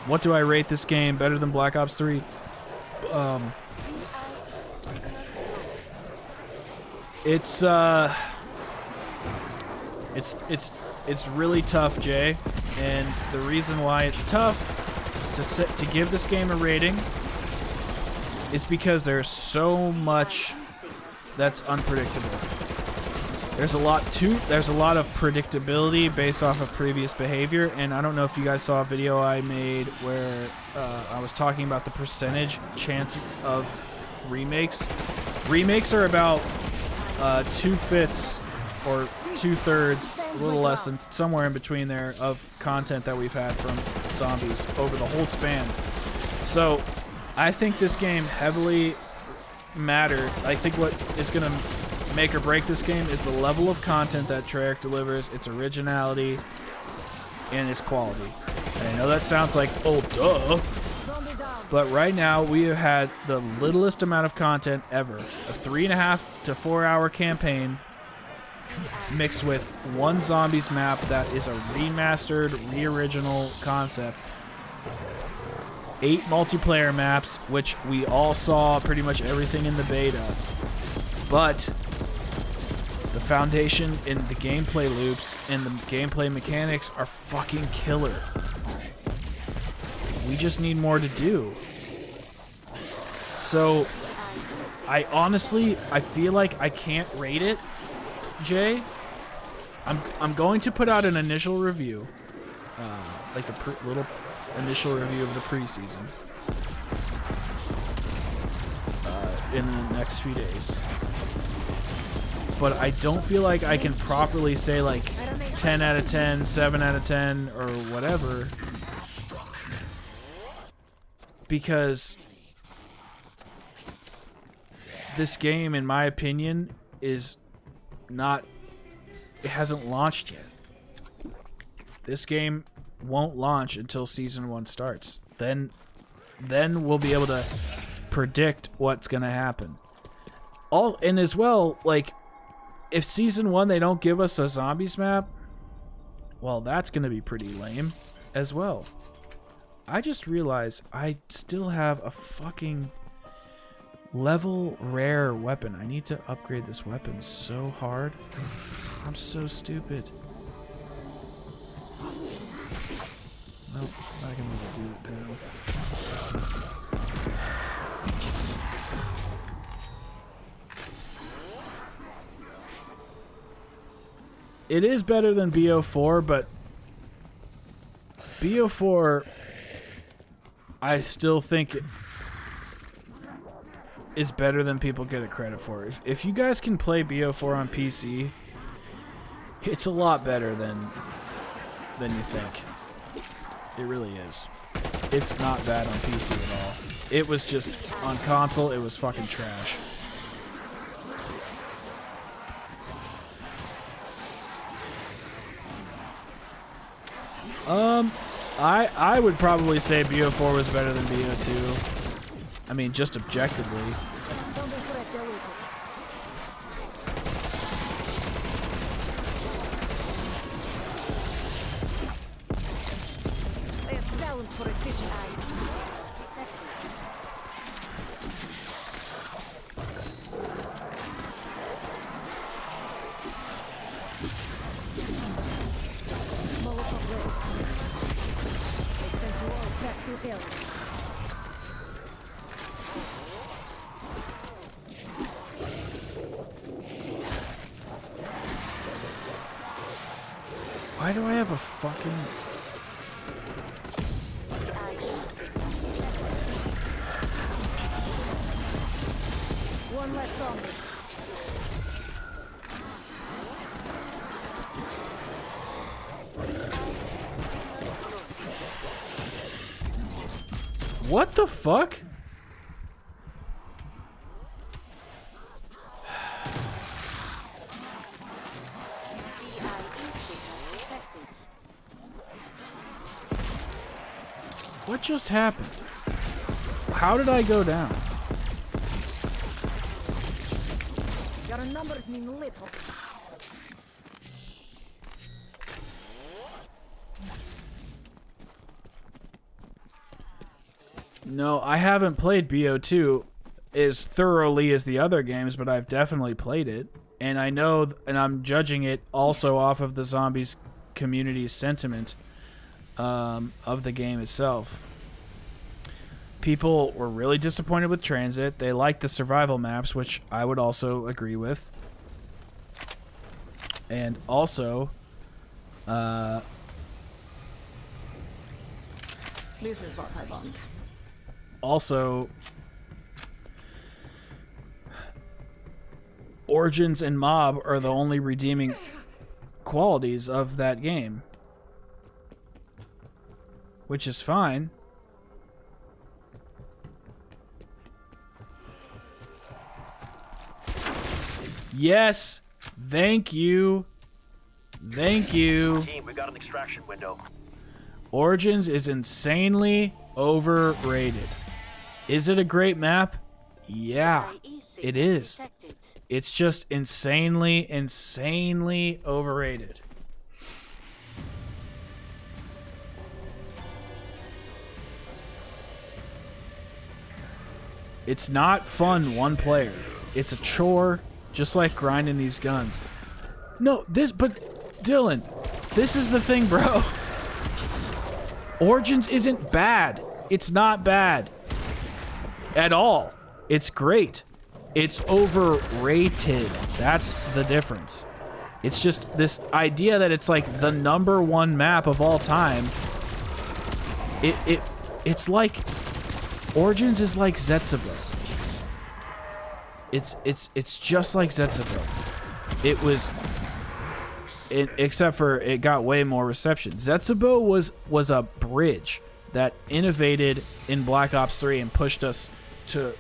what do I rate this game? Better than Black Ops 3? It's really tough, Jay, and the reason why it's tough to give this game a rating is because there's so much that's unpredictable. There's a lot of predictability based off of previous behavior, and I don't know if you guys saw a video I made where I was talking about the percentage chance of remakes. Remakes are about 2/5 or 2/3, a little less than, somewhere in between there, of content that we've had from zombies over the whole span. So I think this game heavily mattered. I think what is going to make or break this game is the level of content that Treyarch delivers, its originality, and its quality. And I know that sounds like, oh, duh. But right now, we have had the littlest amount of content ever. A 3.5 to 4 hour campaign mixed with one zombies map that is a remastered, re-original concept. 8 multiplayer maps, which we all saw pretty much everything in the beta. But the foundation in the gameplay loops and the gameplay mechanics are fucking killer. We just need more to do. So, I feel like I can't rate it, Jay. I'm going to put out an initial review, like a little initial review of the preseason in the next few days. But I don't feel like I can properly say like 10 out of 10, 7 out of 10, or whatever, because this game, in my opinion, is not... It hasn't launched yet. This game won't launch until Season 1 starts. Then we'll be able to predict what's going to happen. And as well, like, if Season 1 they don't give us a zombies map, well, that's going to be pretty lame as well. I just realized I still have a fucking level rare weapon. I need to upgrade this weapon so hard. I'm so stupid. Nope, not gonna do it now. It is better than BO4, but BO4, I still think it is better than people get it credit for. If you guys can play BO4 on PC, it's a lot better than you think. It really is. It's not bad on PC at all. It was just, on console, it was fucking trash. I would probably say BO4 was better than BO2. I mean, just objectively. Why do I have a fucking... What the fuck? What just happened? How did I go down? Your numbers mean little. No, I haven't played BO2 as thoroughly as the other games, but I've definitely played it. And I know, and I'm judging it also off of the zombies community's sentiment of the game itself. People were really disappointed with transit. They liked the survival maps, which I would also agree with. And also, This is what I want. also, Origins and Mob are the only redeeming qualities of that game, which is fine. Yes, thank you. Thank you. Team, we got an extraction window. Origins is insanely overrated. Is it a great map? Yeah, it is. It's just insanely overrated. It's not fun one player. It's a chore, just like grinding these guns. No, but Dylan, this is the thing, bro. Origins isn't bad. It's not bad at all. It's great. It's overrated. That's the difference. It's just this idea that it's like the #1 map of all time. It's like Origins is like Zetsubo. It's just like Zetsubo. It was, except for it got way more reception. Zetsubo was a bridge that innovated in Black Ops 3 and pushed us to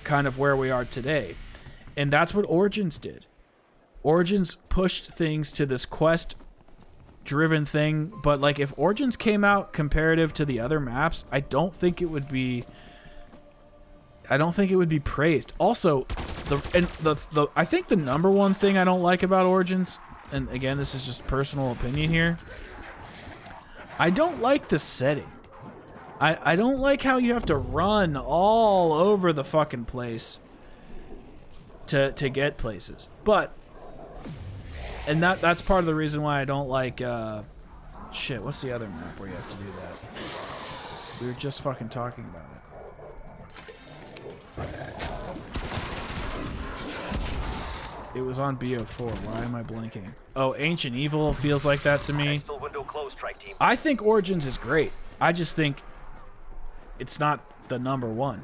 kind of where we are today. And that's what Origins did. Origins pushed things to this quest-driven thing, but like if Origins came out comparative to the other maps, I don't think it would be praised. Also, I think the #1 thing I don't like about Origins, and again, this is just personal opinion here, I don't like the setting. I don't like how you have to run all over the fucking place to get places. But, and that's part of the reason why I don't like, shit, what's the other map where you have to do that? We were just fucking talking about it. It was on BO4. Why am I blinking? Oh, Ancient Evil feels like that to me. Window closed, strike team. I think Origins is great. I just think it's not the #1.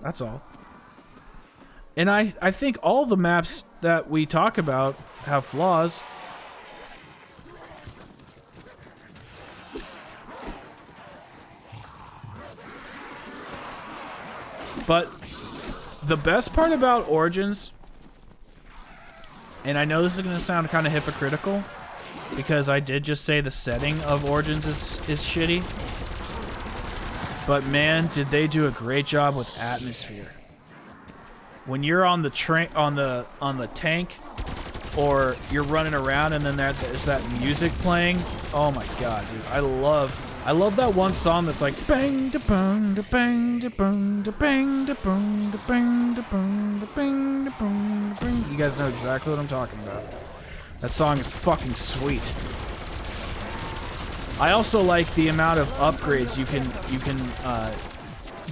That's all. And I think all the maps that we talk about have flaws. But the best part about Origins, and I know this is going to sound kind of hypocritical, because I did just say the setting of Origins is shitty. But man, did they do a great job with atmosphere. When you're on the tank, or you're running around and then there's that music playing. Oh my god, dude! I love that one song that's like bang da bang da bang da bang da bang da bang da bang da bang da bang da bang da bang. You guys know exactly what I'm talking about. That song is fucking sweet. I also like the amount of upgrades you can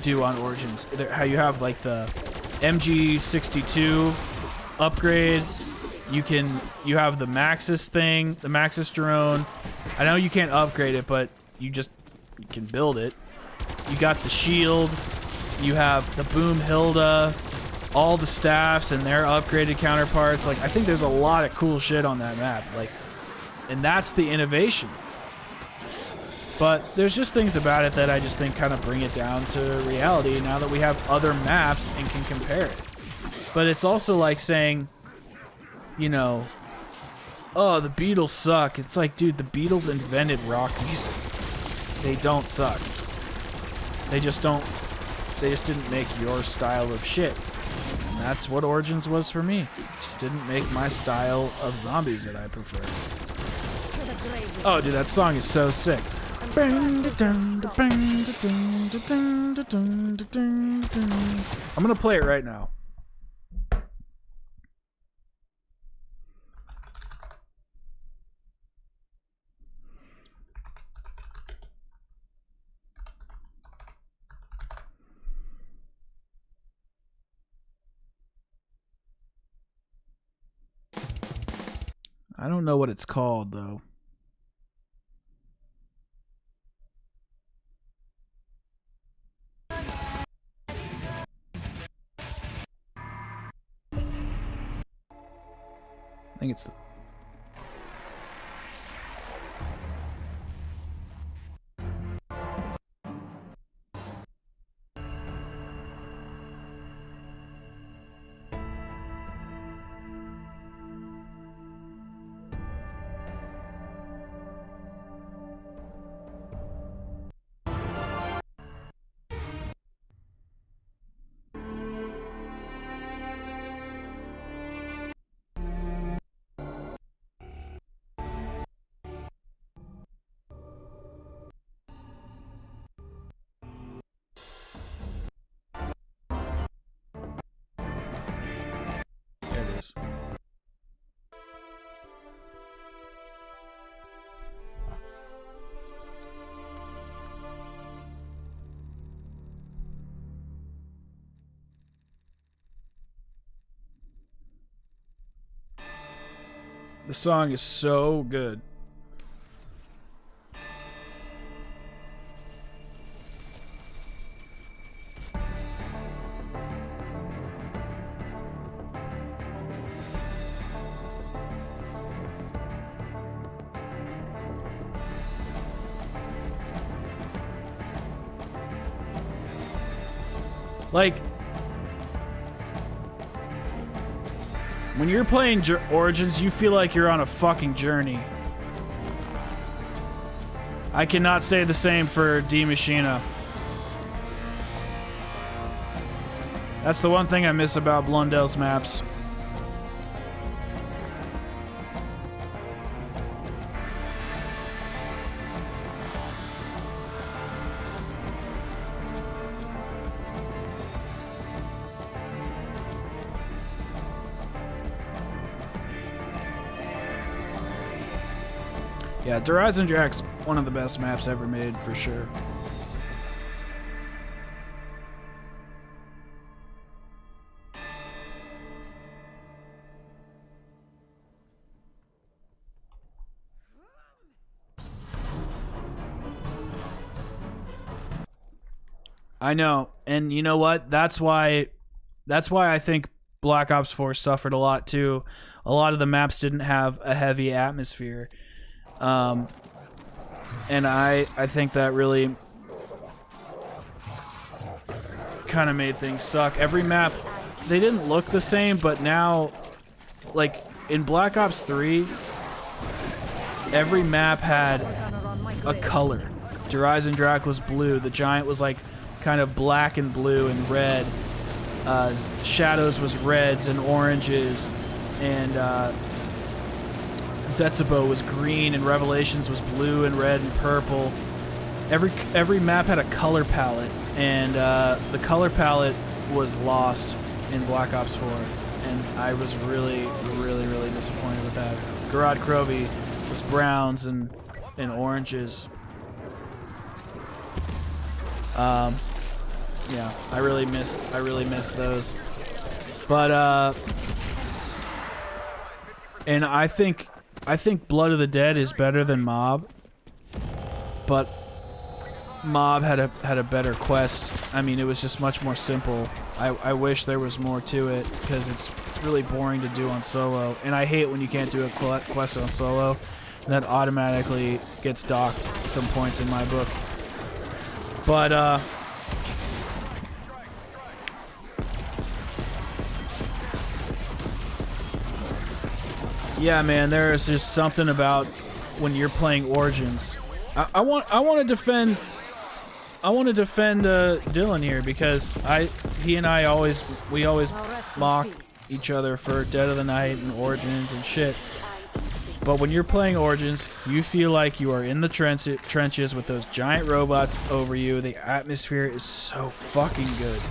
do on Origins. How you have like the MG62 upgrade. You have the Maxis thing, the Maxis drone. I know you can't upgrade it, but you can build it. You got the shield. You have the Boom Hilda, all the staffs and their upgraded counterparts. Like I think there's a lot of cool shit on that map. Like, and that's the innovation. But there's just things about it that I just think kind of bring it down to reality now that we have other maps and can compare it. But it's also like saying, you know, oh, the Beatles suck. It's like, dude, the Beatles invented rock music. They don't suck. They just didn't make your style of shit. And that's what Origins was for me. Just didn't make my style of zombies that I prefer. Oh, dude, that song is so sick. I'm gonna play it right now. I don't know what it's called, though. I think it's... There it is. The song is so good. Like, when you're playing Origins, you feel like you're on a fucking journey. I cannot say the same for D Machina. That's the one thing I miss about Blundell's maps. Yeah, Horizon Jack's one of the best maps ever made, for sure. I know, and you know what? That's why I think Black Ops 4 suffered a lot too. A lot of the maps didn't have a heavy atmosphere. And I think that really kind of made things suck. Every map, they didn't look the same, but now, like, in Black Ops 3, every map had a color. Horizon Drac was blue. The Giant was, like, kind of black and blue and red. Shadows was reds and oranges. And, Zetsubo was green, and Revelations was blue and red and purple. Every map had a color palette, and the color palette was lost in Black Ops 4, and I was really, really, really disappointed with that. Garad Krovi was browns and oranges. Yeah, I really missed those. But and I think Blood of the Dead is better than Mob, but Mob had a better quest. I mean, it was just much more simple. I wish there was more to it, because it's really boring to do on solo, and I hate when you can't do a quest on solo. that automatically gets docked some points in my book. But, yeah, man, there is just something about when you're playing Origins. I want to defend Dylan here because he and I always mock each other for Dead of the Night and Origins and shit. But when you're playing Origins, you feel like you are in the trenches with those giant robots over you. The atmosphere is so fucking good.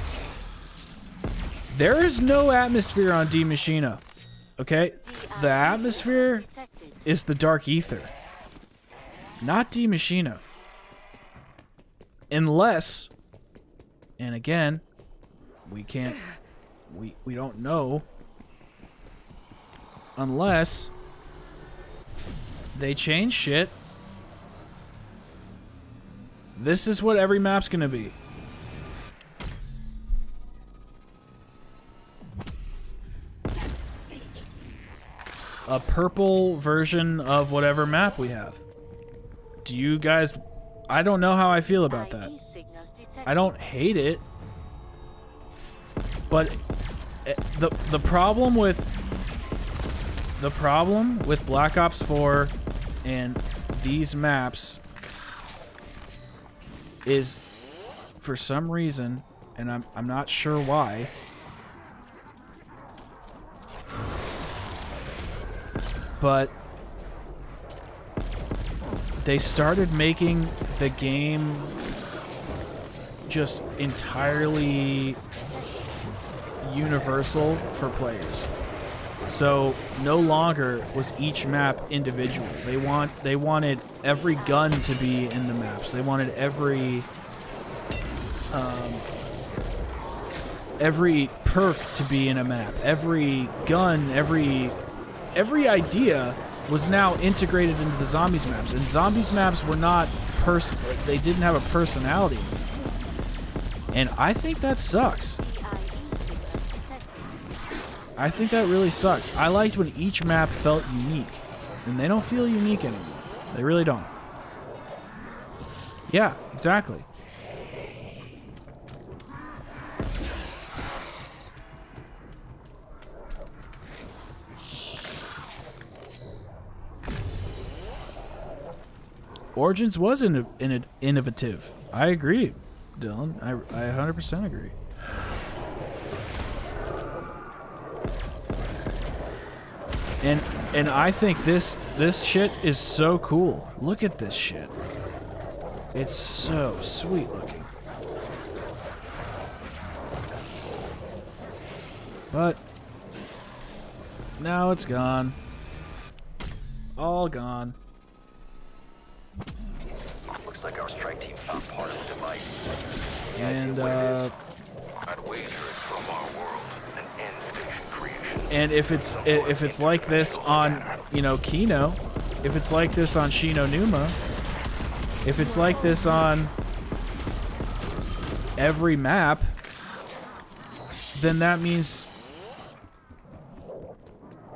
There is no atmosphere on D Machina. Okay? The atmosphere is the Dark Ether. Not D Machina. Unless, and again, we don't know, unless they change shit. This is what every map's gonna be. A purple version of whatever map we have. Do you guys... I don't know how I feel about that. I don't hate it. But the problem with Black Ops 4 and these maps is, for some reason, and I'm not sure why, but they started making the game just entirely universal for players. So no longer was each map individual. They wanted every gun to be in the maps. They wanted every perk to be in a map. Every gun, every idea was now integrated into the Zombies maps. And Zombies maps were not they didn't have a personality. And I think that sucks. I think that really sucks. I liked when each map felt unique. And they don't feel unique anymore. They really don't. Yeah, exactly. Origins was innovative. I agree, Dylan. I 100% agree. And I think this shit is so cool. Look at this shit. It's so sweet looking. But now it's gone. All gone. Looks like our strike team found part of the device. And I'd wager it's from our world, an end station creation. and if it's like this on, you know, Kino, if it's like this on Shino Numa, if it's like this on every map, then that means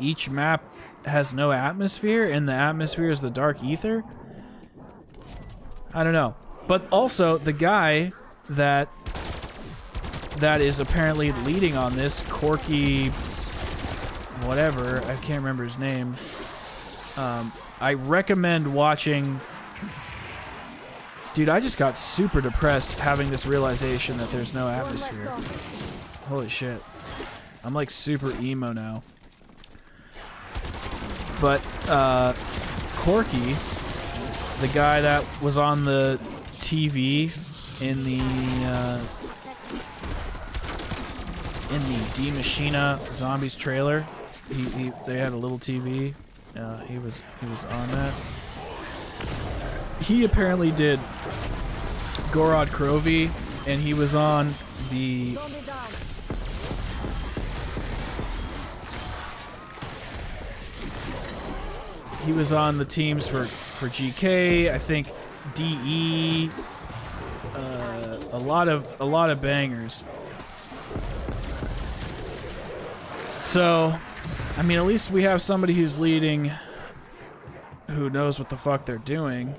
each map has no atmosphere and the atmosphere is the Dark Ether? I don't know. But also, the guy that is apparently leading on this, Corky whatever, I can't remember his name. I recommend watching... Dude, I just got super depressed having this realization that there's no atmosphere. Holy shit. I'm like super emo now. But, Corky, the guy that was on the TV in the D Machina Zombies trailer, they had a little TV. He was on that. He apparently did Gorod Krovi, and he was on the teams for GK, I think DE, a lot of bangers. So, I mean, at least we have somebody who's leading who knows what the fuck they're doing.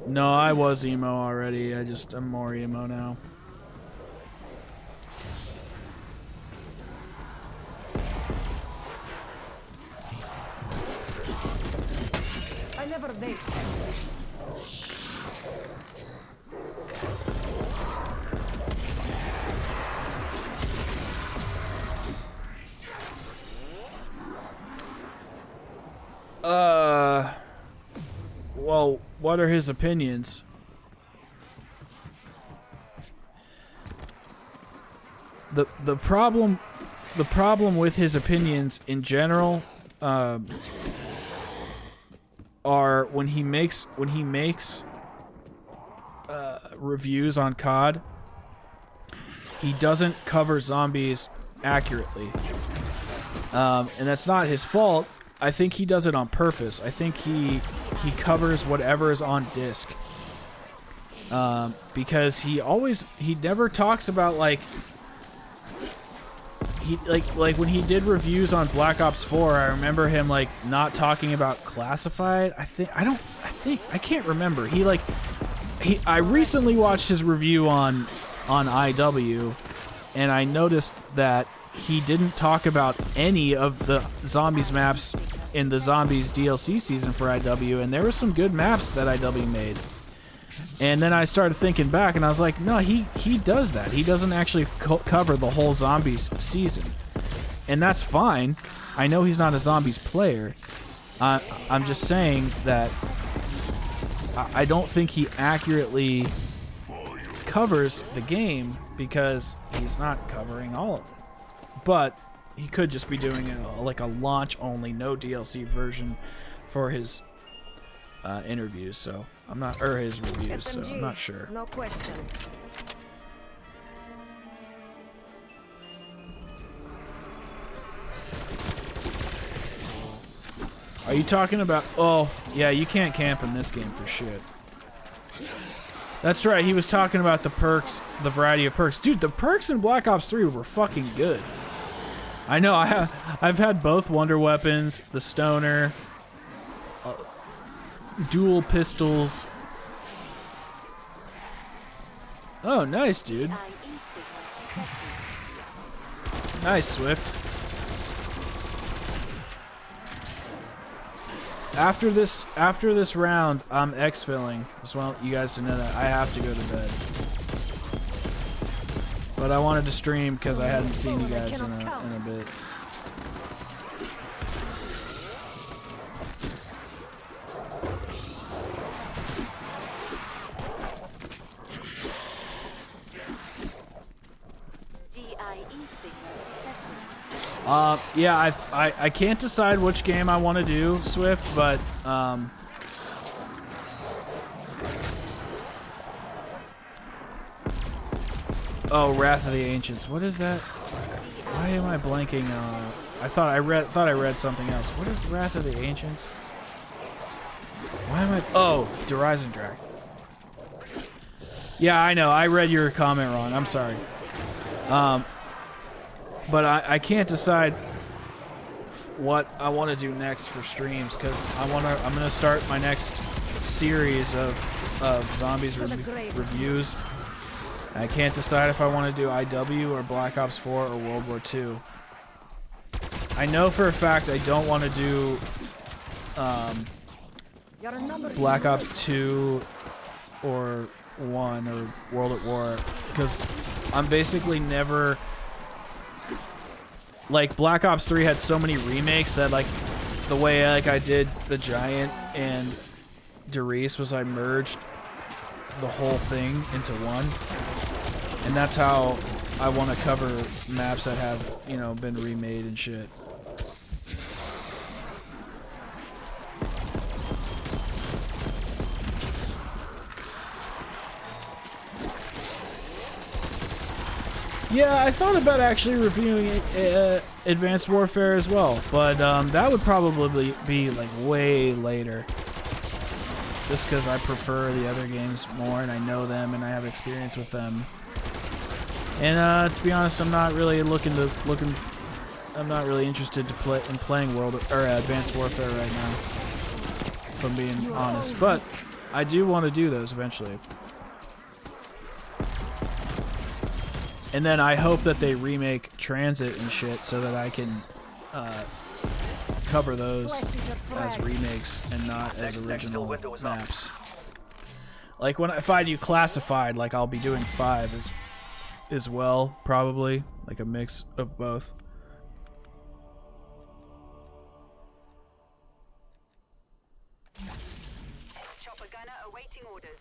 No, I was emo already. I'm more emo now. I never waste ammunition. Well, what are his opinions? The problem with his opinions in general are when he makes reviews on COD, he doesn't cover zombies accurately, and that's not his fault. I think he does it on purpose. I think he covers whatever is on disc, because he never talks about like when he did reviews on Black Ops 4. I remember him like not talking about classified. I can't remember. I recently watched his review on IW, and I noticed that he didn't talk about any of the zombies maps in the zombies DLC season for IW, and there were some good maps that IW made. And then I started thinking back, and I was like, no, he does that. He doesn't actually cover the whole zombies season, and that's fine. I know he's not a zombies player. I'm just saying that I don't think he accurately covers the game because he's not covering all of it. But he could just be doing like a launch-only, no DLC version for his interviews. So I'm not, or his reviews. SMG, so I'm not sure. No question. Are you talking about? Oh, yeah, you can't camp in this game for shit. That's right. He was talking about the perks, the variety of perks. Dude, the perks in Black Ops 3 were fucking good. I know. I've had both wonder weapons, the stoner, dual pistols. Oh, nice, dude. Nice, Swift. After this round, I'm exfilling. Just want you guys to know that I have to go to bed. But I wanted to stream because I hadn't seen you guys in a bit. Yeah, I can't decide which game I want to do, Swift, but oh, Wrath of the Ancients. What is that? Why am I blanking? I thought I read something else. What is Wrath of the Ancients? Why am I? Oh, Horizon Drag. Yeah, I know. I read your comment wrong. I'm sorry. But I can't decide what I want to do next for streams because I'm gonna start my next series of zombies reviews. I can't decide if I want to do IW or Black Ops 4 or World War II. I know for a fact I don't want to do Black Ops 2 or 1 or World at War because I'm basically never... Like, Black Ops 3 had so many remakes that, like, the way, like, I did the Giant and Derice was I merged the whole thing into one. And that's how I want to cover maps that have, you know, been remade and shit. Yeah, I thought about actually reviewing Advanced Warfare as well, but that would probably be like way later. Just because I prefer the other games more, and I know them, and I have experience with them. And to be honest, I'm not really I'm not really interested to playing Advanced Warfare right now. if I'm being honest. But I do want to do those eventually. And then I hope that they remake Transit and shit so that I can cover those as remakes and not as original maps. Like if I do Classified, like I'll be doing 5 as well, probably, like a mix of both. Chopper gunner awaiting orders.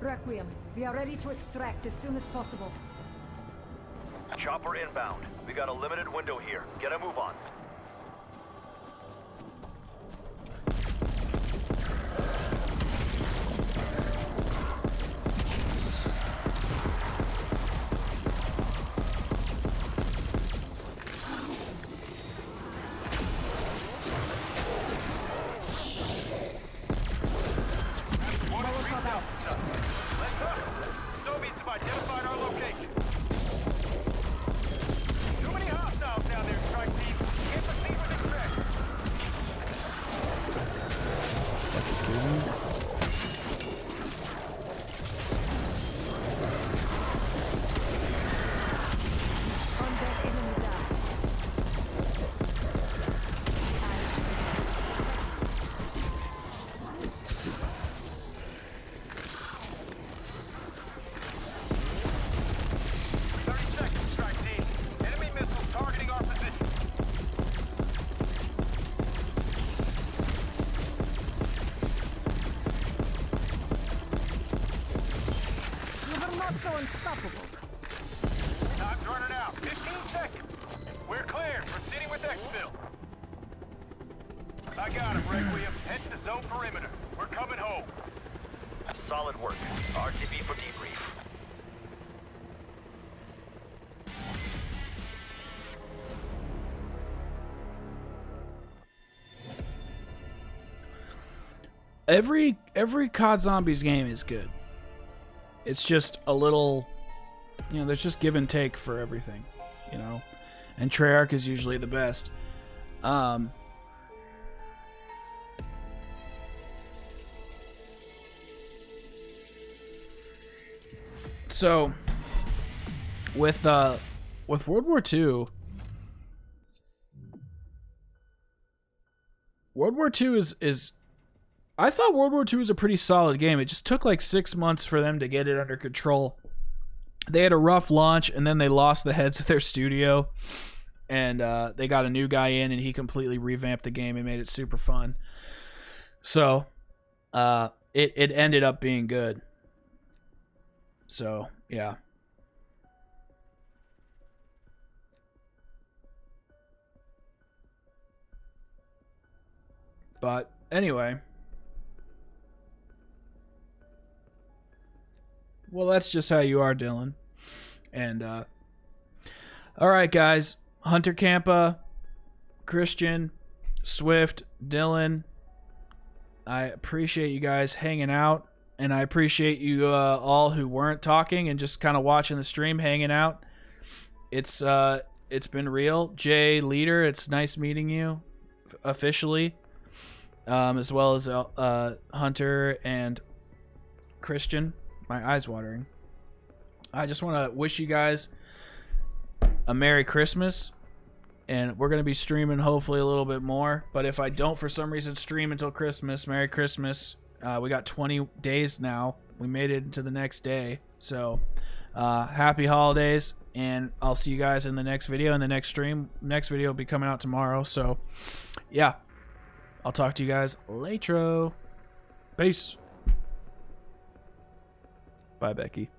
Requiem, we are ready to extract as soon as possible. Chopper inbound. We got a limited window here. Get a move on. So unstoppable. Time's running out. 15 seconds. We're clear. Proceeding with exfil. I got him, Requiem. Head to zone perimeter. We're coming home. Solid work. RTB for debrief. Every COD Zombies game is good. It's just a little, you know, there's just give and take for everything, you know, and Treyarch is usually the best. So with World War II, is I thought World War II was a pretty solid game. It just took like 6 months for them to get it under control. They had a rough launch, and then they lost the heads of their studio, and they got a new guy in, and he completely revamped the game and made it super fun. So it ended up being good. So yeah. But anyway. Well, that's just how you are, Dylan. And, all right, guys. Hunter Campa, Christian, Swift, Dylan. I appreciate you guys hanging out. And I appreciate you all who weren't talking and just kind of watching the stream, hanging out. It's been real. Jay Leader, it's nice meeting you officially. As well as Hunter and Christian. My eyes watering. I just want to wish you guys a Merry Christmas, and we're going to be streaming hopefully a little bit more, but if I don't for some reason stream until Christmas, Merry Christmas. We got 20 days now. We made it into the next day, so happy holidays, and I'll see you guys in the next video, in the next stream. Next video will be coming out tomorrow, so yeah, I'll talk to you guys later. Peace. Bye, Becky.